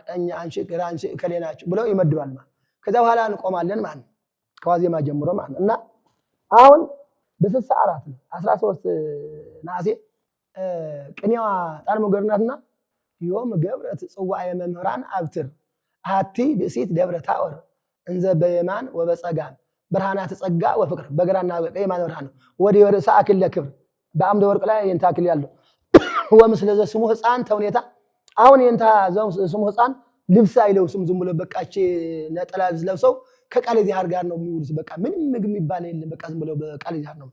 ቀኝ አንሺ ግራ አንሺ እከሌ ናቸው ብለው ይመድባል ማለት ከዛ በኋላ እንቆማለን ማለት ነው። ከዋዜማ ጀምሮ ማለት ነው እና አሁን በ64 ነው 13 ነሐሴ ቅኔዋ ጣልሞ ገርናትና ዮም ገብረት ጽዋዕ መምህራን አብትር አቲ ብእሲት ደብረ ታወር እንዘ በየማን ወበጸጋም ብርሃናት ጸጋ ወፍቅር በግራና በቀኝ ማን ብርሃን ወዲ ወርሳ አክል ለክብር በአምደ ወርቅ ላይ የእንታ አክል ያለው ወምስለ ዘስሙ ሕፃን ተውኔታ አሁን የእንታ ስሙ ሕፃን ልብስ አይለብሱም። ዝም ብሎ በቃች ነጠላ ለብሰው ከቃል ዚሃር ጋር ነው የሚውሉት። በቃ ምንም ምግብ የሚባል የለም። በቃ ዝም ብሎ በቃል ዚሃር ነው።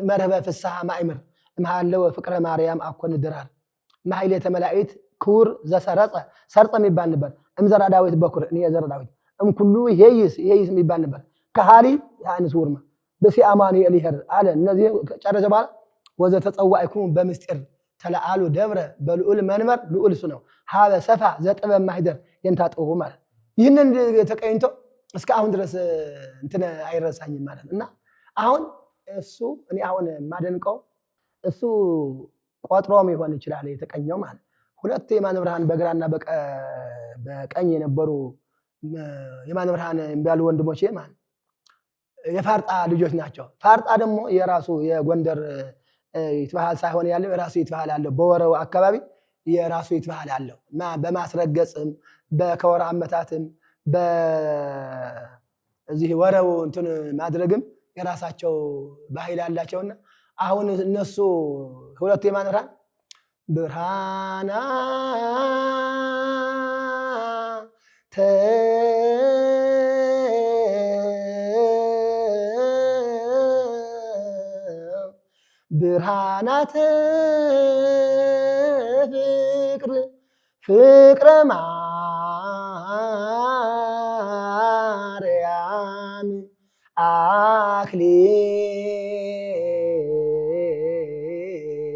መርህበ ፍስሐ ማእምር እምሃለወ ፍቅረ ማርያም አኮን ድራር ማሕሌተ መላእክት ክቡር ዘሰረጸ ሰርጸ የሚባል ነበር። እምዘራ ዳዊት በኩር እኔ የዘራ ዳዊት እምኩሉ ይሄይስ የሚባል ነበር። ከሃሊ ያንስ ወርማ በሲአማኑኤል ይሄር አለ። እነዚህ ጨረሰ በኋላ ወዘ ተጸዋዕኩም በምስጢር ተለአሉ ደብረ በልዑል መንበር ልዑል እሱ ነው። ሀበ ሰፋ ዘጥበብ ማህደር የንታጠው ማለት ይህንን ተቀኝቶ እስከ አሁን ድረስ እንትን አይረሳኝም ማለት እና አሁን እሱ እኔ አሁን ማደንቀው እሱ ቆጥሮም ይሆን ይችላል የተቀኘው ማለት ሁለት የማነ ብርሃን በግራና በቀኝ የነበሩ የማነ ብርሃን የሚባሉ ወንድሞቼ ማለት የፋርጣ ልጆች ናቸው። ፋርጣ ደግሞ የራሱ የጎንደር ይትባሃል ሳይሆን ያለው የራሱ ይትባሃል አለው። በወረው አካባቢ የራሱ ይትባሃል አለው። በማስረገጽም በከወራ አመታትም በዚህ ወረው እንትን ማድረግም የራሳቸው ባህል አላቸውና አሁን እነሱ ሁለቱ የማነ ብርሃን ብርሃናተ ፍቅር ፍቅረ ማርያም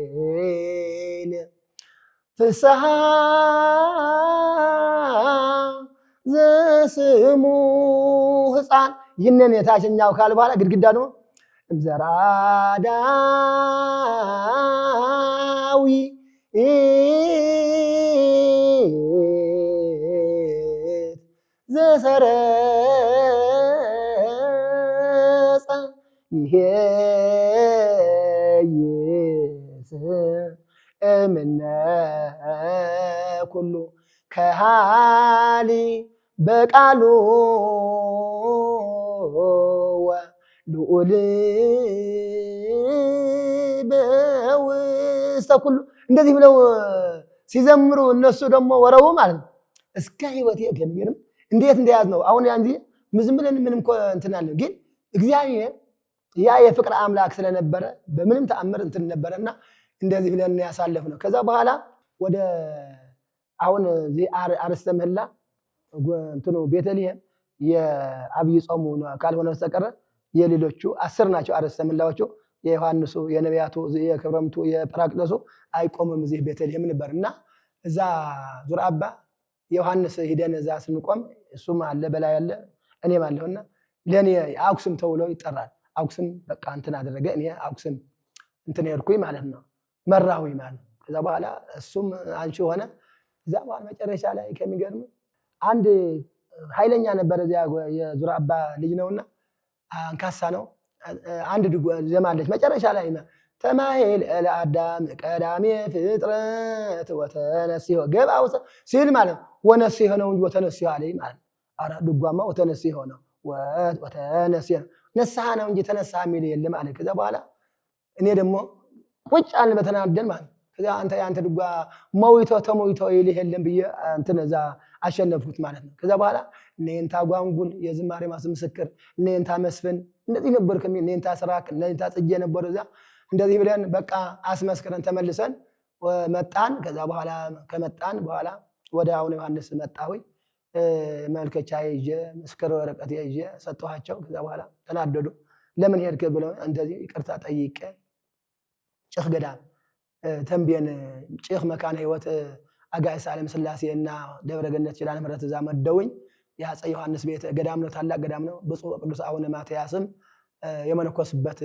አክሊል ፍስሐ ዘስሙ ሕፃን ይህንን የታችኛው ካል በኋላ ግድግዳ ነው እምዘራ ዳዊት ዘሰረጸ ይሄይስ እምነ ኩሉ ከሃሊ በቃሉ ልዑል በውስተ ኩሉ እንደዚህ ብለው ሲዘምሩ እነሱ ደግሞ ወረቡ ማለት ነው። እስከ ህይወቴ ከሚገርም እንዴት እንደያዝ ነው። አሁን ያን ጊዜ ዝም ብለን ምንም እንትን አለ፣ ግን እግዚአብሔር ያ የፍቅር አምላክ ስለነበረ በምንም ተአምር እንትን ነበረና እንደዚህ ብለን ያሳለፍ ነው። ከዛ በኋላ ወደ አሁን እዚህ አርእስተ ምህላ እንትኑ ቤተልሔም የአብይ ጾሙ ካልሆነ በስተቀር የሌሎቹ 10 ናቸው አርእስተ ምህላዎቹ። የዮሐንሱ፣ የነቢያቱ፣ የክብረምቱ፣ የጰራቅሊጦሱ አይቆምም እዚህ ቤተልሔም ነበርና እዛ ዙር አባ ዮሐንስ ሂደን እዛ ስንቆም እሱም አለ በላይ አለ እኔም አለሁና ለኔ አኩስም ተብሎ ይጠራል። አኩስም በቃ እንትን አደረገ። እኔ አኩስም እንትን ሄድኩኝ ማለት ነው፣ መራሁኝ ማለት ነው። ከዛ በኋላ እሱም አንቺ ሆነ። እዛ በኋላ መጨረሻ ላይ ከሚገርም አንድ ኃይለኛ ነበር እዚያ የዙር አባ ልጅ ነውና አንካሳ ነው። አንድ ዘማለች መጨረሻ ላይ ተማሄል ለአዳም ቀዳሜ ፍጥረት ወተነሲሆ ገባው ሲል ማለት ወነሲሆ ነው እንጂ ወተነሲሆ አለኝ ማለት አራ ድጓማ ወተነሲሆ ነው ወተነሲሆ ነሳህ ነው እንጂ ተነሳ የሚል የለም አለ። ከዛ በኋላ እኔ ደግሞ ቁጭ አልን በተናደን ማለት ከዛ አንተ ድጓ መውይቶ ተመውይቶ ይልህ የለም ብዬ እንትን እዛ አሸነፍኩት ማለት ነው። ከዛ በኋላ እኔንታ ጓንጉል የዝማሬ ምስክር እኔንታ መስፍን እንደዚህ ነበር እኔንታ ስራክ እኔንታ ጽጌ ነበር እዛ እንደዚህ ብለን በቃ አስመስክረን ተመልሰን መጣን። ከዛ በኋላ ከመጣን በኋላ ወደ አቡነ ዮሐንስ መጣሁኝ። መልከቻ ይዤ ምስክር ወረቀት ይዤ ሰጠኋቸው። ከዛ በኋላ ተናደዱ። ለምን ሄድክ ብለው እንደዚህ ይቅርታ ጠይቄ ጭህ ገዳም ተንቤን ጭህ መካነ ሕይወት አጋዕዝተ ዓለም ሥላሴ እና ደብረ ገነት ኪዳነ ምሕረት እዛ መደውኝ። የአፄ ዮሐንስ ቤት ገዳም ነው፣ ታላቅ ገዳም ነው። ብፁዕ ቅዱስ አቡነ ማትያስም የመነኮስበት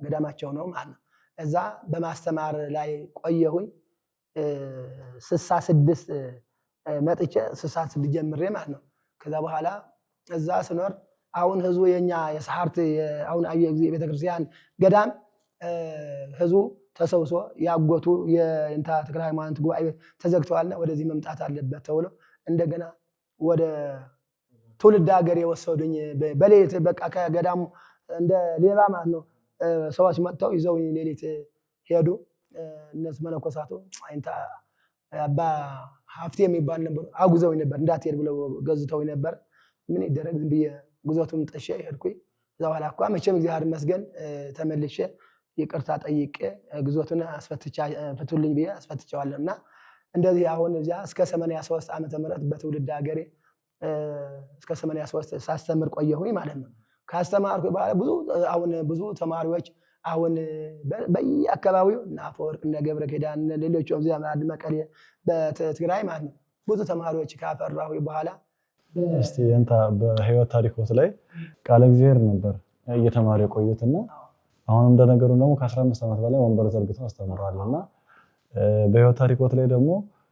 ገዳማቸው ነው ማለት ነው። እዛ በማስተማር ላይ ቆየሁኝ 66 መጥቼ 66 ጀምሬ ማለት ነው። ከዛ በኋላ እዛ ስኖር አሁን ህዝቡ የኛ የሰሐርት አሁን አየህ ጊዜ ቤተክርስቲያን ገዳም ህዝቡ ተሰብስቦ ያጎቱ የእንታ ተክለ ሃይማኖት ጉባኤ ተዘግተዋልና ወደዚህ መምጣት አለበት ተብሎ እንደገና ወደ ትውልድ ሀገር የወሰዱኝ በሌሊት በቃ ከገዳሙ እንደ ሌባ ማለት ነው። ሰዎች መጥተው ይዘውኝ ሌሊት ሄዱ። እነሱ መነኮሳቱ አይንታ አባ ሀፍቴ የሚባል ነበር፣ አጉዘውኝ ነበር። እንዳትሄድ ብለው ገዝተውኝ ነበር። ምን ይደረግ ዝም ብዬ ጉዞቱን ጥሼ ሄድኩኝ። እዛ በኋላ እኮ መቼም እግዚአብሔር ይመስገን ተመልሼ ይቅርታ ጠይቄ ጉዞቱን ፍቱልኝ ብዬ አስፈትቼዋለሁ። እና እንደዚህ አሁን እዚያ እስከ 83 ዓመተ ምህረት በትውልድ ሀገሬ እስከ 83 ሳስተምር ቆየሁኝ ማለት ነው። ካስተማርኩ በኋላ ብዙ ተማሪዎች አሁን በየአካባቢው እና አፈወርቅ እና ገብረ ኪዳን ሌሎች እዚያ መቀሌ በትግራይ ማለት ነው ብዙ ተማሪዎች ካፈራሁ በኋላ እስቲ እንታ በህይወት ታሪኮት ላይ ቃለ እግዚአብሔር ነበር እየተማሩ የቆዩትና አሁን እንደነገሩ ደግሞ ከ15 ዓመት በላይ ወንበር ዘርግተው አስተምረዋልና በህይወት ታሪኮት ላይ ደግሞ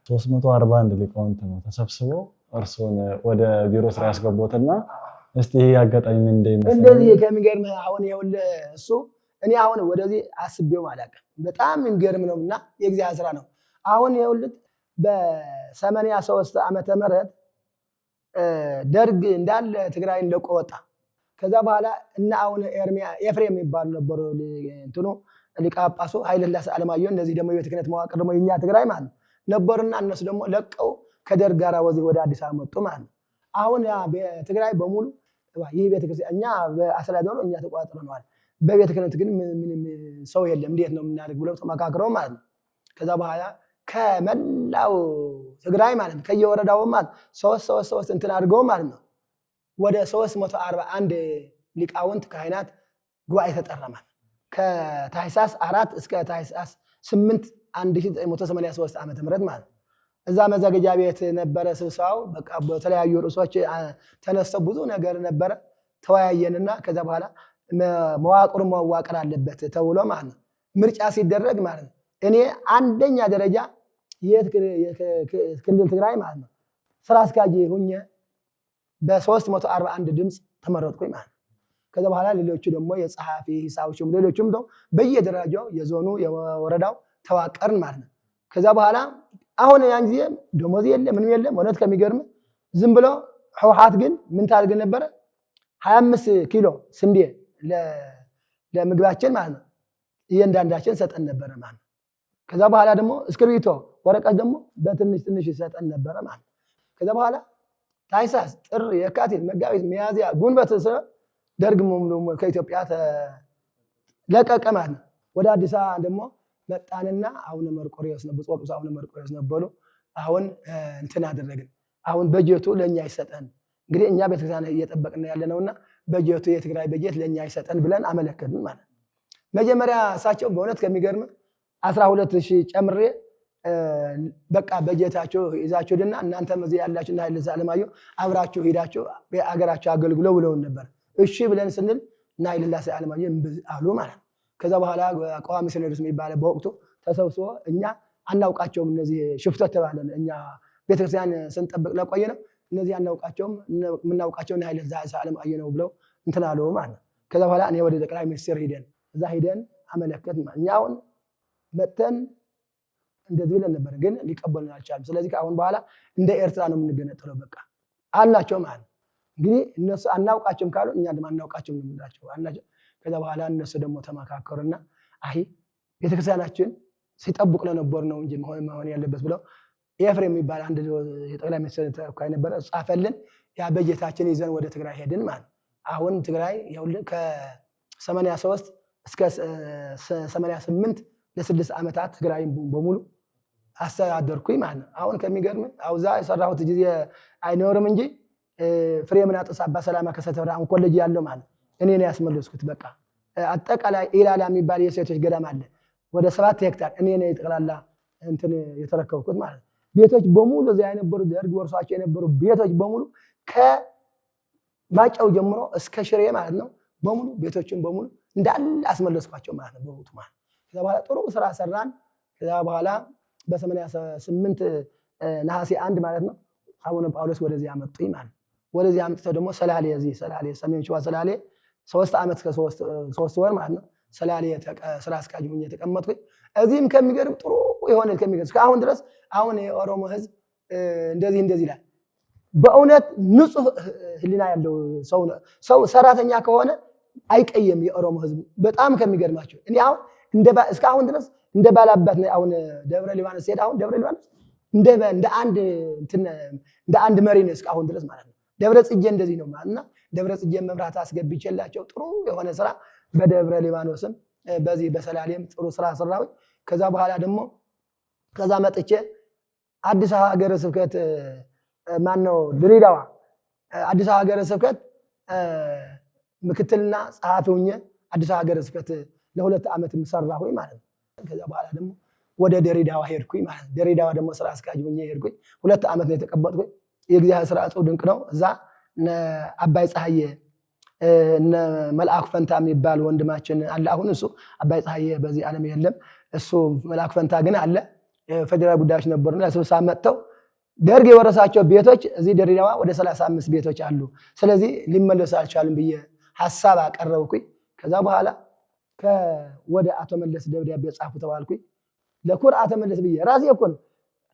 341 ሊቃውንት ነው ተሰብስበው እርሱን ወደ ቢሮ ስራ ያስገቡትና እስቲ ይሄ አጋጣሚ ምን እንደሚመስል እንደዚህ ከሚገርም አሁን ይኸውልህ እሱ እኔ አሁን ወደዚህ አስቤው ማለት በጣም የሚገርም ነውና የእግዚአብሔር ስራ ነው። አሁን ይኸውልህ በ83 ዓመተ ምህረት ደርግ እንዳለ ትግራይን ለቆ ወጣ። ከዛ በኋላ እና አሁን ኤፍሬም የሚባሉ ነበሩ እንትኑ ሊቀ ጳጳሱ ኃይለሥላሴ ዓለማየሁ እነዚህ ደግሞ የቤተ ክህነት መዋቅር ደግሞ የኛ ትግራይ ማለት ነበርና እነሱ ደግሞ ለቀው ከደርግ ጋር ወዚህ ወደ አዲስ አበባ መጡ ማለት አሁን ያ በትግራይ በሙሉ ይህ ቤተ ክርስቲያን እኛ በአስተዳደሩ እኛ ተቋጥረናል። በቤተ ክህነት ግን ምንም ሰው የለም እንዴት ነው የምናደርግ ብለው ተመካክረው ማለት ነው። ከዛ በኋላ ከመላው ትግራይ ማለት ነው ከየወረዳው ማለት ሶስት እንትን አድርገው ማለት ነው ወደ 341 ሊቃውንት ካህናት ጉባኤ ተጠራ ማለት ከታኅሳስ 4 እስከ ታኅሳስ 8 1983 ዓመተ ምህረት ማለት እዛ መዘጋጃ ቤት ነበረ ስብሰባው። በቃ በተለያዩ ርዕሶች ተነስተው ብዙ ነገር ነበረ ተወያየንና ከዛ በኋላ መዋቅሩ መዋቅር አለበት ተብሎ ማለት ነው ምርጫ ሲደረግ ማለት ነው እኔ አንደኛ ደረጃ የክልል ትግራይ ማለት ነው ስራ አስኪያጅ ሆኜ በ341 ድምፅ ተመረጥኩኝ ማለት ነው። ከዛ በኋላ ሌሎቹ ደግሞ የጸሐፊ ሂሳቦችም ሌሎችም ደግሞ በየደረጃው የዞኑ የወረዳው ተዋቀርን ማለት ነው። ከዛ በኋላ አሁን ያን ጊዜ ደሞዝ የለም ምንም የለም ወነት ከሚገርም ዝም ብሎ ህወሓት ግን ምን ታርግ ነበር 25 ኪሎ ስንዴ ለምግባችን ማለት ነው እያንዳንዳችን ሰጠን ነበር ማለት ነው። ከዛ በኋላ ደግሞ እስክሪብቶ ወረቀት ደግሞ በትንሽ ሰጠን ነበር ማለት ነው። ከዛ በኋላ ታኅሳስ ጥር የካቲት መጋቢት ሚያዝያ ግንቦት ደርግ ሙሉ ከኢትዮጵያ ተለቀቀ ማለት ነው። ወደ አዲስ አበባ ደግሞ መጣንና አሁን መርቆሪዎስ ነው ብፁዕ ቅዱስ አሁን መርቆሪዎስ ነበሩ። አሁን እንትን አደረግን አሁን በጀቱ ለኛ ይሰጠን እንግዲህ እኛ ቤተክርስቲያን እየጠበቅን ያለነውና በጀቱ የትግራይ በጀት ለኛ ይሰጠን ብለን አመለከትን ማለት ነው። መጀመሪያ እሳቸው በእውነት ከሚገርም 12000 ጨምሬ በቃ በጀታቸው ይዛችሁና እናንተም እዚህ ያላችሁና ኃይለ ዓለማየሁ አብራችሁ ሄዳችሁ በአገራችሁ አገልግሎ ብለውን ነበር። እሺ ብለን ስንል እና ኃይለ ዓለማየሁ አሉ ማለት ነው። ከዛ በኋላ ቋሚ ሲኖዶስ የሚባለው በወቅቱ ተሰብስቦ እኛ አናውቃቸውም እነዚህ ሽፍቶች ተባለን እኛ ቤተክርስቲያን ስንጠብቅ ለቆየ ነው እነዚህ አናውቃቸውም የምናውቃቸው ኃይለ ዓለማየሁ ነው ብለው እንትን አሉ ማለት ነው። ከዛ በኋላ እኔ ወደ ጠቅላይ ሚኒስትር ሄደን አመለከት ማለት እኛውን መተን እንደዚህ ብለን ነበር ግን ሊቀበሉን አልቻሉም። ስለዚህ ከአሁን በኋላ እንደ ኤርትራ ነው የምንገነጠለው በቃ አልናቸው ማለት ነው። እንግዲህ እነሱ አናውቃቸውም ካሉ እኛ ደግሞ አናውቃቸውም ነው የምንላቸው አልናቸው። ከዛ በኋላ እነሱ ደግሞ ተመካከሩና አይ ቤተክርስቲያናችን ሲጠብቅ ለነበር ነው እንጂ መሆን ያለበት ብለው ኤፍሬም የሚባል አንድ የጠቅላይ ሚኒስትር ተወካይ ነበረ ጻፈልን። ያ በጀታችን ይዘን ወደ ትግራይ ሄድን ማለት አሁን ትግራይ ይኸውልህ ከ83 እስከ 88 ለ6 ዓመታት ትግራይ በሙሉ አስተዳደርኩኝ ማለት ነው። አሁን ከሚገርም አውዛ የሰራሁት ጊዜ አይኖርም እንጂ ፍሬምና ጥስ አባ ሰላማ ከሰተራ አሁን ኮሌጅ ያለው ማለት እኔ ነው ያስመለስኩት። በቃ አጠቃላይ ኢላላ የሚባል የሴቶች ገዳም አለ ወደ 7 ሄክታር እኔ ነው የጠቅላላ እንትን የተረከብኩት ማለት ቤቶች በሙሉ እዚያ የነበሩ ደርግ ወርሷቸው የነበሩ ቤቶች በሙሉ ከማጫው ጀምሮ እስከ ሽሬ ማለት ነው በሙሉ ቤቶችን በሙሉ እንዳለ አስመለስኳቸው ማለት ነው በወቅቱ ማለት። ከዛ በኋላ ጥሩ ስራ ሰራን። ከዛ በኋላ በ88 ነሐሴ 1 ማለት ነው አቡነ ጳውሎስ ወደዚህ አመጡኝ ማለት ወደዚህ አምጥተው ደግሞ ሰላሌ ሰሜን ሸዋ ሰላሌ 3 ዓመት ከ3 ወር ማለት ነው ሰላሌ ስራ አስኪያጅ ሆኜ ተቀመጥኩኝ። እዚህም ከሚገርም ጥሩ የሆነ ከሚገርም እስካሁን ድረስ አሁን የኦሮሞ ህዝብ እንደዚህ ይላል በእውነት ንጹህ ህሊና ያለው ሰው ሰራተኛ ከሆነ አይቀየም። የኦሮሞ ህዝብ በጣም ከሚገርማቸው እኔ አሁን እስካሁን ድረስ እንደ ባላባት ነው። አሁን ደብረ ሊባኖስ ሄድ አሁን ደብረ ሊባኖስ እንደ አንድ መሪ ነው እስካሁን ድረስ ማለት ነው። ደብረ ጽጌ እንደዚህ ነው ማለትና ደብረ ጽጌ መብራት አስገብቼላቸው ጥሩ የሆነ ስራ በደብረ ሊባኖስም በዚህ በሰላሌም ጥሩ ስራ ሰራሁኝ። ከዛ በኋላ ደግሞ ከዛ መጥቼ አዲስ አበባ ሀገረ ስብከት ማነው ድሬዳዋ አዲስ አበባ ሀገረ ስብከት ምክትልና ጸሐፊ ሆኜ አዲስ አበባ ሀገረ ስብከት ለ2 ዓመት ሰራሁኝ ማለት ነው። ከዛ በኋላ ደግሞ ወደ ድሬዳዋ ሄድኩኝ ማለት ድሬዳዋ ደግሞ ስራ አስኪያጅ ሆኜ ሄድኩኝ። 2 ዓመት ነው የተቀመጥኩኝ። የእግዚአብሔር ስራ ጽው ድንቅ ነው። እዛ አባይ ፀሐዬ መልአክ ፈንታ የሚባል ወንድማችን አለ። አሁን እሱ አባይ ፀሐዬ በዚህ ዓለም የለም። እሱ መልአክ ፈንታ ግን አለ። ፌደራል ጉዳዮች ነበሩና ለስብሰባ መጥተው ደርግ የወረሳቸው ቤቶች እዚህ ድሬዳዋ ወደ 35 ቤቶች አሉ። ስለዚህ ሊመለሱ አልቻሉም ብዬ ሐሳብ አቀረብኩኝ። ከዛ በኋላ ወደ አቶ መለስ ደብዳቤ ጻፉ ተባልኩኝ። ለኩር አቶ መለስ ብዬ ራሴ እኮ ነው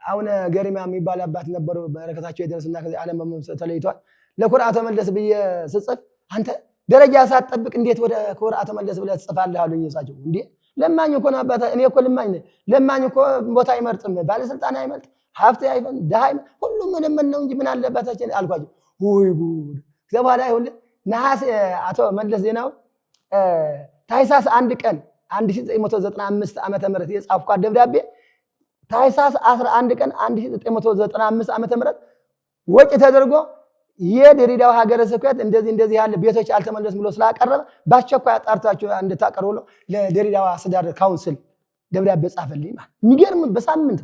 አሁን ገሪማ የሚባል አባት ነበሩ በረከታቸው ይደረስና ከዚህ ዓለም በመምሰል ተለይቷል። ለኩር አቶ መለስ ብዬ ስጽፍ አንተ ደረጃ ሳትጠብቅ እንዴት ወደ ኩር አቶ መለስ ብለህ ትጽፋለህ አሉኝ። እሳቸው እንዴ ለማኝ እኮ ነው አባታ እኔ እኮ ለማኝ እኮ ቦታ አይመርጥም ባለስልጣን አይመርጥ ሀብት አይፈን ደሃይ ሁሉም ምን ነው እንጂ ምን አለባታችን አልኳቸው። ወይ ጉድ! ከዛ በኋላ ይኸውልህ ነሐሴ አቶ መለስ ዜናው ታኅሳስ 1 ቀን 1995 ዓመተ ምህረት የጻፍኳት ደብዳቤ ታኅሳስ 11 ቀን 1995 ዓመተ ምህረት ወጪ ተደርጎ የድሬዳዋ ሀገረ ስብከት እንደዚህ ያለ ቤቶች አልተመለሱም ብሎ ስላቀረበ በአስቸኳይ አጣርታችሁ እንድታቀርቡ ነው ለድሬዳዋ አስተዳደር ካውንስል ደብዳቤ ጻፈልኝ ማለት የሚገርም በሳምንት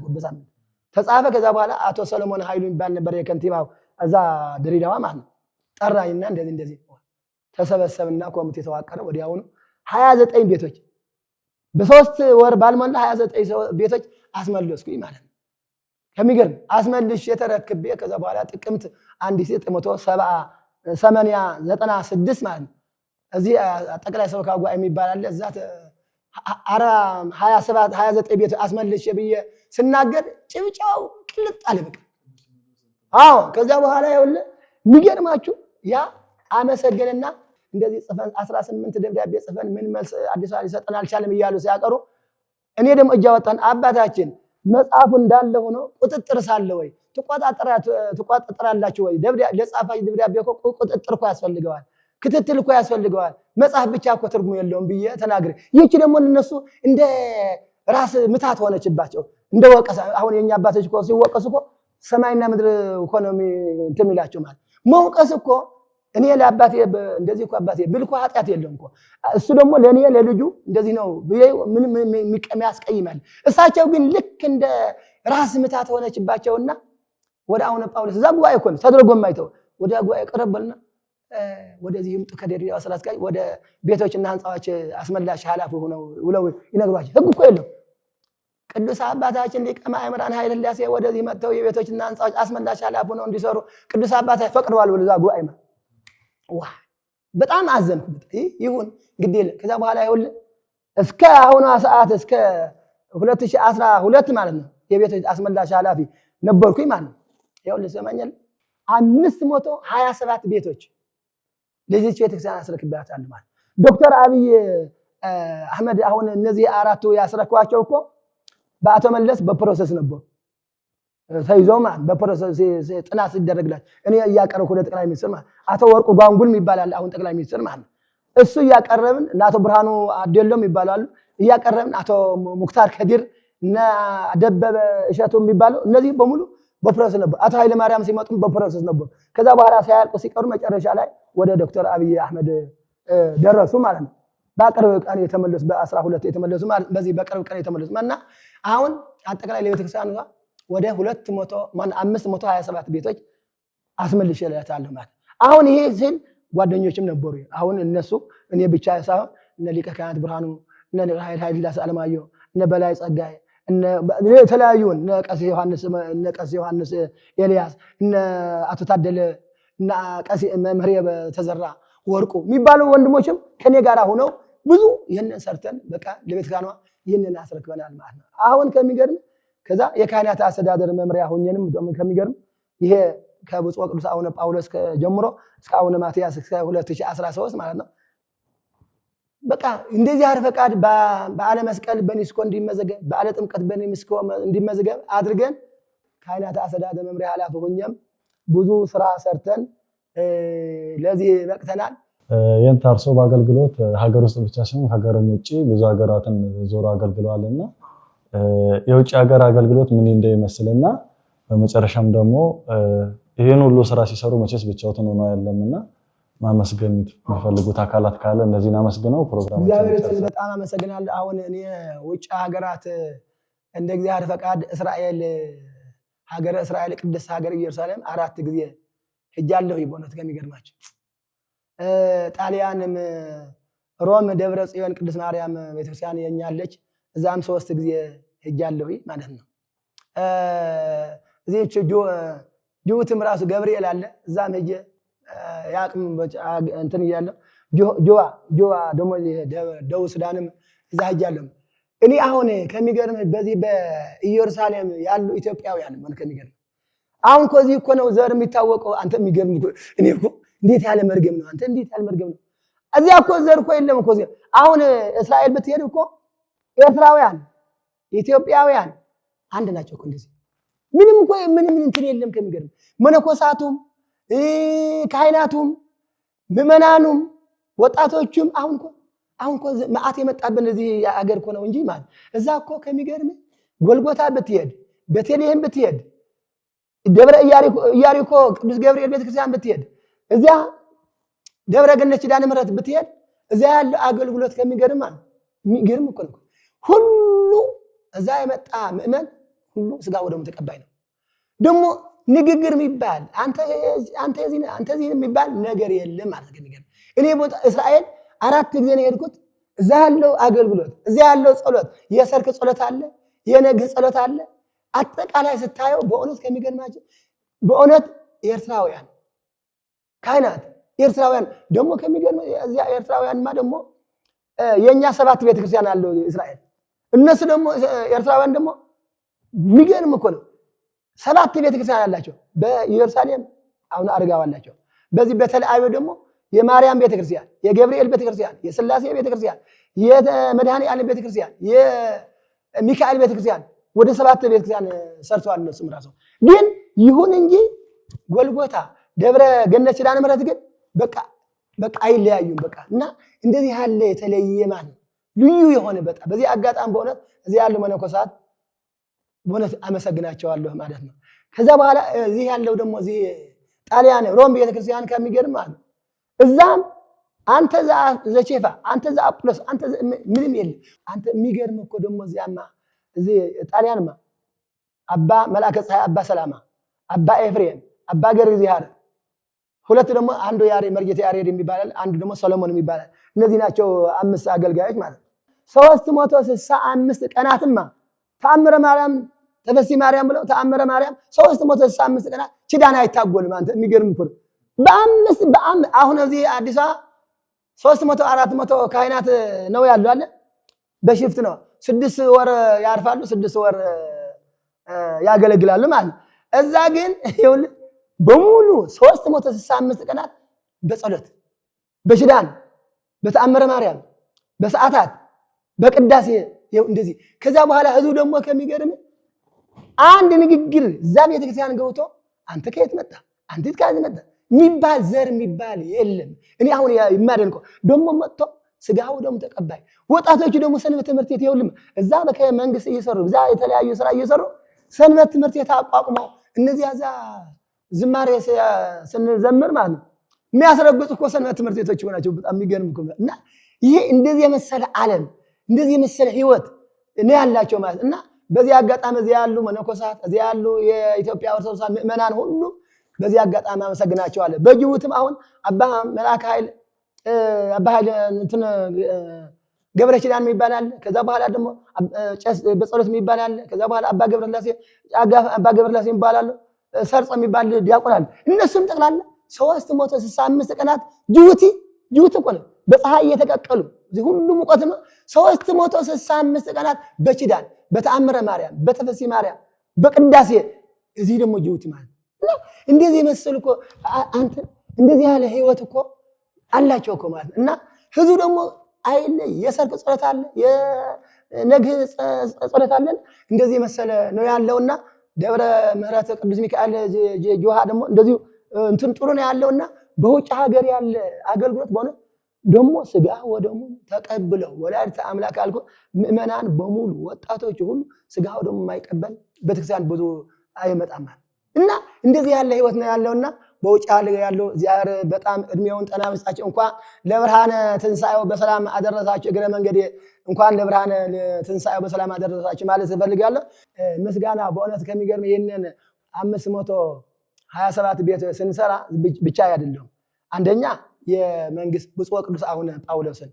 ተጻፈ። ከዛ በኋላ አቶ ሰለሞን ኃይሉ የሚባል ነበር የከንቲባው እዛ ድሬዳዋ ማለት ነው። ጠራኝና እንደዚህ ተሰበሰብና ኮሚቴ ተዋቀረ። ወዲያውኑ 29 ቤቶች በ3 ወር ባልሞላ 29 ቤቶች አስመለስኩኝ ማለት ነው። ከሚገርም አስመልሽ የተረክቤ ከዛ በኋላ ጥቅምት 1996 ማለት ነው እዚህ ጠቅላይ ሰበካ ጉባኤ የሚባል አለ እዛ 29 ቤት አስመልሽ ብዬ ስናገር ጭብጫው ቅልጥ አለ በቃ። አዎ ከዛ በኋላ ይኸውልህ የሚገርማችሁ ያ አመሰገንና እንደዚህ ጽፈን 18 ደብዳቤ ጽፈን ምን መልስ አዲስ አበባ ሊሰጠን አልቻለም እያሉ ሲያቀሩ እኔ ደግሞ እጅ አወጣን። አባታችን መጽሐፉ እንዳለ ሆኖ ቁጥጥር ሳለ ወይ ትቆጣጠራላችሁ ወይ? ለጻፋች ደብዳቤ እኮ ቁጥጥር እኮ ያስፈልገዋል፣ ክትትል እኮ ያስፈልገዋል። መጽሐፍ ብቻ እኮ ትርጉም የለውም ብዬ ተናግሬ ይህች ደግሞ እነሱ እንደ ራስ ምታት ሆነችባቸው። እንደ ወቀሳ አሁን የኛ አባቶች እኮ ሲወቀሱ እኮ ሰማይና ምድር እኮ ነው እንትን የሚላቸው ማለት መውቀስ እኮ እኔ ለአባቴ እንደዚህ እኮ አባቴ ብልኮ ኃጢአት የለም እኮ እሱ ደግሞ ለኔ ለልጁ እንደዚህ ነው ምን የሚያስቀይማል። እሳቸው ግን ልክ እንደ ራስ ምታት ሆነችባቸውና ወደ አቡነ ጳውሎስ እዛ ጉባኤ እኮ ነው ተደርጎ የማይተው ወደ ጉባኤ ቀረበልና ወደዚህ ይምጡ ከድሬዳዋ ስራ አስኪያጅ ወደ ቤቶችና ህንጻዎች አስመላሽ ኃላፊ ሆነው ውለው ይነግሯቸው። ህግ እኮ የለም። ቅዱስ አባታችን ሊቀ ማእምራን ኃይለ ሥላሴ ወደዚህ መጥተው የቤቶችና ህንጻዎች አስመላሽ ኃላፊ ሆነው እንዲሰሩ ቅዱስ አባታችን ፈቅደዋል ብሎ እዛ ጉባኤ በጣም አዘንኩ። ይሁን ግዴለ ከዛ በኋላ ይኸውልህ እስከ አሁኗ ሰዓት እስከ 2012 ማለት ነው የቤቶች አስመላሽ ኃላፊ ነበርኩኝ ማለት ነው። ይኸውልህ ሰማኛል 527 ቤቶች ለዚህች ቤተክርስቲያን አስረክቤያታለሁ ማለት ዶክተር አብይ አህመድ አሁን እነዚህ አራቱ ያስረክዋቸው እኮ በአቶ መለስ በፕሮሰስ ነበሩ ተይዘው ማለት በፕሮሰስ ጥናት ሲደረግላት እኔ እያቀረብኩ ለጠቅላይ ሚኒስትር ማለት አቶ ወርቁ ጋንጉል ይባላል አሁን ጠቅላይ ሚኒስትር ማለት እሱ እያቀረብን አቶ ብርሃኑ አደለም ይባላሉ እያቀረብን አቶ ሙክታር ከዲር እና ደበበ እሸቱ የሚባለው እነዚህ በሙሉ በፕሮሰስ ነበር። አቶ ኃይለ ማርያም ሲመጡ በፕሮሰስ ነበር። ከዛ በኋላ ሳያልቁ ሲቀሩ መጨረሻ ላይ ወደ ዶክተር አብይ አህመድ ደረሱ ማለት ነው። በቅርብ ቀን የተመለሱ በ12 የተመለሱ ማለት በዚህ በቅርብ ቀን የተመለሱ እና አሁን አጠቃላይ ለቤተክርስቲያኑ ወደ 527 ቤቶች አስመልሼላታለሁ ማለት አሁን ይሄ ሲል ጓደኞችም ነበሩ። አሁን እነሱ እኔ ብቻ ሳይሆን እነ ሊቀ ካህናት ብርሃኑ እነ ኃይለ ሥላሴ አለማየሁ እነ በላይ ጸጋይ እነ የተለያዩን እነ ቀሲስ ዮሐንስ ኤልያስ እነ አቶ ታደለ እነ ቀሲስ መምህር ተዘራ ወርቁ የሚባሉ ወንድሞችም ከኔ ጋር ሆነው ብዙ ይሄንን ሰርተን በቃ ለቤተክርስቲያኗ ይሄንን አስረክበናል ማለት ነው። አሁን ከሚገርም ከዛ የካህናት አስተዳደር መምሪያ ሆኜንም ከሚገርም ይሄ ከብፁዕ ቅዱስ አቡነ ጳውሎስ ጀምሮ እስከ አቡነ ማትያስ እስከ 2013 ማለት ነው። በቃ እንደዚህ አር ፈቃድ በዓለ መስቀል በዩኔስኮ እንዲመዘገብ በዓለ ጥምቀት በዩኔስኮ እንዲመዘገብ አድርገን ካህናት አስተዳደር መምሪያ ኃላፊ ሆኜም ብዙ ስራ ሰርተን ለዚህ በቅተናል። የንታርሶ በአገልግሎት ሀገር ውስጥ ብቻ ሳይሆን ሀገርም ውጪ ብዙ ሀገራትን ዞሮ አገልግለዋልና የውጭ ሀገር አገልግሎት ምን እንደሚመስልና በመጨረሻም ደግሞ ይሄን ሁሉ ስራ ሲሰሩ መቼስ ብቻውትን ሆኖ አይደለምና ማመስገን የሚፈልጉት አካላት ካለ እነዚህን አመስግነው ፕሮግራማችን በጣም አመሰግናለሁ። አሁን እኔ ውጭ ሀገራት እንደ እግዚአብሔር ፈቃድ እስራኤል ሀገረ እስራኤል ቅድስት ሀገር ኢየሩሳሌም 4 ጊዜ ሄጃለሁ። በእውነት ከሚገርማችሁ ጣሊያንም ሮም ደብረ ጽዮን ቅድስት ማርያም ቤተክርስቲያን የኛለች እዛም 3 ጊዜ ሄጃለሁ ማለት ነው። እዚህች ጅቡቲም ራሱ ገብርኤል አለ እዛም ሄጄ ያቅም እንትን ይያለው ጆዋ ደሞ ደቡብ ሱዳንም እዛ ሄጃለሁ። እኔ አሁን ከሚገርም በዚህ በኢየሩሳሌም ያሉ ኢትዮጵያውያን ማለት ከሚገርም አሁን ኮዚ እኮ ነው ዘር የሚታወቀው። አንተ የሚገርም እኔ እኮ እንዴት ያለ መርገም ነው አንተ እንዴት ያለ መርገም ነው። እዚያ እኮ ዘር እኮ የለም እኮ አሁን እስራኤል ብትሄድ እኮ ኤርትራውያን ኢትዮጵያውያን አንድ ናቸው እኮ እንደዚህ ምንም እኮ ምንም እንትን የለም። ከሚገርም መነኮሳቱም ካህናቱም ምዕመናኑም ወጣቶቹም አሁን እኮ መዓት የመጣብን እዚህ አገር እኮ ነው እንጂ ማለት እዛ እኮ ከሚገርም ጎልጎታ ብትሄድ፣ ቤተልሔም ብትሄድ፣ ደብረ ኢያሪኮ ቅዱስ ገብርኤል ቤተክርስቲያን ብትሄድ፣ እዚያ ደብረ ገነት ኪዳነ ምሕረት ብትሄድ እዚያ ያለው አገልግሎት ከሚገርም ማለት የሚገርም እኮ ነው። ሁሉ እዛ የመጣ ምእመን ሁሉ ስጋ ወደሙ ተቀባይ ነው። ደግሞ ንግግር የሚባል አንተ እዚህ የሚባል ነገር የለም ማለት ነው። እኔ ቦታ እስራኤል 4 ጊዜ ነው የሄድኩት። እዛ ያለው አገልግሎት፣ እዚያ ያለው ጸሎት፣ የሰርክ ጸሎት አለ፣ የነግህ ጸሎት አለ። አጠቃላይ ስታየው በእውነት ከሚገርማቸው በእውነት ኤርትራውያን ካህናት ኤርትራውያን ደግሞ ከሚገርም እዚያ ኤርትራውያንማ ደግሞ የኛ 7 ቤተክርስቲያን አለው እስራኤል። እነሱ ደግሞ ኤርትራውያን ደግሞ የሚገርም እኮ ነው 7 ቤተክርስቲያን አላቸው። በኢየሩሳሌም አሁን አርጋው አላቸው። በዚህ በተለአዩ ደግሞ የማርያም ቤተክርስቲያን፣ የገብርኤል ቤተክርስቲያን፣ የሥላሴ ቤተክርስቲያን፣ የመድኃኔዓለም ቤተክርስቲያን፣ የሚካኤል ቤተክርስቲያን ወደ 7 ቤተክርስቲያን ሰርተዋል። እነሱም ራሱ ግን ይሁን እንጂ ጎልጎታ ደብረ ገነት ኪዳነ ምሕረት ግን በቃ አይለያዩም። በቃ እና እንደዚህ ያለ የተለየ ማን ልዩ የሆነ በጣም በዚህ አጋጣሚ በእውነት እዚህ ያሉ መነኮሳት በእውነት አመሰግናቸዋለሁ ማለት ነው። ከዛ በኋላ እዚህ ያለው ደግሞ እዚህ ጣሊያን ሮም ቤተክርስቲያን ከሚገርም ማለት እዛም አንተ ዘቼፋ አንተ ዘአጵሎስ አንተ ምንም የለም። አንተ የሚገርም እኮ ደግሞ እዚያማ እዚህ ጣሊያንማ አባ መልአከ ፀሐይ አባ ሰላማ አባ ኤፍሬም አባ ገር እግዚአብሔር ሁለት ደግሞ አንዱ መርጌታ ያሬድ የሚባላል፣ አንዱ ደግሞ ሰሎሞን የሚባላል። እነዚህ ናቸው 5 አገልጋዮች ማለት ነው። 365 ቀናትማ ተአምረ ማርያም ተፈሲ ማርያም ብለው ተአምረ ማርያም 365 ቀናት ኪዳን አይታጎልም። አንተ የሚገርም እኮ አሁን እዚህ አዲስ አበባ 300 400 ካህናት ነው ያለው አለ። በሽፍት ነው 6 ወር ያርፋሉ፣ 6 ወር ያገለግላሉ ማለት ነው። እዛ ግን ይኸውልህ በሙሉ 365 ቀናት በጸሎት በኪዳን በተአምረ ማርያም በሰዓታት በቅዳሴ እንደዚህ። ከዛ በኋላ ህዝቡ ደግሞ ከሚገርም አንድ ንግግር እዛ ቤተክርስቲያን ገብቶ አንተ ከየት መጣ አንተ ከዚህ መጣ የሚባል ዘር የሚባል የለም። እኔ አሁን የማደንቀው ደግሞ መጥቶ ስጋው ደግሞ ተቀባይ ወጣቶቹ ደግሞ ሰንበት ትምህርት ቤት ይኸውልህ እዛ በመንግስት እየሰሩ እዛ የተለያዩ ስራ እየሰሩ ሰንበት ትምህርት ቤት አቋቁመው እነዚህ ያዛ ዝማሬ ስንዘምር ማለት ነው የሚያስረግጡ እኮ ሰንበት ትምህርት ቤቶች ሆናቸው። በጣም የሚገርም እኮ እና ይሄ እንደዚህ የመሰለ ዓለም እንደዚህ የመሰለ ህይወት ነው ያላቸው ማለት እና በዚህ አጋጣሚ እዚህ ያሉ መነኮሳት እዚህ ያሉ የኢትዮጵያ ኦርቶዶክስ ምእመናን ሁሉ በዚህ አጋጣሚ አመሰግናቸዋለሁ። በጅቡትም አሁን አባ መልአከ ኃይል አባ ኃይል እንትን ገብረ ኪዳን የሚባል አለ። ከዛ በኋላ ደግሞ በጸሎት የሚባል አለ። ከዛ በኋላ አባ ገብረስላሴ ይባላሉ። ሰርጾ የሚባል ዲያቆን አለ። እነሱም ጠቅላላ 365 ቀናት ጅቡቲ እኮ ነው በፀሐይ እየተቀቀሉ እዚህ ሁሉ ሙቀት ነው። 365 ቀናት በኪዳን በተአምረ ማርያም በተፈሲ ማርያም በቅዳሴ እዚህ ደግሞ ጅቡቲ ማለት ነው። እንደዚህ መሰል እኮ አንተ እንደዚህ ያለ ህይወት እኮ አላቸው እኮ ማለት እና ህዝቡ ደግሞ አይለ የሰርክ ጸሎት አለ፣ የነግህ ጸሎት አለ። እንደዚህ መሰለ ነው ያለውና ደብረ ምሕረት ቅዱስ ሚካኤል ጆሃ ደግሞ እንደዚሁ እንትን ጥሩ ነው ያለውና በውጭ ሀገር ያለ አገልግሎት በሆነ ደግሞ ስጋ ወደሙ ተቀብለው ወላዲተ አምላክ አልኩ ምእመናን በሙሉ ወጣቶች ሁሉ ስጋ ወደሙ የማይቀበል ቤተክርስቲያን ብዙ አይመጣም እና እንደዚህ ያለ ህይወት ነው ያለውና በውጭ ያለው ዚያር በጣም እድሜውን ጠና መስጣቸው እንኳን ለብርሃነ ትንሳኤው በሰላም አደረሳችሁ። እግረ መንገድ እንኳን ለብርሃነ ትንሳኤው በሰላም አደረሳችሁ ማለት እፈልጋለሁ። ምስጋና በእውነት ከሚገርም ይሄንን 527 ቤት ስንሰራ ብቻ አይደለም። አንደኛ የመንግስት ብፁዕ ቅዱስ አቡነ ጳውሎስን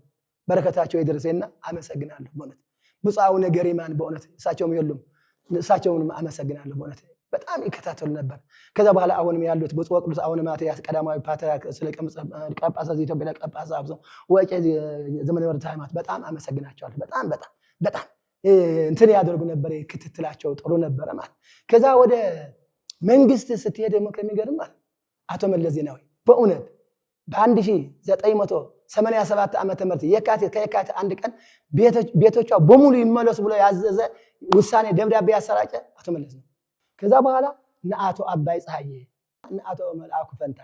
በረከታቸው ይድረሰና አመሰግናለሁ። በእውነት ብፁዕ አቡነ ገሪማን በእውነት እሳቸውም የሉም፣ እሳቸውንም አመሰግናለሁ በእውነት በጣም ይከታተሉ ነበር። ከዛ በኋላ አሁንም ያሉት ብፁዕ ቅዱስ አቡነ ማትያስ ቀዳማዊ ፓትርያርክ ጳጳሳት ኢትዮጵያ ጳጳሳት ወቄ ዘመነ ወርተ ሃይማኖት በጣም አመሰግናቸዋለሁ። በጣም እንትን ያደርጉ ነበር፣ ክትትላቸው ጥሩ ነበር ማለት። ከዛ ወደ መንግስት ስትሄድ ደግሞ ከሚገርም ማለት አቶ መለስ ዜናዊ በእውነት በ1987 ዓመተ ምህረት ከየካቲት 1 ቀን ቤቶቿ በሙሉ ይመለሱ ብሎ ያዘዘ ውሳኔ ደብዳቤ ያሰራጨ አቶ መለስ ነው። ከዛ በኋላ አቶ አባይ ፀሐዬ አቶ መልአኩ ፈንታ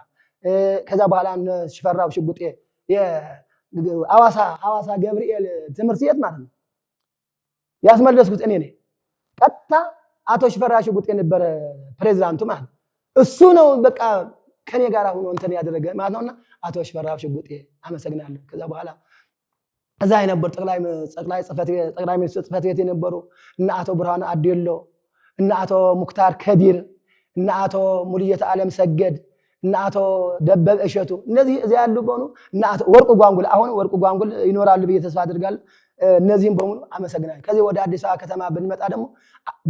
ከዛ በኋላ ሽፈራው ሽጉጤ የሐዋሳ ገብርኤል ትምህርት ቤት ማለት ነው ያስመለስኩት እኔ ነኝ። ቀጥታ አቶ ሽፈራው ሽጉጤ የነበረ ፕሬዝዳንቱ ማለት እሱ ነው በቃ ከኔ ጋር ሆኖ እንትን ያደረገ ማለት ነውና አቶ ሽፈራው ሽጉጤ አመሰግናለሁ። ከዛ በኋላ እዛ የነበሩ ጠቅላይ ሚኒስትር ጽሕፈት ቤት የነበሩ እና አቶ ብርሃኑ አዴሎ እና አቶ ሙክታር ከዲር እና አቶ ሙሉጌታ ዓለም ሰገድ እና አቶ ደበበ እሸቱ እነዚህ እዚያ ያሉ በሆኑ እና አቶ ወርቁ ጓንጉል አሁን ወርቁ ጓንጉል ይኖራሉ ብዬ ተስፋ አድርጋለሁ። እነዚህም በሙሉ አመሰግናለሁ። ከዚህ ወደ አዲስ አበባ ከተማ ብንመጣ ደግሞ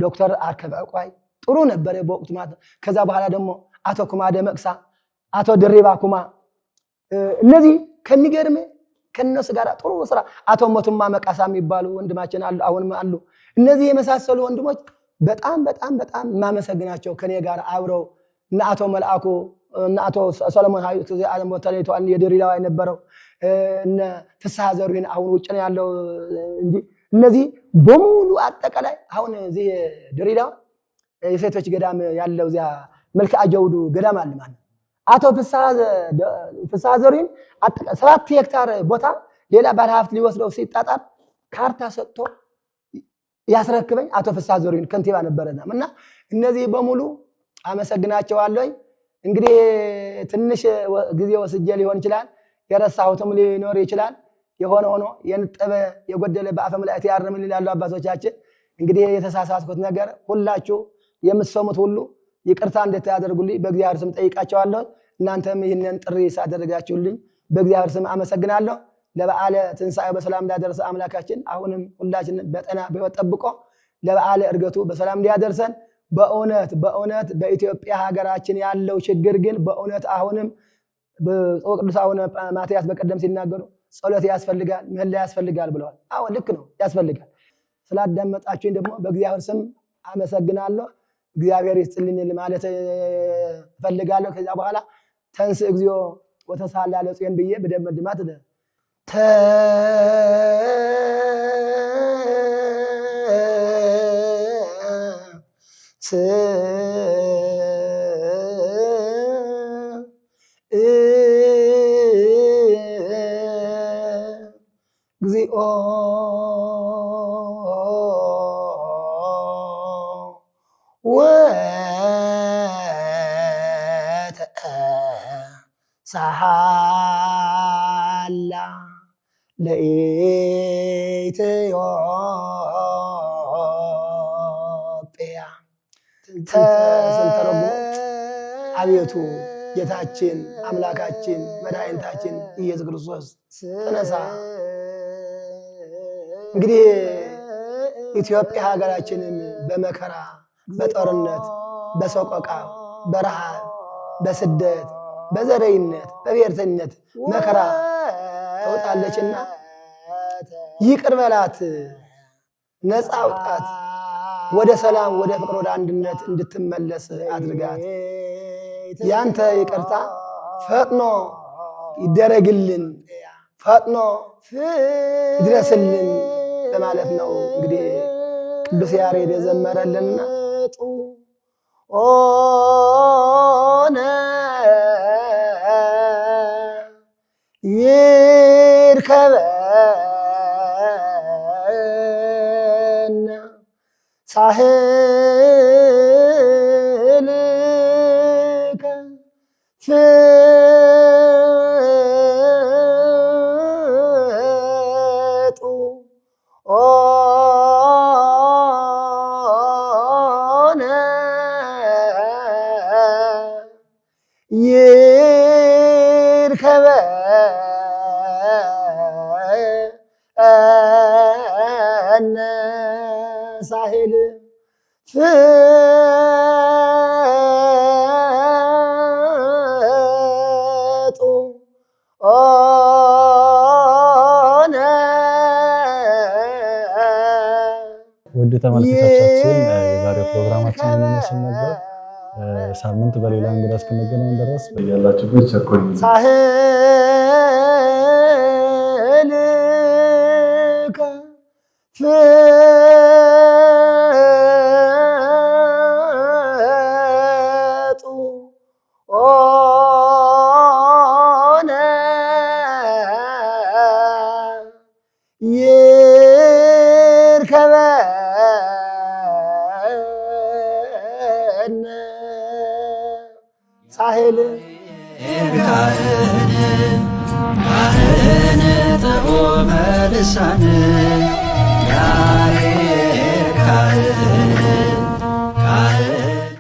ዶክተር አርከበ ዕቋይ ጥሩ ነበር በወቅቱ ማለት ነው። ከዛ በኋላ ደግሞ አቶ ኩማ ደመቅሳ፣ አቶ ድሪባ ኩማ እነዚህ ከሚገርም ከነሱ ጋር ጥሩ ስራ አቶ ሞቱማ መቃሳ የሚባሉ ወንድማችን አሉ፣ አሁንም አሉ። እነዚህ የመሳሰሉ ወንድሞች በጣም በጣም በጣም ማመሰግናቸው ከኔ ጋር አብረው እና አቶ መልአኩ እና አቶ ሰለሞን ሀዩ ተለይተዋል። የድሬዳዋ የነበረው እነ ፍስሐ ዘሩሂን አሁን ውጭ ነው ያለው እንጂ እነዚህ በሙሉ አጠቃላይ አሁን እዚህ ድሬዳዋ የሴቶች ገዳም ያለው እዚያ መልክዓ ጀውዱ ገዳም አለ ማለት አቶ ፍስሐ ዘሩሂን 7 ሄክታር ቦታ ሌላ ባለሀብት ሊወስደው ሲጣጣር ካርታ ሰጥቶ ያስረክበኝ አቶ ፍስሐ ዘሩሂን ከንቲባ ነበረና እና እነዚህ በሙሉ አመሰግናቸዋለሁ። እንግዲህ ትንሽ ጊዜ ወስጄ ሊሆን ይችላል የረሳሁትም ሊኖር ይችላል። የሆነ ሆኖ የንጠበ የጎደለ በአፈ መላእክት ያርምልኝ ይላሉ አባቶቻችን። እንግዲህ የተሳሳትኩት ነገር ሁላችሁ የምትሰሙት ሁሉ ይቅርታ እንድታደርጉልኝ በእግዚአብሔር ስም ጠይቃቸዋለሁ። እናንተም ይህንን ጥሪ ሳደረጋችሁልኝ በእግዚአብሔር ስም አመሰግናለሁ። ለበዓለ ትንሣኤው በሰላም እንዳደረሰ አምላካችን አሁንም ሁላችንን በጤና በሕይወት ጠብቆ ለበዓለ ዕርገቱ በሰላም እንዲያደርሰን በእውነት በእውነት በኢትዮጵያ ሀገራችን ያለው ችግር ግን በእውነት አሁንም ብፁዕ ቅዱስ አቡነ ማትያስ በቀደም ሲናገሩ ጸሎት ያስፈልጋል፣ ምህላ ያስፈልጋል ብለዋል። አዎ ልክ ነው፣ ያስፈልጋል። ስላዳመጣችሁኝ ደግሞ በእግዚአብሔር ስም አመሰግናለሁ። እግዚአብሔር ይስጥልኝ ማለት እፈልጋለሁ። ከዚያ በኋላ ተንስ እግዚኦ ወተሳላ ለጽዮን ብዬ በደመድማት እግዚኦ ወተሳሃላ ለኢትዮጵያ ተሰንተረጎ አቤቱ ጌታችን አምላካችን መድኃኒታችን ኢየሱስ ክርስቶስ ተነሳ። እንግዲህ ኢትዮጵያ ሀገራችንን በመከራ በጦርነት በሰቆቃ በረሃብ በስደት በዘረኝነት በብሔርተኝነት መከራ ተውጣለችና ይቅር በላት፣ ነፃ አውጣት፣ ወደ ሰላም ወደ ፍቅር ወደ አንድነት እንድትመለስ አድርጋት። ያንተ ይቅርታ ፈጥኖ ይደረግልን፣ ፈጥኖ ይድረስልን በማለት ነው እንግዲህ ቅዱስ ያሬድ የዘመረልንና ኦነ ይርከበነ ሳህልከ ፍጡ ኦነ ይርከበነ ሳህል ፍጡ ኦነ ውድ ተመልካቾቻችን የዛሬው ፕሮግራማችን የሚመስል ነበር። ሳምንት በሌላ እንግዳ እስክንገናኝ ድረስ በያላችሁበት ቸር ቆዩልን። ሳህልከ ፍጡ ኦነ ይርከበነ ይግባነ ሳሄል ካህን ጥዑመ ልሳን